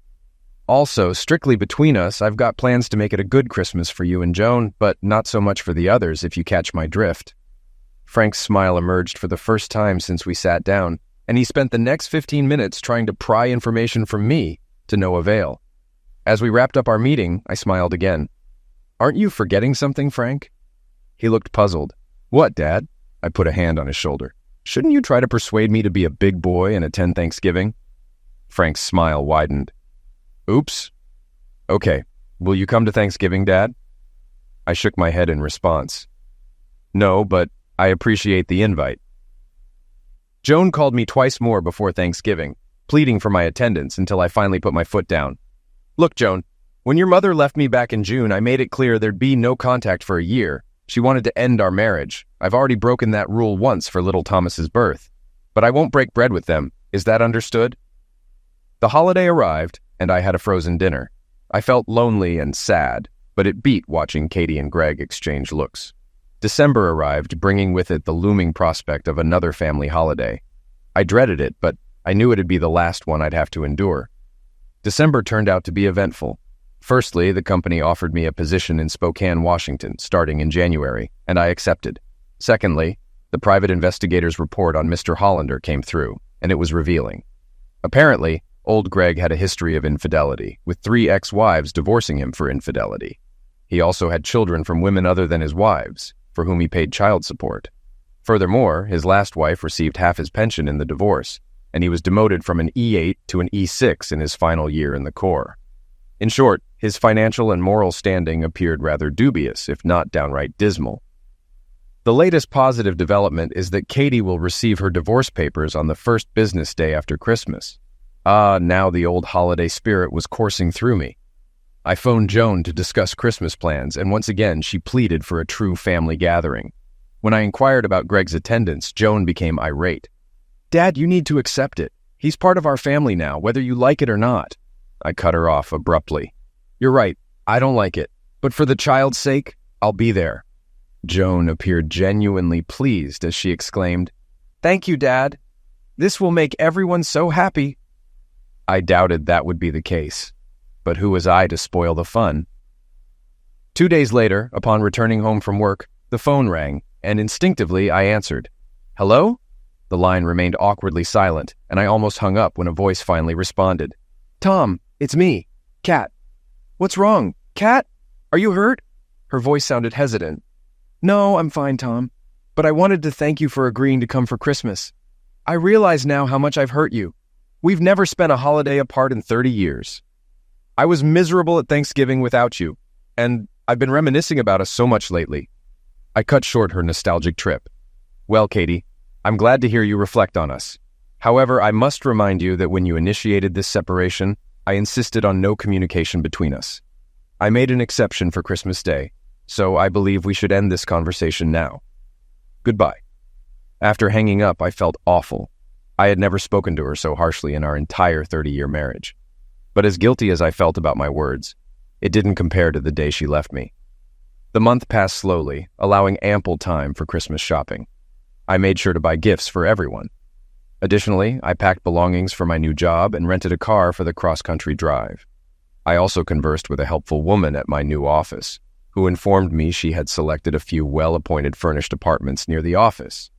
C: Also, strictly between us, I've got plans to make it a good Christmas for you and Joan, but not so much for the others, if you catch my drift." Frank's smile emerged for the first time since we sat down, and he spent the next 15 minutes trying to pry information from me, to no avail. As we wrapped up our meeting, I smiled again. "Aren't you forgetting something, Frank?" He looked puzzled. "What, Dad?" I put a hand on his shoulder. "Shouldn't you try to persuade me to be a big boy and attend Thanksgiving?" Frank's smile widened. "Oops. Okay, will you come to Thanksgiving, Dad?" I shook my head in response. "No, but I appreciate the invite." Joan called me twice more before Thanksgiving, pleading for my attendance until I finally put my foot down. "Look, Joan, when your mother left me back in June, I made it clear there'd be no contact for a year. She wanted to end our marriage. I've already broken that rule once for little Thomas's birth. But I won't break bread with them. Is that understood?" The holiday arrived, and I had a frozen dinner. I felt lonely and sad, but it beat watching Katie and Greg exchange looks. December arrived, bringing with it the looming prospect of another family holiday. I dreaded it, but I knew it'd be the last one I'd have to endure. December turned out to be eventful. Firstly, the company offered me a position in Spokane, Washington, starting in January, and I accepted. Secondly, the private investigator's report on Mr. Hollander came through, and it was revealing. Apparently, old Greg had a history of infidelity, with 3 ex-wives divorcing him for infidelity. He also had children from women other than his wives, for whom he paid child support. Furthermore, his last wife received half his pension in the divorce, and he was demoted from an E8 to an E6 in his final year in the Corps. In short, his financial and moral standing appeared rather dubious, if not downright dismal. The latest positive development is that Katie will receive her divorce papers on the first business day after Christmas. Now the old holiday spirit was coursing through me. I phoned Joan to discuss Christmas plans, and once again she pleaded for a true family gathering. When I inquired about Greg's attendance, Joan became irate. "Dad, you need to accept it. He's part of our family now, whether you like it or not." I cut her off abruptly. "You're right, I don't like it, but for the child's sake, I'll be there." Joan appeared genuinely pleased as she exclaimed, "Thank you, Dad. This will make everyone so happy." I doubted that would be the case, but who was I to spoil the fun? 2 days later, upon returning home from work, the phone rang, and instinctively I answered. "Hello?" The line remained awkwardly silent, and I almost hung up when a voice finally responded. "Tom, it's me, Kat." "What's wrong? Kat? Are you hurt?" Her voice sounded hesitant. "No, I'm fine, Tom, but I wanted to thank you for agreeing to come for Christmas. I realize now how much I've hurt you. We've never spent a holiday apart in 30 years. I was miserable at Thanksgiving without you, and I've been reminiscing about us so much lately." I cut short her nostalgic trip. "Well, Katie, I'm glad to hear you reflect on us. However, I must remind you that when you initiated this separation, I insisted on no communication between us. I made an exception for Christmas Day, so I believe we should end this conversation now. Goodbye." After hanging up, I felt awful. I had never spoken to her so harshly in our entire 30-year marriage. But as guilty as I felt about my words, it didn't compare to the day she left me. The month passed slowly, allowing ample time for Christmas shopping. I made sure to buy gifts for everyone. Additionally, I packed belongings for my new job and rented a car for the cross-country drive. I also conversed with a helpful woman at my new office, who informed me she had selected a few well-appointed furnished apartments near the office.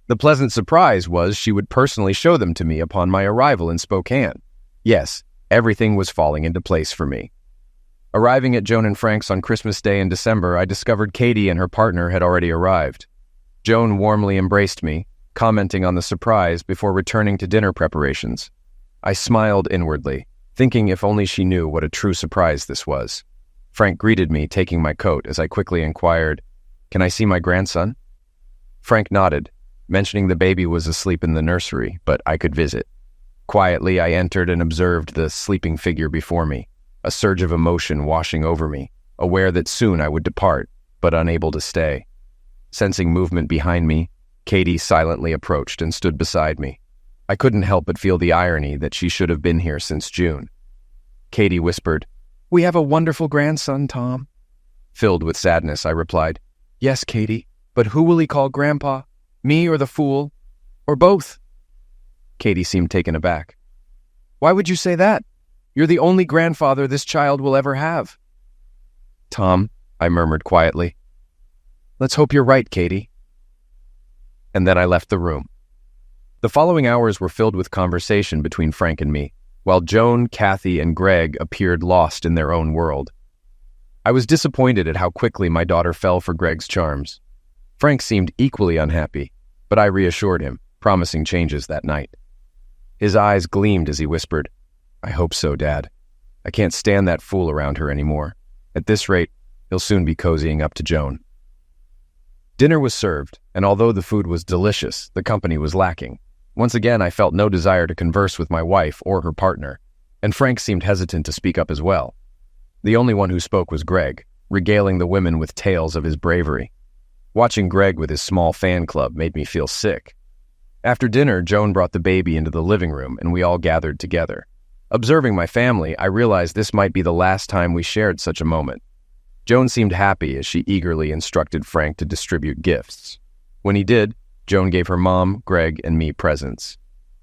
C: The pleasant surprise was she would personally show them to me upon my arrival in Spokane. Yes, everything was falling into place for me. Arriving at Joan and Frank's on Christmas Day in December, I discovered Katie and her partner had already arrived. Joan warmly embraced me, commenting on the surprise before returning to dinner preparations. I smiled inwardly, thinking if only she knew what a true surprise this was. Frank greeted me, taking my coat, as I quickly inquired, "Can I see my grandson?" Frank nodded, mentioning the baby was asleep in the nursery, but I could visit. Quietly, I entered and observed the sleeping figure before me, a surge of emotion washing over me, aware that soon I would depart, but unable to stay. Sensing movement behind me, Katie silently approached and stood beside me. I couldn't help but feel the irony that she should have been here since June. Katie whispered, "We have a wonderful grandson, Tom." Filled with sadness, I replied, "Yes, Katie, but who will he call Grandpa? Me or the fool? Or both?" Katie seemed taken aback. "Why would you say that? You're the only grandfather this child will ever have." "Tom," I murmured quietly. "Let's hope you're right, Katie." And then I left the room. The following hours were filled with conversation between Frank and me, while Joan, Kathy, and Greg appeared lost in their own world. I was disappointed at how quickly my daughter fell for Greg's charms. Frank seemed equally unhappy, but I reassured him, promising changes that night. His eyes gleamed as he whispered, "I hope so, Dad. I can't stand that fool around her anymore. At this rate, he'll soon be cozying up to Joan." Dinner was served, and although the food was delicious, the company was lacking. Once again, I felt no desire to converse with my wife or her partner, and Frank seemed hesitant to speak up as well. The only one who spoke was Greg, regaling the women with tales of his bravery. Watching Greg with his small fan club made me feel sick. After dinner, Joan brought the baby into the living room, and we all gathered together. Observing my family, I realized this might be the last time we shared such a moment. Joan seemed happy as she eagerly instructed Frank to distribute gifts. When he did, Joan gave her mom, Greg, and me presents.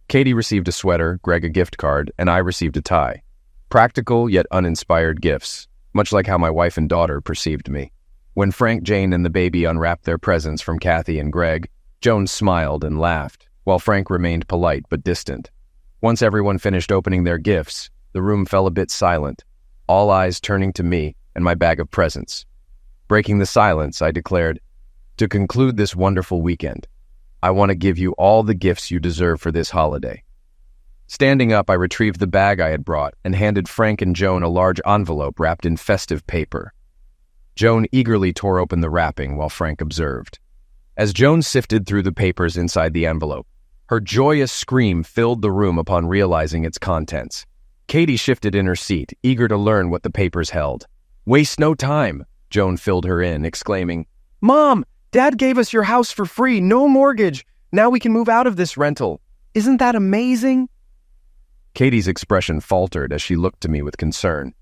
C: Katie received a sweater, Greg a gift card, and I received a tie. Practical yet uninspired gifts, much like how my wife and daughter perceived me. When Frank, Jane, and the baby unwrapped their presents from Kathy and Greg, Joan smiled and laughed, while Frank remained polite but distant. Once everyone finished opening their gifts, the room fell a bit silent, all eyes turning to me and my bag of presents. Breaking the silence, I declared, "To conclude this wonderful weekend, I want to give you all the gifts you deserve for this holiday." Standing up, I retrieved the bag I had brought and handed Frank and Joan a large envelope wrapped in festive paper. Joan eagerly tore open the wrapping while Frank observed. As Joan sifted through the papers inside the envelope, her joyous scream filled the room upon realizing its contents. Katie shifted in her seat, eager to learn what the papers held. "Waste no time," Joan filled her in, exclaiming, "Mom, Dad gave us your house for free, no mortgage. Now we can move out of this rental. Isn't that amazing?" Katie's expression faltered as she looked to me with concern.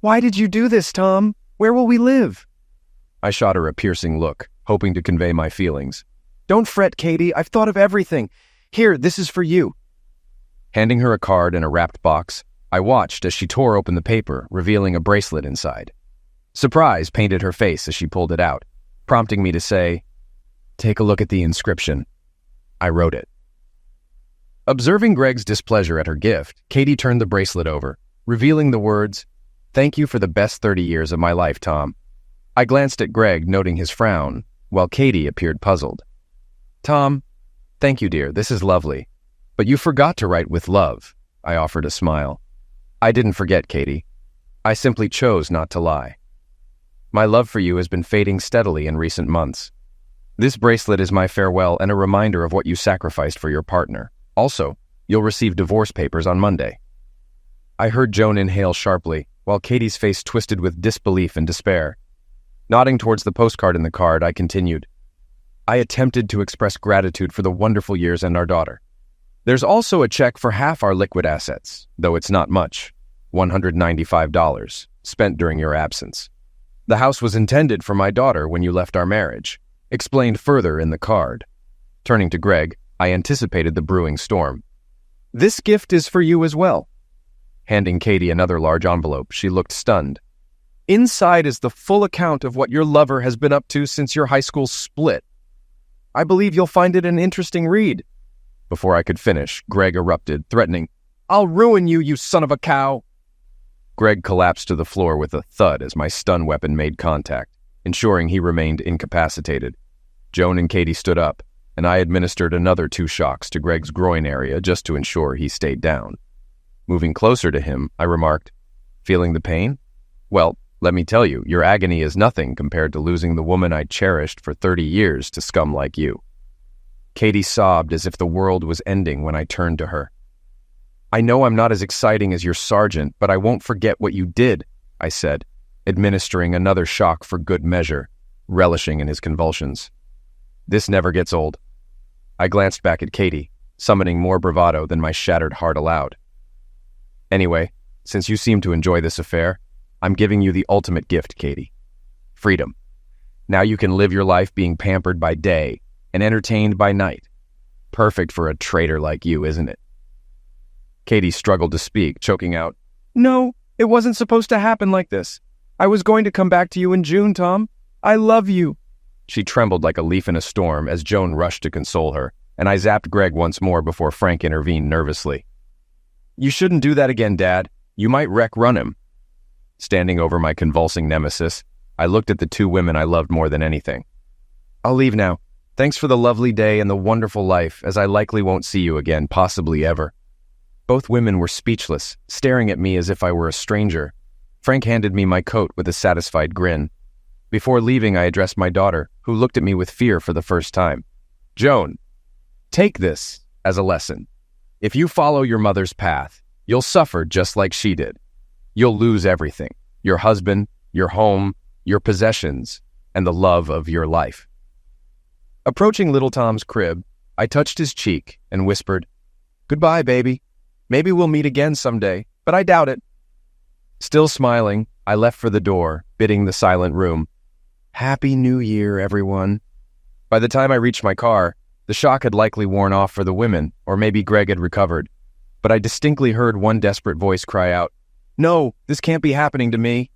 C: "Why did you do this, Tom? Where will we live?" I shot her a piercing look, hoping to convey my feelings. "Don't fret, Katie. I've thought of everything. Here, this is for you." Handing her a card in a wrapped box, I watched as she tore open the paper, revealing a bracelet inside. Surprise painted her face as she pulled it out, prompting me to say, "Take a look at the inscription." I wrote it. Observing Greg's displeasure at her gift, Katie turned the bracelet over, revealing the words, "Thank you for the best 30 years of my life, Tom." I glanced at Greg, noting his frown, while Katie appeared puzzled. "Tom, thank you, dear. This is lovely. But you forgot to write with love," I offered a smile. "I didn't forget, Katie. I simply chose not to lie. My love for you has been fading steadily in recent months. This bracelet is my farewell and a reminder of what you sacrificed for your partner. Also, you'll receive divorce papers on Monday." I heard Joan inhale sharply, while Katie's face twisted with disbelief and despair. Nodding towards the postcard in the card, I continued, "I attempted to express gratitude for the wonderful years and our daughter. There's also a check for half our liquid assets, though it's not much, $195, spent during your absence. The house was intended for my daughter when you left our marriage, explained further in the card." Turning to Greg, I anticipated the brewing storm. "This gift is for you as well." Handing Katie another large envelope, she looked stunned. "Inside is the full account of what your lover has been up to since your high school split. I believe you'll find it an interesting read." Before I could finish, Greg erupted, threatening, "I'll ruin you, you son of a cow!" Greg collapsed to the floor with a thud as my stun weapon made contact, ensuring he remained incapacitated. Joan and Katie stood up, and I administered another 2 shocks to Greg's groin area just to ensure he stayed down. Moving closer to him, I remarked, "Feeling the pain? Well, let me tell you, your agony is nothing compared to losing the woman I cherished for 30 years to scum like you." Katie sobbed as if the world was ending when I turned to her. "I know I'm not as exciting as your sergeant, but I won't forget what you did," I said, administering another shock for good measure, relishing in his convulsions. "This never gets old." I glanced back at Katie, summoning more bravado than my shattered heart allowed. "Anyway, since you seem to enjoy this affair, I'm giving you the ultimate gift, Katie. Freedom. Now you can live your life being pampered by day and entertained by night. Perfect for a traitor like you, isn't it?" Katie struggled to speak, choking out, "No, it wasn't supposed to happen like this. I was going to come back to you in June, Tom. I love you." She trembled like a leaf in a storm as Joan rushed to console her, and I zapped Greg once more before Frank intervened nervously. "You shouldn't do that again, Dad. You might run him." Standing over my convulsing nemesis, I looked at the 2 women I loved more than anything. "I'll leave now. Thanks for the lovely day and the wonderful life, as I likely won't see you again, possibly ever." Both women were speechless, staring at me as if I were a stranger. Frank handed me my coat with a satisfied grin. Before leaving, I addressed my daughter, who looked at me with fear for the first time. "Joan, take this as a lesson. If you follow your mother's path, you'll suffer just like she did. You'll lose everything: your husband, your home, your possessions, and the love of your life." Approaching little Tom's crib, I touched his cheek and whispered, "Goodbye, baby. Maybe we'll meet again someday, but I doubt it." Still smiling, I left for the door, bidding the silent room, "Happy New Year, everyone." By the time I reached my car, the shock had likely worn off for the women, or maybe Greg had recovered, but I distinctly heard one desperate voice cry out, "No, this can't be happening to me."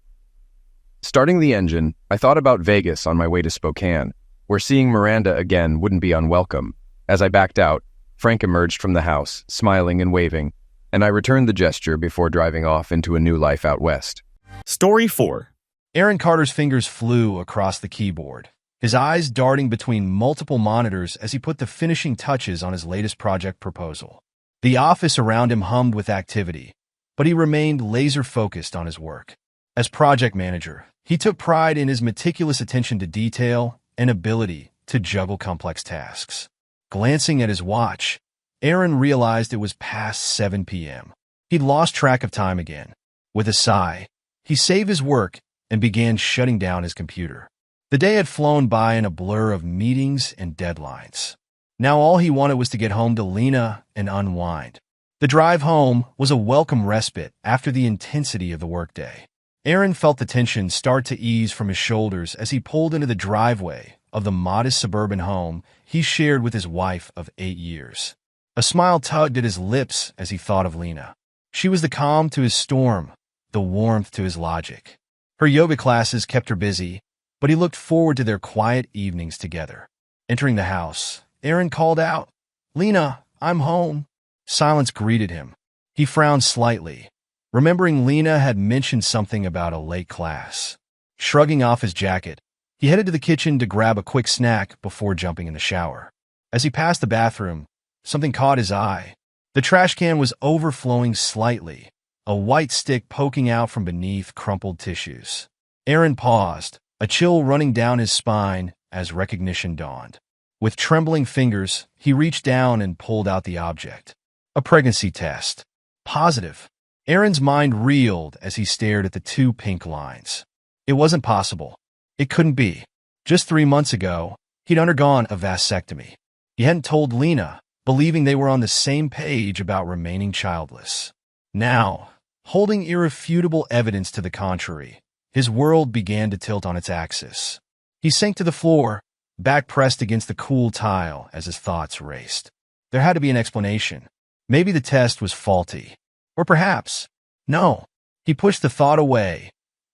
C: Starting the engine, I thought about Vegas on my way to Spokane, where seeing Miranda again wouldn't be unwelcome. As I backed out, Frank emerged from the house, smiling and waving, and I returned the gesture before driving off into a new life out west.
A: Story 4. Aaron Carter's fingers flew across the keyboard, his eyes darting between multiple monitors as he put the finishing touches on his latest project proposal. The office around him hummed with activity, but he remained laser-focused on his work. As project manager, he took pride in his meticulous attention to detail and ability to juggle complex tasks. Glancing at his watch, Aaron realized it was past 7 p.m. He'd lost track of time again. With a sigh, he saved his work and began shutting down his computer. The day had flown by in a blur of meetings and deadlines. Now all he wanted was to get home to Lena and unwind. The drive home was a welcome respite after the intensity of the workday. Aaron felt the tension start to ease from his shoulders as he pulled into the driveway of the modest suburban home he shared with his wife of 8 years. A smile tugged at his lips as he thought of Lena. She was the calm to his storm, the warmth to his logic. Her yoga classes kept her busy, but he looked forward to their quiet evenings together. Entering the house, Aaron called out, "Lena, I'm home." Silence greeted him. He frowned slightly, remembering Lena had mentioned something about a late class. Shrugging off his jacket, he headed to the kitchen to grab a quick snack before jumping in the shower. As he passed the bathroom, something caught his eye. The trash can was overflowing slightly, a white stick poking out from beneath crumpled tissues. Aaron paused, a chill running down his spine as recognition dawned. With trembling fingers, he reached down and pulled out the object. A pregnancy test. Positive. Aaron's mind reeled as he stared at the 2 pink lines. It wasn't possible. It couldn't be. Just 3 months ago, he'd undergone a vasectomy. He hadn't told Lena, believing they were on the same page about remaining childless. Now, holding irrefutable evidence to the contrary, his world began to tilt on its axis. He sank to the floor, back pressed against the cool tile as his thoughts raced. There had to be an explanation. Maybe the test was faulty. Or perhaps, no. He pushed the thought away,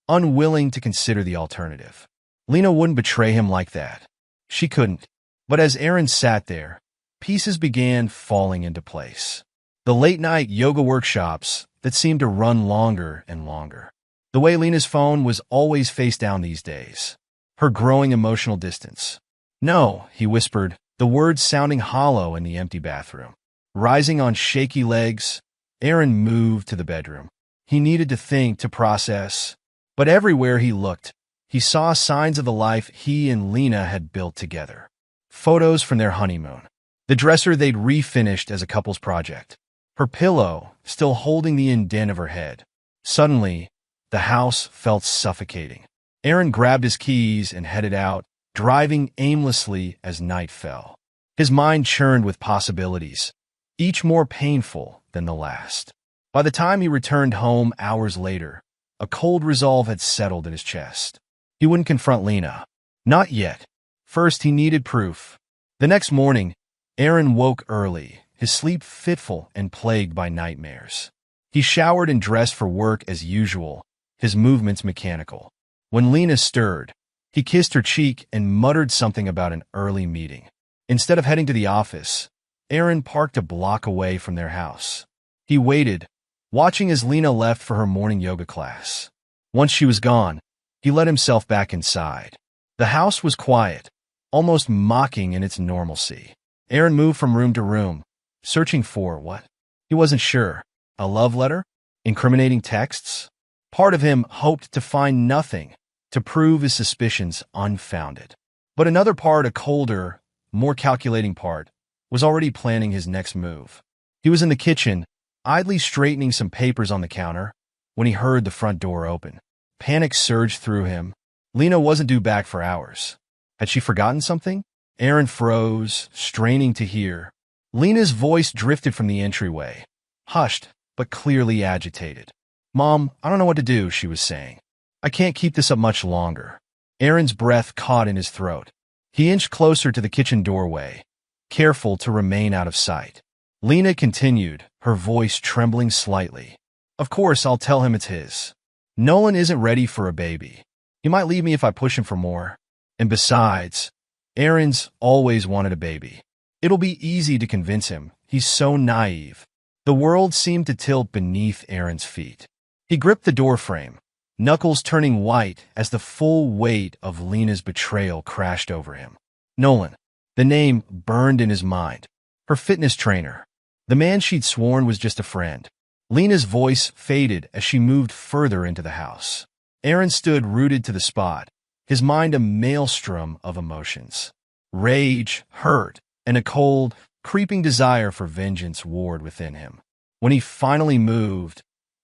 A: unwilling to consider the alternative. Lena wouldn't betray him like that. She couldn't. But as Aaron sat there, pieces began falling into place. The late-night yoga workshops that seemed to run longer and longer. The way Lena's phone was always face down these days. Her growing emotional distance. "No," he whispered, the words sounding hollow in the empty bathroom. Rising on shaky legs, Aaron moved to the bedroom. He needed to think, to process. But everywhere he looked, he saw signs of the life he and Lena had built together. Photos from their honeymoon. The dresser they'd refinished as a couple's project. Her pillow still holding the indent of her head. Suddenly, the house felt suffocating. Aaron grabbed his keys and headed out, driving aimlessly as night fell. His mind churned with possibilities, each more painful than the last. By the time he returned home hours later, a cold resolve had settled in his chest. He wouldn't confront Lena. Not yet. First, he needed proof. The next morning, Aaron woke early, his sleep fitful and plagued by nightmares. He showered and dressed for work as usual, his movements mechanical. When Lena stirred, he kissed her cheek and muttered something about an early meeting. Instead of heading to the office, Aaron parked a block away from their house. He waited, watching as Lena left for her morning yoga class. Once she was gone, he let himself back inside. The house was quiet, almost mocking in its normalcy. Aaron moved from room to room, searching for what? He wasn't sure. A love letter? Incriminating texts? Part of him hoped to find nothing, to prove his suspicions unfounded. But another part, a colder, more calculating part, was already planning his next move. He was in the kitchen, idly straightening some papers on the counter, when he heard the front door open. Panic surged through him. Lena wasn't due back for hours. Had she forgotten something? Aaron froze, straining to hear. Lena's voice drifted from the entryway, hushed but clearly agitated. "Mom, I don't know what to do," she was saying. "I can't keep this up much longer." Aaron's breath caught in his throat. He inched closer to the kitchen doorway, careful to remain out of sight. Lena continued, her voice trembling slightly. "Of course, I'll tell him it's his. Nolan isn't ready for a baby. He might leave me if I push him for more. And besides, Aaron's always wanted a baby. It'll be easy to convince him. He's so naive." The world seemed to tilt beneath Aaron's feet. He gripped the doorframe, knuckles turning white as the full weight of Lena's betrayal crashed over him. Nolan. The name burned in his mind. Her fitness trainer. The man she'd sworn was just a friend. Lena's voice faded as she moved further into the house. Aaron stood rooted to the spot, his mind a maelstrom of emotions. Rage, hurt, and a cold, creeping desire for vengeance warred within him. When he finally moved,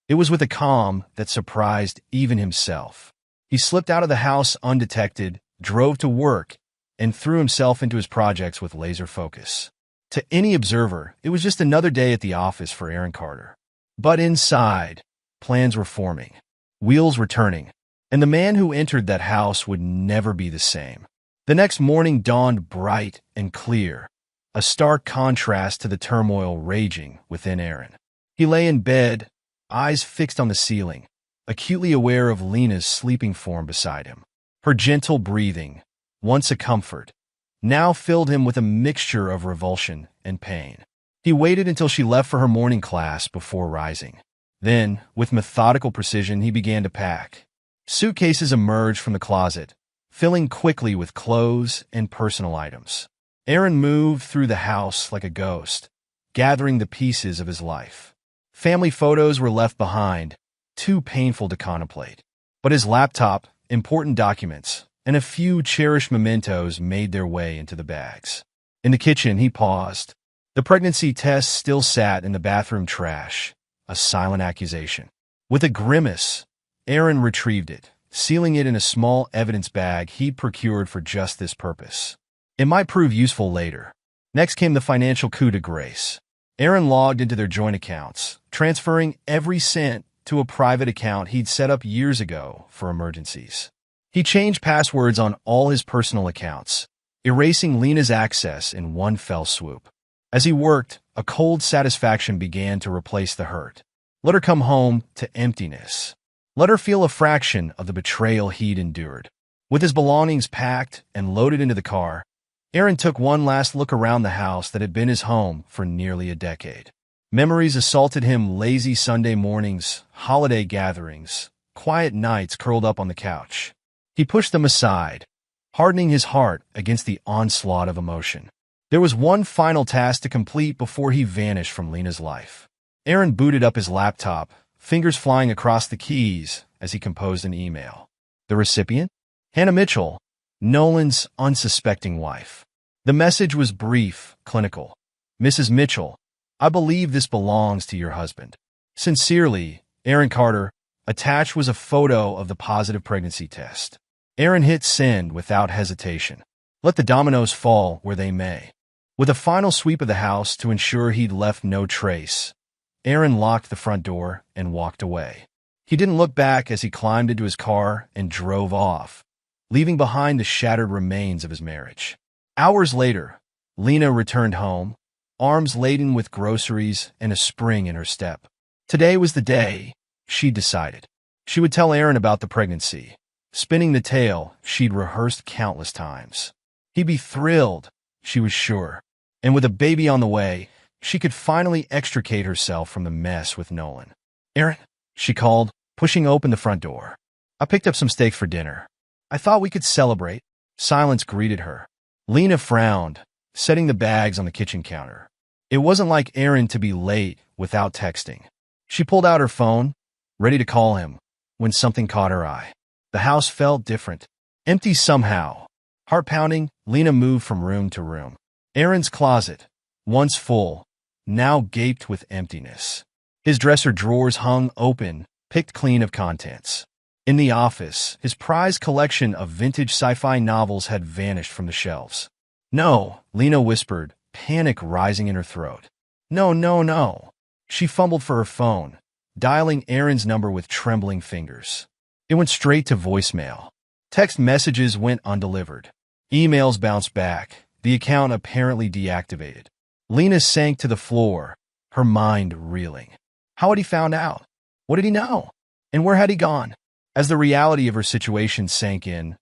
A: it was with a calm that surprised even himself. He slipped out of the house undetected, drove to work, and threw himself into his projects with laser focus. To any observer, it was just another day at the office for Aaron Carter. But inside, plans were forming, wheels were turning, and the man who entered that house would never be the same. The next morning dawned bright and clear, a stark contrast to the turmoil raging within Aaron. He lay in bed, eyes fixed on the ceiling, acutely aware of Lena's sleeping form beside him. Her gentle breathing, once a comfort, now filled him with a mixture of revulsion and pain. He waited until she left for her morning class before rising. Then, with methodical precision, he began to pack. Suitcases emerged from the closet, filling quickly with clothes and personal items. Aaron moved through the house like a ghost, gathering the pieces of his life. Family photos were left behind, too painful to contemplate. But his laptop, important documents, and a few cherished mementos made their way into the bags. In the kitchen, he paused. The pregnancy test still sat in the bathroom trash, a silent accusation. With a grimace, Aaron retrieved it, sealing it in a small evidence bag he'd procured for just this purpose. It might prove useful later. Next came the financial coup de grace. Aaron logged into their joint accounts, transferring every cent to a private account he'd set up years ago for emergencies. He changed passwords on all his personal accounts, erasing Lena's access in one fell swoop. As he worked, a cold satisfaction began to replace the hurt. Let her come home to emptiness. Let her feel a fraction of the betrayal he'd endured. With his belongings packed and loaded into the car, Aaron took one last look around the house that had been his home for nearly a decade. Memories assaulted him: lazy Sunday mornings, holiday gatherings, quiet nights curled up on the couch. He pushed them aside, hardening his heart against the onslaught of emotion. There was one final task to complete before he vanished from Lena's life. Aaron booted up his laptop, fingers flying across the keys as he composed an email. The recipient? Hannah Mitchell, Nolan's unsuspecting wife. The message was brief, clinical. Mrs. Mitchell, I believe this belongs to your husband. Sincerely, Aaron Carter. Attached was a photo of the positive pregnancy test. Aaron hit send without hesitation. Let the dominoes fall where they may. With a final sweep of the house to ensure he'd left no trace, Aaron locked the front door and walked away. He didn't look back as he climbed into his car and drove off, leaving behind the shattered remains of his marriage. Hours later, Lena returned home, arms laden with groceries and a spring in her step. Today was the day, she decided. She would tell Aaron about the pregnancy, spinning the tale she'd rehearsed countless times. He'd be thrilled, she was sure, and with a baby on the way, she could finally extricate herself from the mess with Nolan. Aaron, she called, pushing open the front door. I picked up some steak for dinner. I thought we could celebrate. Silence greeted her. Lena frowned, setting the bags on the kitchen counter. It wasn't like Aaron to be late without texting. She pulled out her phone, ready to call him, when something caught her eye. The house felt different, empty somehow. Heart-pounding, Lena moved from room to room. Aaron's closet, once full, now gaped with emptiness. His dresser drawers hung open, picked clean of contents. In the office, his prized collection of vintage sci-fi novels had vanished from the shelves. No, Lena whispered, panic rising in her throat. No, no, no. She fumbled for her phone, dialing Aaron's number with trembling fingers. It went straight to voicemail. Text messages went undelivered. Emails bounced back, the account apparently deactivated. Lena sank to the floor, her mind reeling. How had he found out? What did he know? And where had he gone? As the reality of her situation sank in,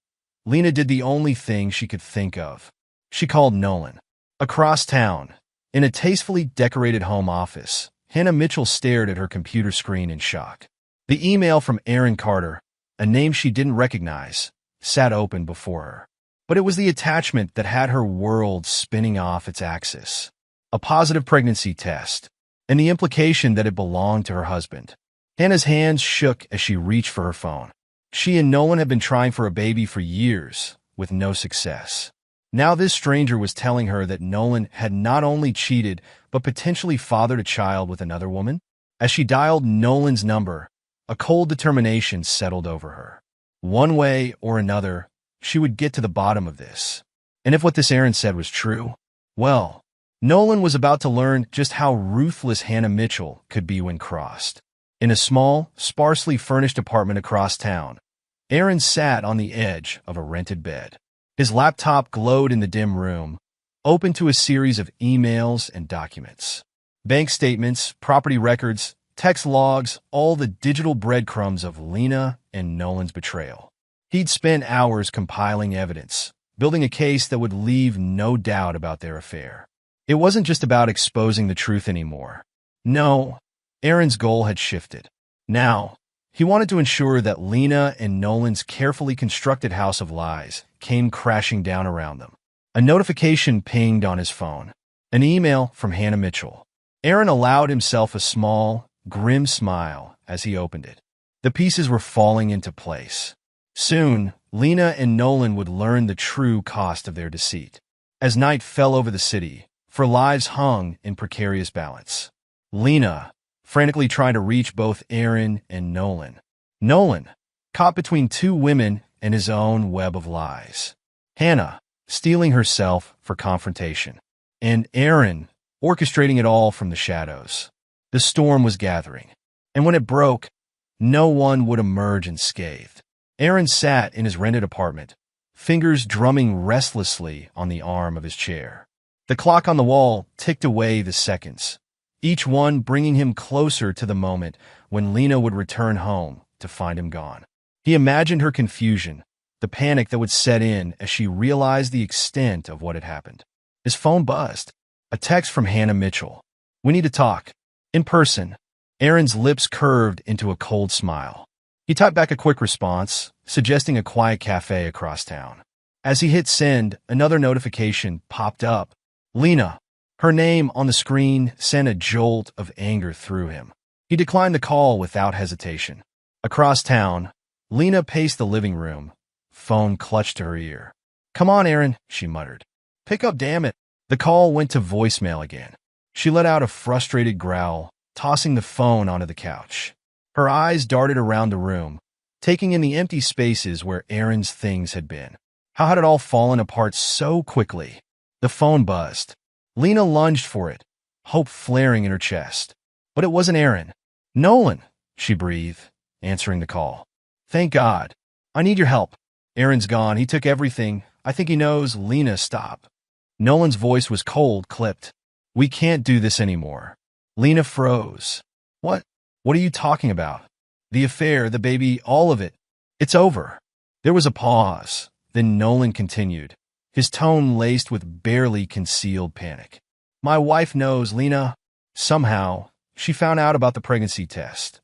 A: Lena did the only thing she could think of. She called Nolan. Across town, in a tastefully decorated home office, Hannah Mitchell stared at her computer screen in shock. The email from Aaron Carter, a name she didn't recognize, sat open before her. But it was the attachment that had her world spinning off its axis. A positive pregnancy test, and the implication that it belonged to her husband. Hannah's hands shook as she reached for her phone. She and Nolan had been trying for a baby for years, with no success. Now this stranger was telling her that Nolan had not only cheated, but potentially fathered a child with another woman. As she dialed Nolan's number, a cold determination settled over her. One way or another, she would get to the bottom of this. And if what this Aaron said was true, well, Nolan was about to learn just how ruthless Hannah Mitchell could be when crossed. In a small, sparsely furnished apartment across town, Aaron sat on the edge of a rented bed. His laptop glowed in the dim room, open to a series of emails and documents. Bank statements, property records, text logs, all the digital breadcrumbs of Lena and Nolan's betrayal. He'd spent hours compiling evidence, building a case that would leave no doubt about their affair. It wasn't just about exposing the truth anymore. No, Aaron's goal had shifted. Now, he wanted to ensure that Lena and Nolan's carefully constructed house of lies came crashing down around them. A notification pinged on his phone. An email from Hannah Mitchell. Aaron allowed himself a small, grim smile as he opened it. The pieces were falling into place. Soon, Lena and Nolan would learn the true cost of their deceit. As night fell over the city, for lives hung in precarious balance. Lena, frantically trying to reach both Aaron and Nolan. Nolan, caught between two women and his own web of lies. Hannah, steeling herself for confrontation. And Aaron, orchestrating it all from the shadows. The storm was gathering, and when it broke, no one would emerge unscathed. Aaron sat in his rented apartment, fingers drumming restlessly on the arm of his chair. The clock on the wall ticked away the seconds, each one bringing him closer to the moment when Lena would return home to find him gone. He imagined her confusion, the panic that would set in as she realized the extent of what had happened. His phone buzzed. A text from Hannah Mitchell. "We need to talk. In person." Aaron's lips curved into a cold smile. He typed back a quick response, suggesting a quiet cafe across town. As he hit send, another notification popped up. Lena. Her name on the screen sent a jolt of anger through him. He declined the call without hesitation. Across town, Lena paced the living room, phone clutched to her ear. "Come on, Aaron," she muttered. "Pick up, damn it." The call went to voicemail again. She let out a frustrated growl, tossing the phone onto the couch. Her eyes darted around the room, taking in the empty spaces where Aaron's things had been. How had it all fallen apart so quickly? The phone buzzed. Lena lunged for it, hope flaring in her chest. But it wasn't Aaron. "Nolan," she breathed, answering the call. "Thank God. I need your help. Aaron's gone. He took everything. I think he knows. Lena, stop." Nolan's voice was cold, clipped. "We can't do this anymore." Lena froze. What are you talking about?" "The affair, the baby, all of it. It's over." There was a pause. Then Nolan continued, his tone laced with barely concealed panic. "My wife knows, Lena. Somehow, she found out about the pregnancy test."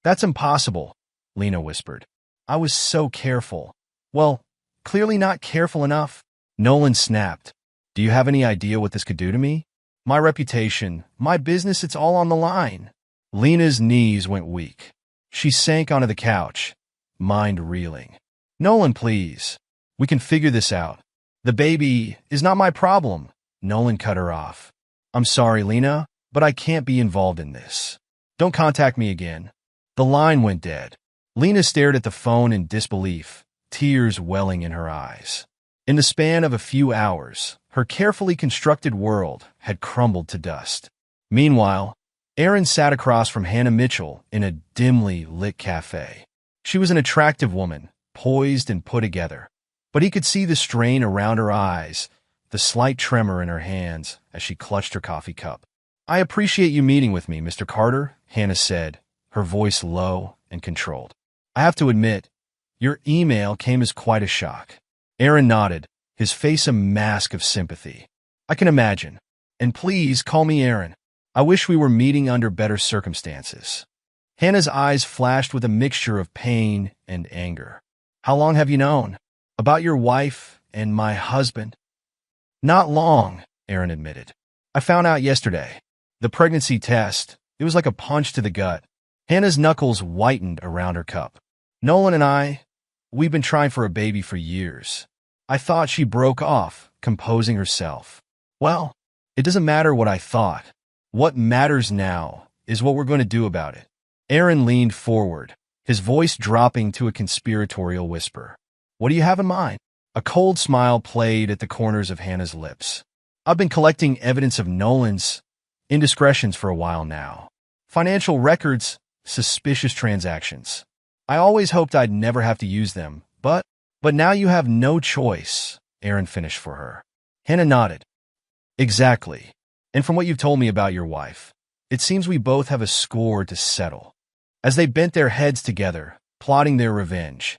A: "That's impossible," Lena whispered. "I was so careful." "Well, clearly not careful enough." Nolan snapped. "Do you have any idea what this could do to me? My reputation, my business, it's all on the line." Lena's knees went weak. She sank onto the couch, mind reeling. "Nolan, please. We can figure this out. The baby is not my problem." Nolan cut her off. "I'm sorry, Lena, but I can't be involved in this. Don't contact me again." The line went dead. Lena stared at the phone in disbelief, tears welling in her eyes. In the span of a few hours, her carefully constructed world had crumbled to dust. Meanwhile, Aaron sat across from Hannah Mitchell in a dimly lit cafe. She was an attractive woman, poised and put together, but he could see the strain around her eyes, the slight tremor in her hands as she clutched her coffee cup. "I appreciate you meeting with me, Mr. Carter," Hannah said, her voice low and controlled. "I have to admit, your email came as quite a shock." Aaron nodded, his face a mask of sympathy. "I can imagine. And please call me Aaron. I wish we were meeting under better circumstances." Hannah's eyes flashed with a mixture of pain and anger. "How long have you known? About your wife and my husband?" "Not long," Aaron admitted. "I found out yesterday. The pregnancy test, it was like a punch to the gut." Hannah's knuckles whitened around her cup. "Nolan and I, we've been trying for a baby for years. I thought she broke off, composing herself. Well, it doesn't matter what I thought. What matters now is what we're going to do about it. Aaron leaned forward, his voice dropping to a conspiratorial whisper. What do you have in mind? A cold smile played at the corners of Hannah's lips. I've been collecting evidence of Nolan's indiscretions for a while now. Financial records, suspicious transactions. I always hoped I'd never have to use them, but now you have no choice, Aaron finished for her. Hannah nodded. Exactly. And from what you've told me about your wife, it seems we both have a score to settle. As they bent their heads together, plotting their revenge,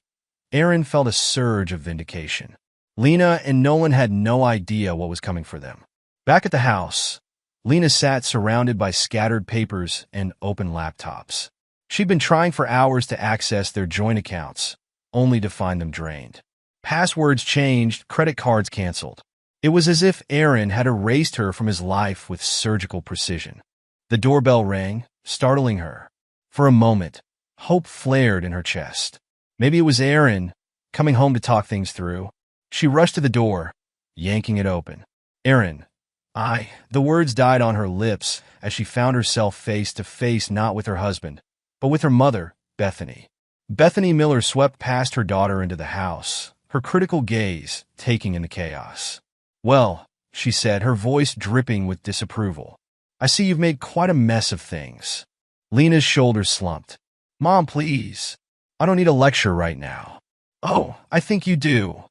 A: Aaron felt a surge of vindication. Lena and Nolan had no idea what was coming for them. Back at the house, Lena sat surrounded by scattered papers and open laptops. She'd been trying for hours to access their joint accounts, only to find them drained. Passwords changed, credit cards canceled. It was as if Aaron had erased her from his life with surgical precision. The doorbell rang, startling her. For a moment, hope flared in her chest. Maybe it was Aaron, coming home to talk things through. She rushed to the door, yanking it open. Aaron, the words died on her lips as she found herself face to face not with her husband, but with her mother, Bethany. Bethany Miller swept past her daughter into the house, her critical gaze taking in the chaos. Well, she said, her voice dripping with disapproval. I see you've made quite a mess of things. Lena's shoulders slumped. Mom, please. I don't need a lecture right now. Oh, I think you do,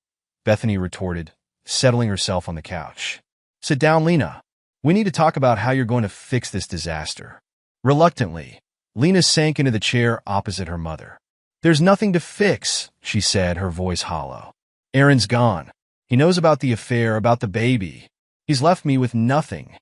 A: Bethany retorted, settling herself on the couch. Sit down, Lena. We need to talk about how you're going to fix this disaster. Reluctantly, Lena sank into the chair opposite her mother. There's nothing to fix, she said, her voice hollow. Aaron's gone. He knows about the affair, about the baby. He's left me with nothing.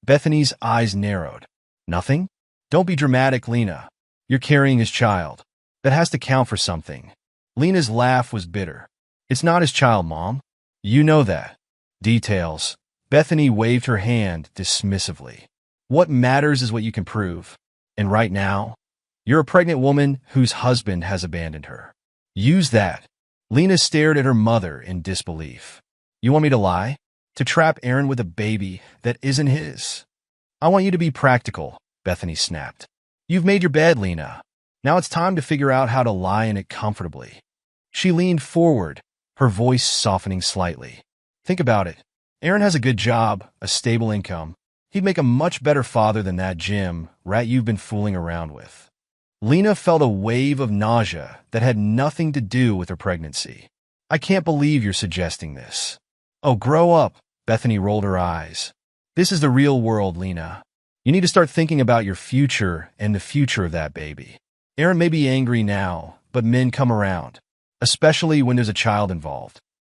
A: Bethany's eyes narrowed. Nothing? Don't be dramatic, Lena. You're carrying his child. That has to count for something. Lena's laugh was bitter. It's not his child, Mom. You know that. Details. Bethany waved her hand dismissively. What matters is what you can prove. And right now, you're a pregnant woman whose husband has abandoned her. Use that. Lena stared at her mother in disbelief. You want me to lie? To trap Aaron with a baby that isn't his? I want you to be practical, Bethany snapped. You've made your bed, Lena. Now it's time to figure out how to lie in it comfortably. She leaned forward, her voice softening slightly. Think about it. Aaron has a good job, a stable income. He'd make a much better father than that Jim rat you've been fooling around with. Lena felt a wave of nausea that had nothing to do with her pregnancy. I can't believe you're suggesting this. Oh, grow up, Bethany rolled her eyes. This is the real world, Lena. You need to start thinking about your future and the future of that baby. Aaron may be angry now, but men come around, especially when there's a child involved.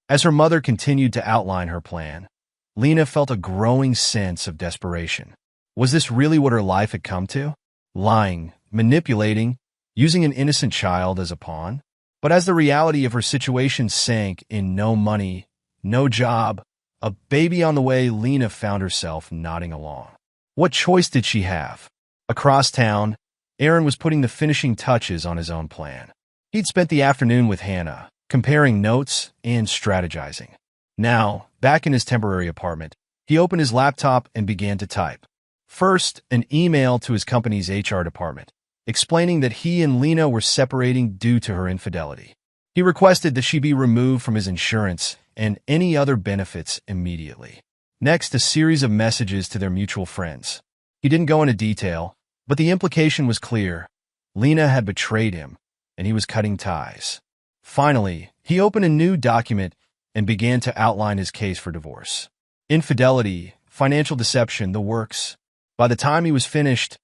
A: As her mother continued to outline her plan, Lena felt a growing sense of desperation. Was this really what her life had come to? Lying, manipulating, using an innocent child as a pawn? But as the reality of her situation sank in no money, no job, a baby on the way, Lena found herself nodding along. What choice did she have? Across town, Aaron was putting the finishing touches on his own plan. He'd spent the afternoon with Hannah, comparing notes and strategizing. Now, back in his temporary apartment, he opened his laptop and began to type. First, an email to his company's HR department, explaining that he and Lena were separating due to her infidelity. He requested that she be removed from his insurance and any other benefits immediately. Next, a series of messages to their mutual friends. He didn't go into detail, but the implication was clear. Lena had betrayed him, and he was cutting ties. Finally, he opened a new document and began to outline his case for divorce. Infidelity, financial deception, the works. By the time he was finished,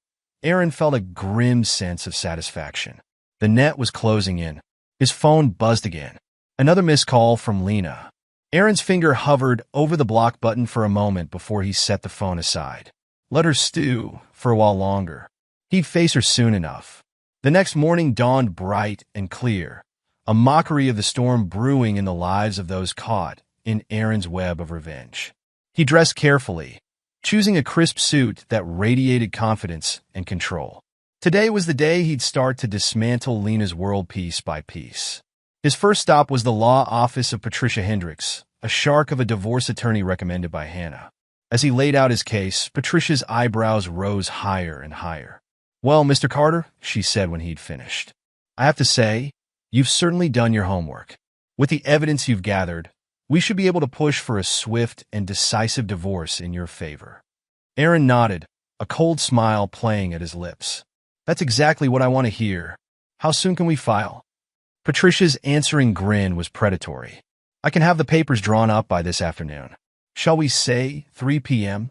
A: Aaron felt a grim sense of satisfaction. The net was closing in. His phone buzzed again. Another missed call from Lena. Aaron's finger hovered over the block button for a moment before he set the phone aside. Let her stew for a while longer. He'd face her soon enough. The next morning dawned bright and clear, a mockery of the storm brewing in the lives of those caught in Aaron's web of revenge. He dressed carefully, choosing a crisp suit that radiated confidence and control. Today was the day he'd start to dismantle Lena's world piece by piece. His first stop was the law office of Patricia Hendricks, a shark of a divorce attorney recommended by Hannah. As he laid out his case, Patricia's eyebrows rose higher and higher. "Well, Mr. Carter," she said when he'd finished, "I have to say, you've certainly done your homework. With the evidence you've gathered, we should be able to push for a swift and decisive divorce in your favor." Aaron nodded, a cold smile playing at his lips. "That's exactly what I want to hear. How soon can we file?" Patricia's answering grin was predatory. "I can have the papers drawn up by this afternoon. Shall we say 3 p.m.?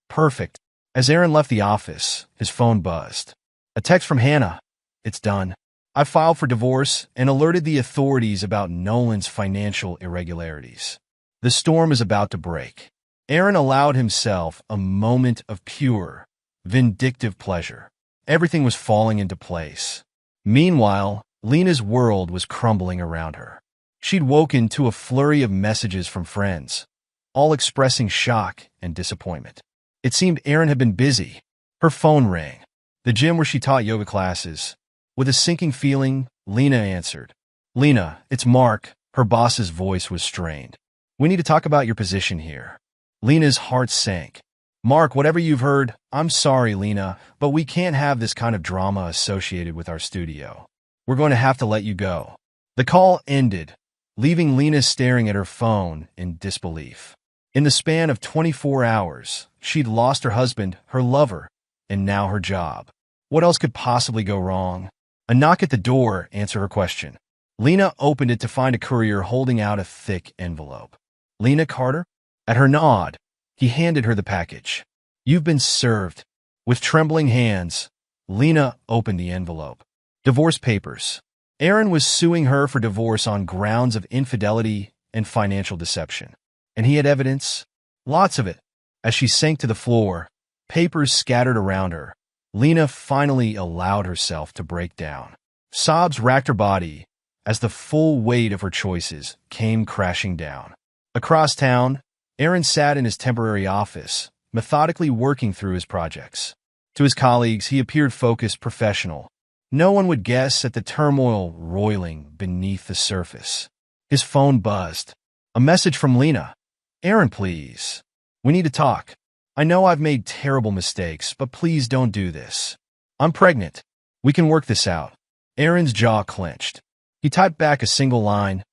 A: Perfect." As Aaron left the office, his phone buzzed. A text from Hannah. "It's done. I filed for divorce and alerted the authorities about Nolan's financial irregularities. The storm is about to break." Aaron allowed himself a moment of pure, vindictive pleasure. Everything was falling into place. Meanwhile, Lena's world was crumbling around her. She'd woken to a flurry of messages from friends, all expressing shock and disappointment. It seemed Aaron had been busy. Her phone rang. The gym where she taught yoga classes. With a sinking feeling, Lena answered. "Lena, it's Mark." Her boss's voice was strained. "We need to talk about your position here." Lena's heart sank. "Mark, whatever you've heard, I'm sorry, Lena, but we can't have this kind of drama associated with our studio. We're going to have to let you go." The call ended, leaving Lena staring at her phone in disbelief. In the span of 24 hours, she'd lost her husband, her lover, and now her job. What else could possibly go wrong? A knock at the door answered her question. Lena opened it to find a courier holding out a thick envelope. "Lena Carter?" At her nod, he handed her the package. "You've been served." With trembling hands, Lena opened the envelope. Divorce papers. Aaron was suing her for divorce on grounds of infidelity and financial deception. And he had evidence. Lots of it. As she sank to the floor, papers scattered around her, Lena finally allowed herself to break down. Sobs racked her body as the full weight of her choices came crashing down. Across town, Aaron sat in his temporary office, methodically working through his projects. To his colleagues, he appeared focused, professional. No one would guess at the turmoil roiling beneath the surface. His phone buzzed. A message from Lena. "Aaron, please. We need to talk. I know I've made terrible mistakes, but please don't do this. I'm pregnant. We can work this out." Aaron's jaw clenched. He typed back a single line.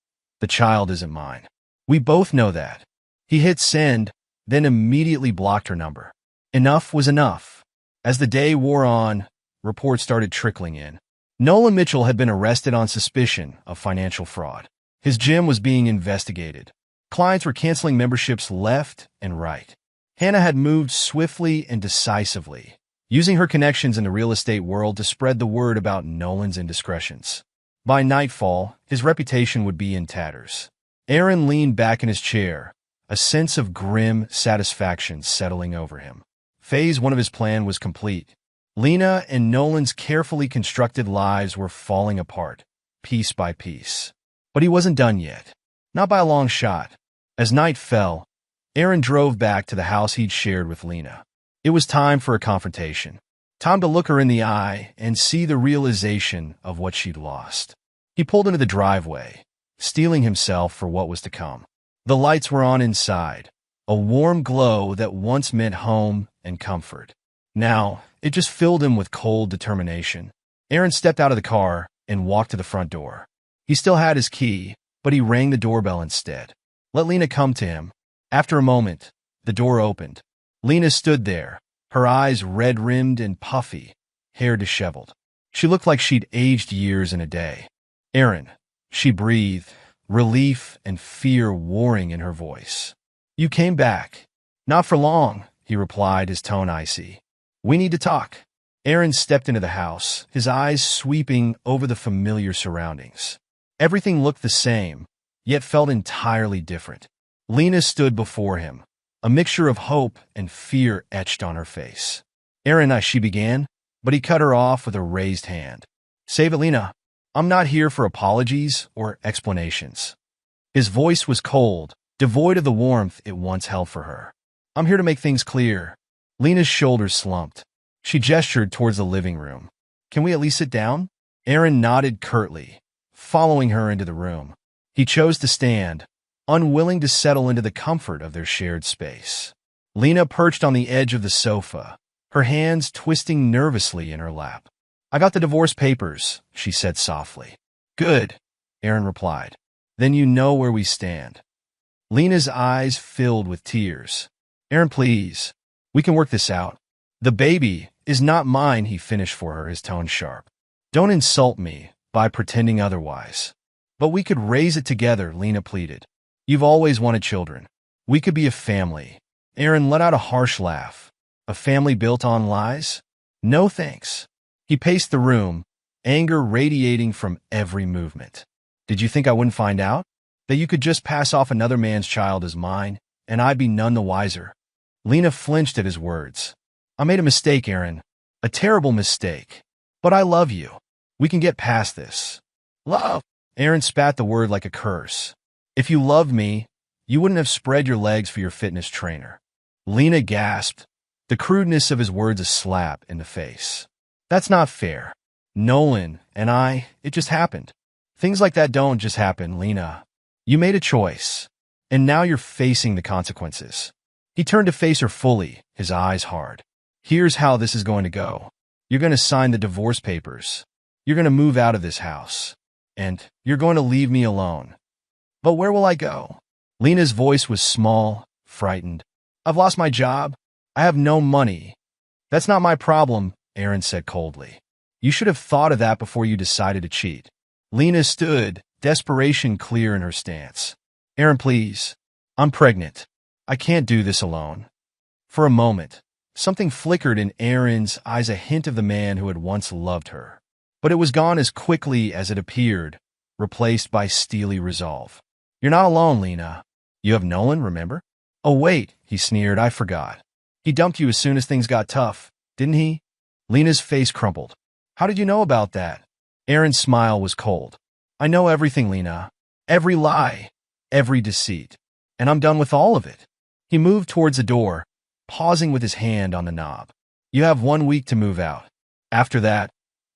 A: "The child isn't mine. We both know that." He hit send, then immediately blocked her number. Enough was enough. As the day wore on, reports started trickling in. Nolan Mitchell had been arrested on suspicion of financial fraud. His gym was being investigated. Clients were canceling memberships left and right. Hannah had moved swiftly and decisively, using her connections in the real estate world to spread the word about Nolan's indiscretions. By nightfall, his reputation would be in tatters. Aaron leaned back in his chair, a sense of grim satisfaction settling over him. Phase 1 of his plan was complete. Lena and Nolan's carefully constructed lives were falling apart, piece by piece. But he wasn't done yet. Not by a long shot. As night fell, Aaron drove back to the house he'd shared with Lena. It was time for a confrontation. Time to look her in the eye and see the realization of what she'd lost. He pulled into the driveway, steeling himself for what was to come. The lights were on inside, a warm glow that once meant home and comfort. Now, it just filled him with cold determination. Aaron stepped out of the car and walked to the front door. He still had his key, but he rang the doorbell instead. Let Lena come to him. After a moment, the door opened. Lena stood there, her eyes red-rimmed and puffy, hair disheveled. She looked like she'd aged years in a day. "Aaron," she breathed, relief and fear warring in her voice. "You came back." "Not for long," he replied, his tone icy. "We need to talk." Aaron stepped into the house, his eyes sweeping over the familiar surroundings. Everything looked the same, yet felt entirely different. Lena stood before him, a mixture of hope and fear etched on her face. "Aaron," she began, but he cut her off with a raised hand. "Save it, Lena. I'm not here for apologies or explanations." His voice was cold, devoid of the warmth it once held for her. "I'm here to make things clear." Lena's shoulders slumped. She gestured towards the living room. "Can we at least sit down?" Aaron nodded curtly, following her into the room. He chose to stand, unwilling to settle into the comfort of their shared space. Lena perched on the edge of the sofa, her hands twisting nervously in her lap. "I got the divorce papers," she said softly. "Good," Aaron replied. "Then you know where we stand." Lena's eyes filled with tears. "Aaron, please. We can work this out." "The baby is not mine," he finished for her, his tone sharp. "Don't insult me by pretending otherwise." "But we could raise it together," Lena pleaded. "You've always wanted children. We could be a family." Aaron let out a harsh laugh. "A family built on lies? No thanks." He paced the room, anger radiating from every movement. "Did you think I wouldn't find out? That you could just pass off another man's child as mine, and I'd be none the wiser?" Lena flinched at his words. "I made a mistake, Aaron. A terrible mistake. But I love you. We can get past this." "Love?" Aaron spat the word like a curse. "If you loved me, you wouldn't have spread your legs for your fitness trainer." Lena gasped, the crudeness of his words a slap in the face. "That's not fair. Nolan and it just happened." "Things like that don't just happen, Lena. You made a choice, and now you're facing the consequences." He turned to face her fully, his eyes hard. "Here's how this is going to go. You're going to sign the divorce papers. You're going to move out of this house. And you're going to leave me alone." "But where will I go?" Lena's voice was small, frightened. "I've lost my job. I have no money." "That's not my problem," Aaron said coldly. "You should have thought of that before you decided to cheat." Lena stood, desperation clear in her stance. "Aaron, please. I'm pregnant. I can't do this alone." For a moment, something flickered in Aaron's eyes, a hint of the man who had once loved her. But it was gone as quickly as it appeared, replaced by steely resolve. "You're not alone, Lena. You have Nolan, remember?" "Oh, wait," he sneered, "I forgot. He dumped you as soon as things got tough, didn't he?" Lena's face crumpled. "How did you know about that?" Aaron's smile was cold. "I know everything, Lena. Every lie. Every deceit. And I'm done with all of it." He moved towards the door, pausing with his hand on the knob. "You have 1 week to move out. After that,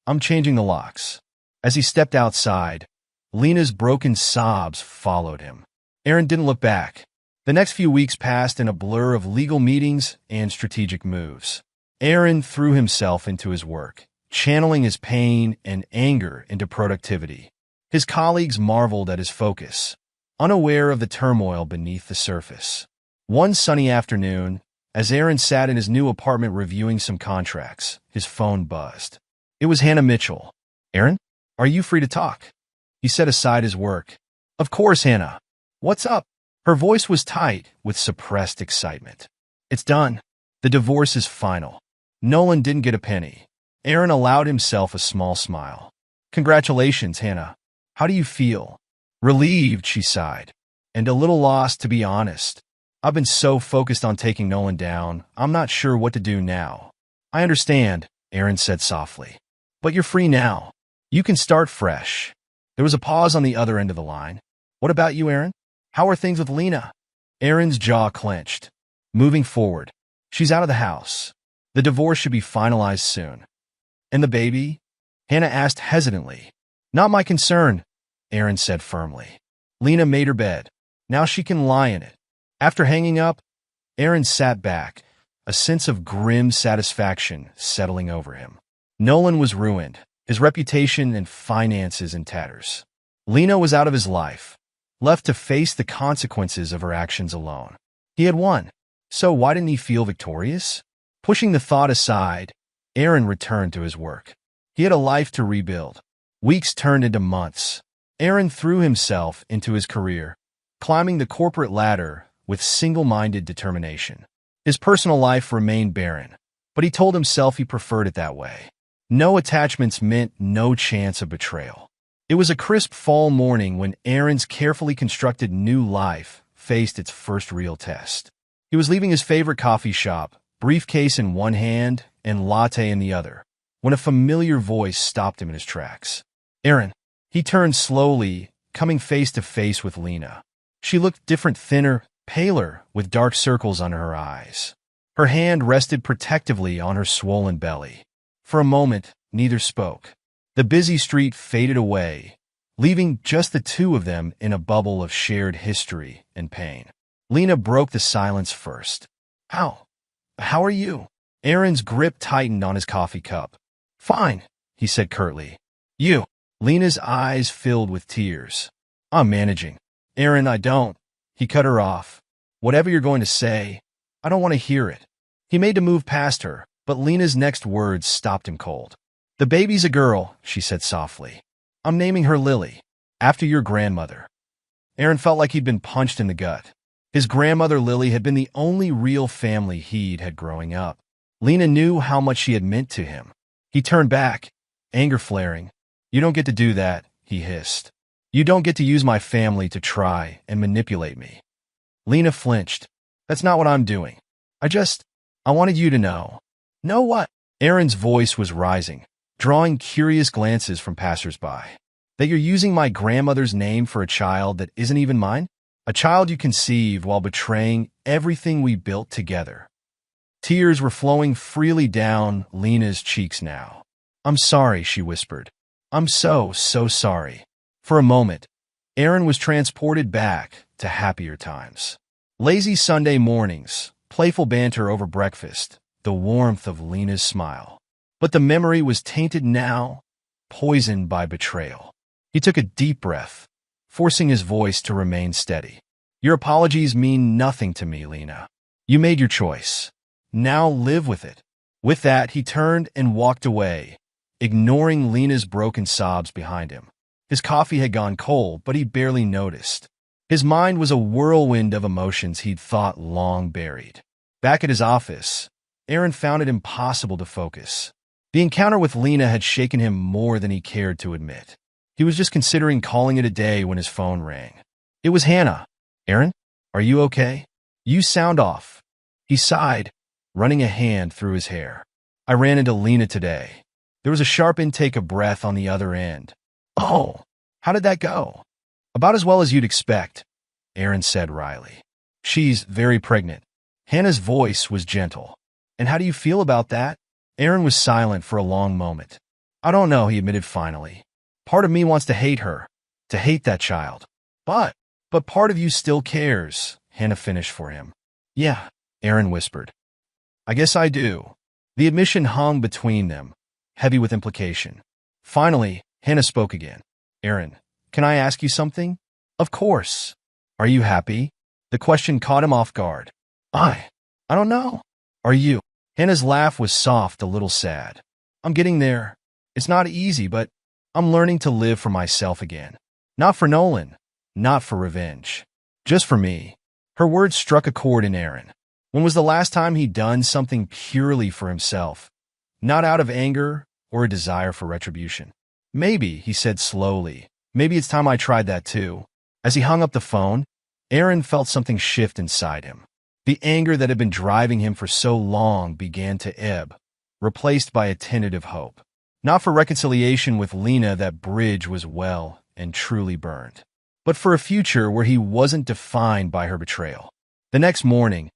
A: I'm changing the locks." As he stepped outside, Lena's broken sobs followed him. Aaron didn't look back. The next few weeks passed in a blur of legal meetings and strategic moves. Aaron threw himself into his work, channeling his pain and anger into productivity. His colleagues marveled at his focus, unaware of the turmoil beneath the surface. One sunny afternoon, as Aaron sat in his new apartment reviewing some contracts, his phone buzzed. It was Hannah Mitchell. "Aaron, are you free to talk?" He set aside his work. "Of course, Hannah. What's up?" Her voice was tight with suppressed excitement. "It's done. The divorce is final. Nolan didn't get a penny." Aaron allowed himself a small smile. "Congratulations, Hannah. How do you feel?" "Relieved," she sighed. "And a little lost, to be honest. I've been so focused on taking Nolan down, I'm not sure what to do now." "I understand," Aaron said softly. "But you're free now. You can start fresh." There was a pause on the other end of the line. "What about you, Aaron? How are things with Lena?" Aaron's jaw clenched. "Moving forward. She's out of the house. The divorce should be finalized soon." "And the baby?" Hannah asked hesitantly. "Not my concern," Aaron said firmly. "Lena made her bed. Now she can lie in it." After hanging up, Aaron sat back, a sense of grim satisfaction settling over him. Nolan was ruined, his reputation and finances in tatters. Lena was out of his life, left to face the consequences of her actions alone. He had won, so why didn't he feel victorious? Pushing the thought aside, Aaron returned to his work. He had a life to rebuild. Weeks turned into months. Aaron threw himself into his career, climbing the corporate ladder with single-minded determination. His personal life remained barren, but he told himself he preferred it that way. No attachments meant no chance of betrayal. It was a crisp fall morning when Aaron's carefully constructed new life faced its first real test. He was leaving his favorite coffee shop, briefcase in one hand and latte in the other, when a familiar voice stopped him in his tracks. "Aaron." He turned slowly, coming face to face with Lena. She looked different, thinner, paler, with dark circles under her eyes. Her hand rested protectively on her swollen belly. For a moment, neither spoke. The busy street faded away, leaving just the two of them in a bubble of shared history and pain. Lena broke the silence first. How are you? Aaron's grip tightened on his coffee cup. Fine, he said curtly. You? Lena's eyes filled with tears. I'm managing. Aaron, I don't. He cut her off. Whatever you're going to say, I don't want to hear it. He made to move past her, but Lena's next words stopped him cold. The baby's a girl, she said softly. I'm naming her Lily, after your grandmother. Aaron felt like he'd been punched in the gut. His grandmother Lily had been the only real family he'd had growing up. Lena knew how much she had meant to him. He turned back, anger flaring. You don't get to do that, he hissed. You don't get to use my family to try and manipulate me. Lena flinched. That's not what I'm doing. I wanted you to know. Know what? Aaron's voice was rising, drawing curious glances from passersby. That you're using my grandmother's name for a child that isn't even mine? A child you conceived while betraying everything we built together. Tears were flowing freely down Lena's cheeks now. I'm sorry, she whispered. I'm so sorry. For a moment, Aaron was transported back to happier times. Lazy Sunday mornings, playful banter over breakfast, the warmth of Lena's smile. But the memory was tainted now, poisoned by betrayal. He took a deep breath, forcing his voice to remain steady. Your apologies mean nothing to me, Lena. You made your choice. Now live with it. With that, he turned and walked away, ignoring Lena's broken sobs behind him. His coffee had gone cold, but he barely noticed. His mind was a whirlwind of emotions he'd thought long buried. Back at his office, Aaron found it impossible to focus. The encounter with Lena had shaken him more than he cared to admit. He was just considering calling it a day when his phone rang. It was Hannah. Aaron, are you okay? You sound off. He sighed, running a hand through his hair. I ran into Lena today. There was a sharp intake of breath on the other end. Oh, how did that go? About as well as you'd expect, Aaron said wryly. She's very pregnant. Hannah's voice was gentle. And how do you feel about that? Aaron was silent for a long moment. I don't know, he admitted finally. Part of me wants to hate her, to hate that child. But part of you still cares, Hannah finished for him. Yeah, Aaron whispered. I guess I do. The admission hung between them, heavy with implication. Finally, Hannah spoke again. Aaron, can I ask you something? Of course. Are you happy? The question caught him off guard. I don't know. Are you? Hannah's laugh was soft, a little sad. I'm getting there. It's not easy, but I'm learning to live for myself again. Not for Nolan, not for revenge. Just for me. Her words struck a chord in Aaron. When was the last time he'd done something purely for himself? Not out of anger or a desire for retribution. Maybe, he said slowly, maybe it's time I tried that too. As he hung up the phone, Aaron felt something shift inside him. The anger that had been driving him for so long began to ebb, replaced by a tentative hope. Not for reconciliation with Lena, that bridge was well and truly burned, but for a future where he wasn't defined by her betrayal. The next morning,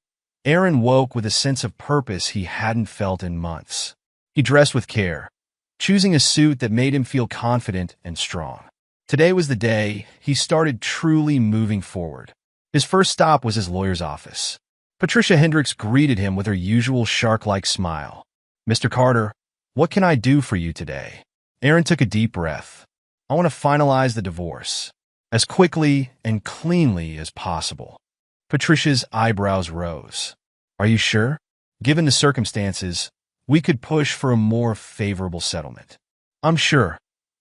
A: Aaron woke with a sense of purpose he hadn't felt in months. He dressed with care, choosing a suit that made him feel confident and strong. Today was the day he started truly moving forward. His first stop was his lawyer's office. Patricia Hendricks greeted him with her usual shark-like smile. Mr. Carter, what can I do for you today? Aaron took a deep breath. I want to finalize the divorce as quickly and cleanly as possible. Patricia's eyebrows rose. Are you sure? Given the circumstances, we could push for a more favorable settlement. I'm sure,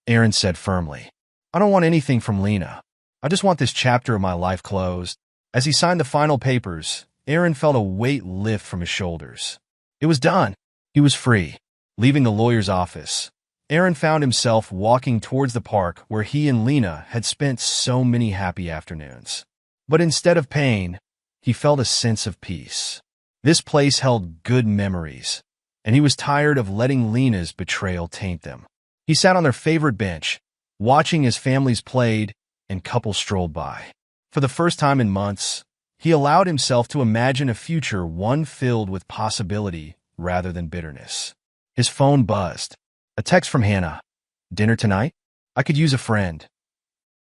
A: Aaron said firmly. I don't want anything from Lena. I just want this chapter of my life closed. As he signed the final papers, Aaron felt a weight lift from his shoulders. It was done. He was free. Leaving the lawyer's office, Aaron found himself walking towards the park where he and Lena had spent so many happy afternoons. But instead of pain, he felt a sense of peace. This place held good memories, and he was tired of letting Lena's betrayal taint them. He sat on their favorite bench, watching as families played and couples strolled by. For the first time in months, he allowed himself to imagine a future one filled with possibility rather than bitterness. His phone buzzed. A text from Hannah. Dinner tonight? I could use a friend.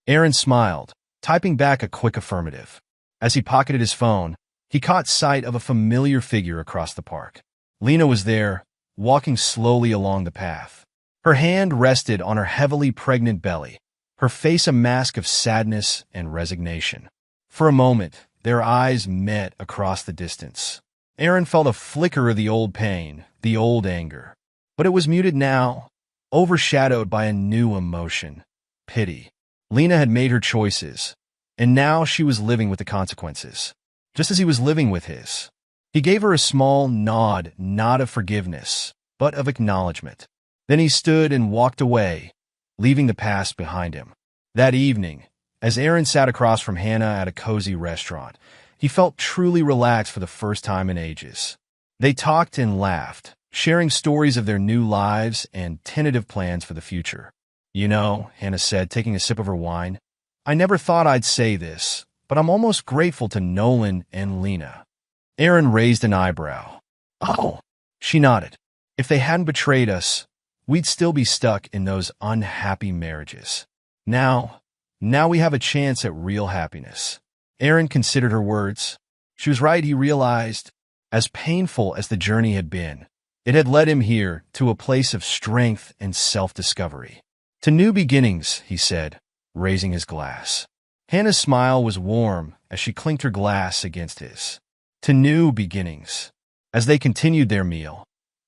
A: Aaron smiled, typing back a quick affirmative. As he pocketed his phone, he caught sight of a familiar figure across the park. Lena was there, walking slowly along the path. Her hand rested on her heavily pregnant belly, her face a mask of sadness and resignation. For a moment, their eyes met across the distance. Aaron felt a flicker of the old pain, the old anger. But it was muted now, overshadowed by a new emotion, pity. Lena had made her choices, and now she was living with the consequences, just as he was living with his. He gave her a small nod, not of forgiveness, but of acknowledgement. Then he stood and walked away, leaving the past behind him. That evening, as Aaron sat across from Hannah at a cozy restaurant, he felt truly relaxed for the first time in ages. They talked and laughed, sharing stories of their new lives and tentative plans for the future. You know, Hannah said, taking a sip of her wine, I never thought I'd say this, but I'm almost grateful to Nolan and Lena. Aaron raised an eyebrow. Oh, she nodded. If they hadn't betrayed us, we'd still be stuck in those unhappy marriages. Now we have a chance at real happiness. Aaron considered her words. She was right, he realized. As painful as the journey had been, it had led him here to a place of strength and self-discovery. To new beginnings, he said, raising his glass. Hannah's smile was warm as she clinked her glass against his. To new beginnings. As they continued their meal,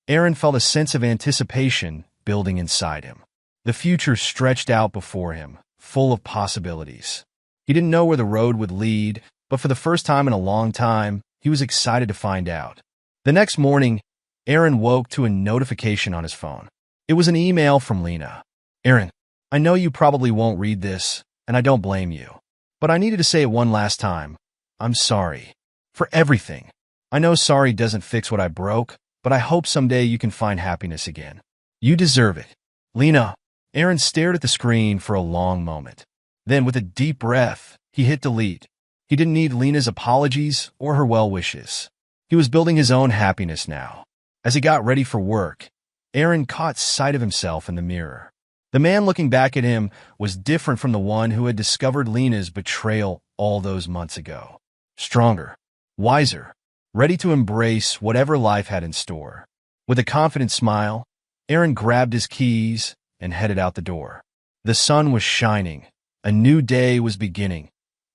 A: Aaron felt a sense of anticipation building inside him. The future stretched out before him, full of possibilities. He didn't know where the road would lead, but for the first time in a long time, he was excited to find out. The next morning, Aaron woke to a notification on his phone. It was an email from Lena. Aaron, I know you probably won't read this, and I don't blame you. But I needed to say it one last time. I'm sorry. For everything. I know sorry doesn't fix what I broke, but I hope someday you can find happiness again. You deserve it. Lena. Aaron stared at the screen for a long moment. Then, with a deep breath, he hit delete. He didn't need Lena's apologies or her well wishes. He was building his own happiness now. As he got ready for work, Aaron caught sight of himself in the mirror. The man looking back at him was different from the one who had discovered Lena's betrayal all those months ago. Stronger, wiser, ready to embrace whatever life had in store. With a confident smile, Aaron grabbed his keys and headed out the door. The sun was shining, a new day was beginning,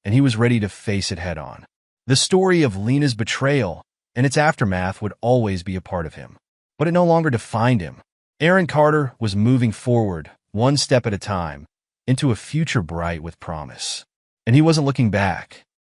A: and he was ready to face it head on. The story of Lena's betrayal and its aftermath would always be a part of him, but it no longer defined him. Aaron Carter was moving forward, one step at a time, into a future bright with promise. And he wasn't looking back.